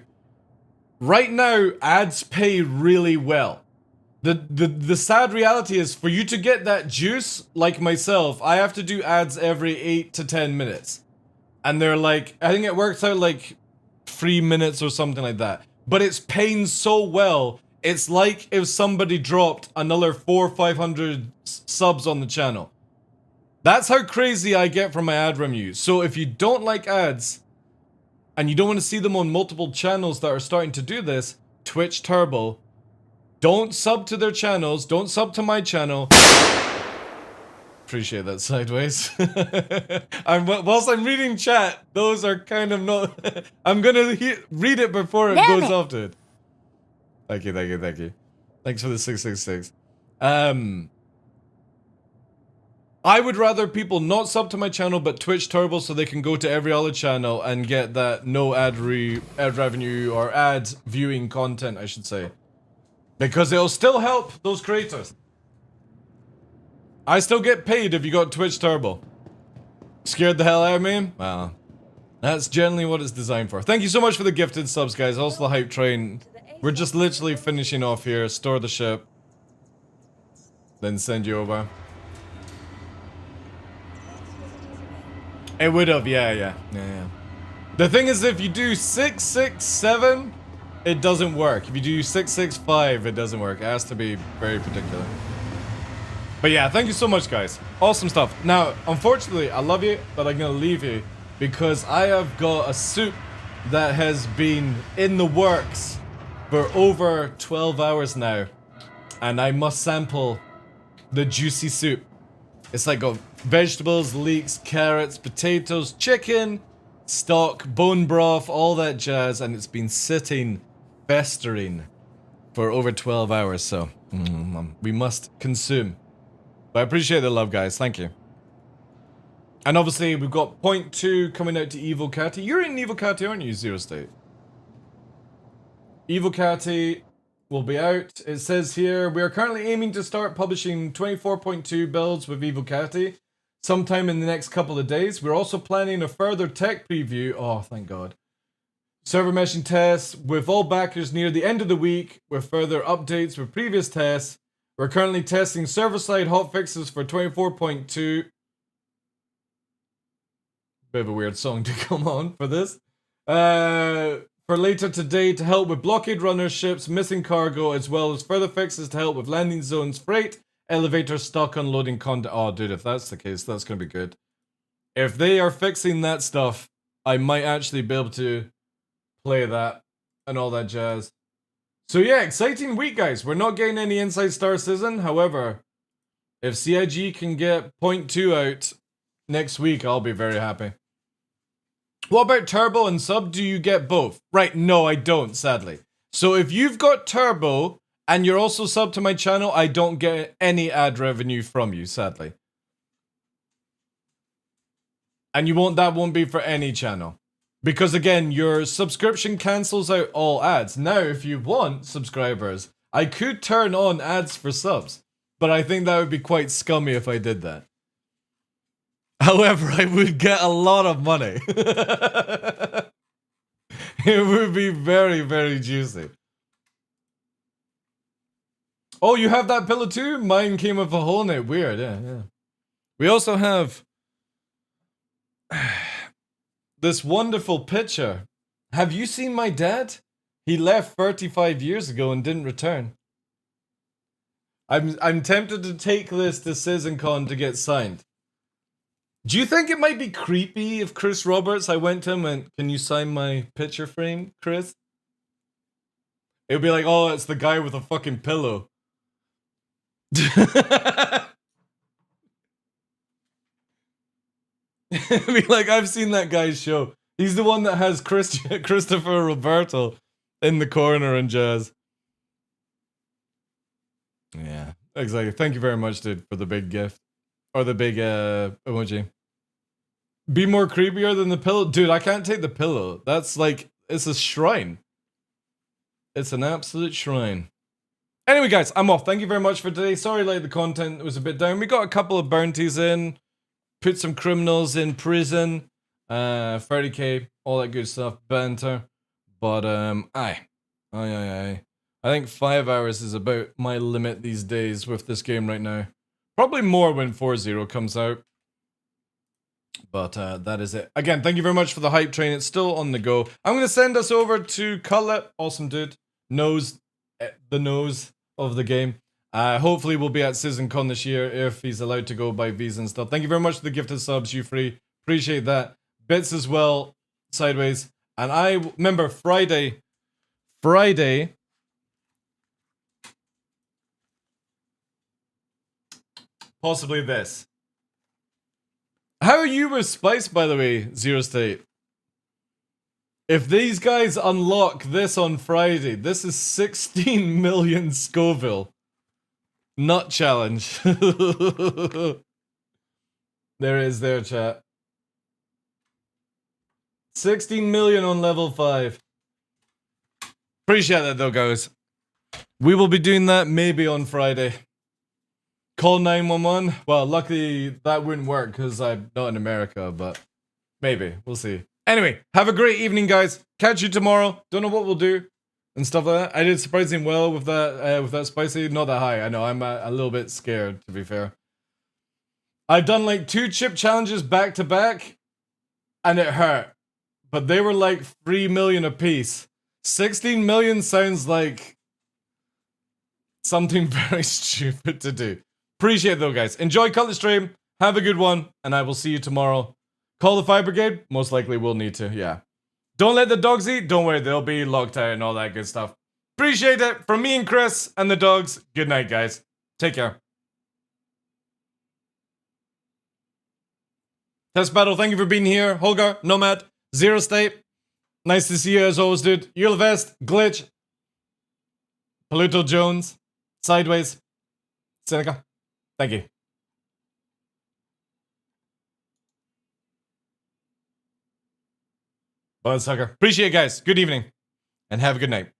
Right now, ads pay really well. The sad reality is for you to get that juice, like myself, I have to do ads every 8 to 10 minutes. And they're like, I think it works out like 3 minutes or something like that. But it's paying so well, it's like if somebody dropped another 400-500 subs on the channel. That's how crazy I get from my ad revenue. So if you don't like ads, and you don't want to see them on multiple channels that are starting to do this, Twitch Turbo, don't sub to their channels, don't sub to my channel. Appreciate that, Sideways. Whilst I'm reading chat, those are kind of not... I'm gonna read it before it goes off to it. Thank you, thank you, thank you. Thanks for the 666. I would rather people not sub to my channel, but Twitch Turbo so they can go to every other channel and get that no ad revenue or ad viewing content, I should say. Because it'll still help those creators. I still get paid if you got Twitch Turbo. Scared the hell out of me? Well, that's generally what it's designed for. Thank you so much for the gifted subs, guys. Also the hype train. We're just literally finishing off here. Store the ship. Then send you over. It would have, yeah. The thing is, if you do 667, it doesn't work. If you do 665, it doesn't work. It has to be very particular. But yeah, thank you so much, guys. Awesome stuff. Now, unfortunately, I love you, but I'm gonna leave you because I have got a soup that has been in the works for over 12 hours now. And I must sample the juicy soup. It's like got vegetables, leeks, carrots, potatoes, chicken, stock, bone broth, all that jazz, and it's been sitting, festering for over 12 hours, so we must consume. But I appreciate the love, guys. Thank you. And obviously, we've got Point 2 coming out to Evil Catty. You're in Evil Catty, aren't you, Zero State? Evil Catty will be out. It says here, we are currently aiming to start publishing 24.2 builds with Evil Catty sometime in the next couple of days. We're also planning a further tech preview. Oh, thank God. Server meshing tests with all backers near the end of the week with further updates with previous tests. We're currently testing server-side hotfixes for 24.2. Bit of a weird song to come on for this. For later today to help with blockade runner ships, missing cargo, as well as further fixes to help with landing zones, freight, elevators, stock unloading content. Oh, dude, if that's the case, that's going to be good. If they are fixing that stuff, I might actually be able to play that and all that jazz. So yeah, exciting week, guys. We're not getting any Inside Star Citizen. However, if CIG can get Point 2 out next week, I'll be very happy. What about Turbo and Sub? Do you get both? Right, no, I don't, sadly. So if you've got Turbo and you're also sub to my channel, I don't get any ad revenue from you, sadly. And that won't be for any channel. Because again, your subscription cancels out all ads. Now, if you want subscribers, I could turn on ads for subs. But I think that would be quite scummy if I did that. However, I would get a lot of money. It would be very, very juicy. Oh, you have that pillow too? Mine came with a hole in it. Weird, yeah. We also have this wonderful picture. Have you seen my dad? He left 35 years ago and didn't return. I'm tempted to take this to CitizenCon to get signed. Do you think it might be creepy if Chris Roberts, I went to him and, can you sign my picture frame, Chris? It would be like, oh, it's the guy with a fucking pillow. It'd be like, I've seen that guy's show. He's the one that has Christopher Roberto in the corner and jazz. Yeah, exactly. Thank you very much, dude, for the big gift. Or the big emoji. Be more creepier than the pillow? Dude, I can't take the pillow. That's like, it's a shrine. It's an absolute shrine. Anyway, guys, I'm off. Thank you very much for today. Sorry, like, the content was a bit down. We got a couple of bounties in. Put some criminals in prison. 30k, all that good stuff. Banter. But, aye. I think 5 hours is about my limit these days with this game right now. Probably more when 4.0 comes out. But that is it. Again, thank you very much for the hype train. It's still on the go. I'm going to send us over to Cutlet. Awesome dude. Knows the nose of the game. Hopefully we'll be at CitizenCon this year if he's allowed to go by visa and stuff. Thank you very much for the gifted subs, you free. Appreciate that. Bits as well. Sideways. And I remember Friday. Possibly this. How are you with Spice, by the way, Zero State? If these guys unlock this on Friday, this is 16 million Scoville. Nut challenge. There is there, chat. 16 million on level 5. Appreciate that though, guys. We will be doing that maybe on Friday. call 911. Well, luckily that wouldn't work because I'm not in America, but maybe. We'll see. Anyway, have a great evening, guys. Catch you tomorrow. Don't know what we'll do and stuff like that. I did surprisingly well with that spicy. Not that high. I know. I'm a little bit scared, to be fair. I've done like 2 chip challenges back to back, and it hurt. But they were like 3 million apiece. 16 million sounds like something very stupid to do. Appreciate it though, guys. Enjoy Cutlet Stream. Have a good one, and I will see you tomorrow. Call the fire brigade? Most likely we'll need to, yeah. Don't let the dogs eat? Don't worry, they'll be locked out and all that good stuff. Appreciate it. From me and Chris and the dogs, good night, guys. Take care. Test Battle, thank you for being here. Holgar, Nomad, Zero State. Nice to see you as always, dude. Ulvest, Glitch, Pluto Jones, Sideways, Seneca. Thank you. Bloodsucker. Appreciate it, guys. Good evening. And have a good night.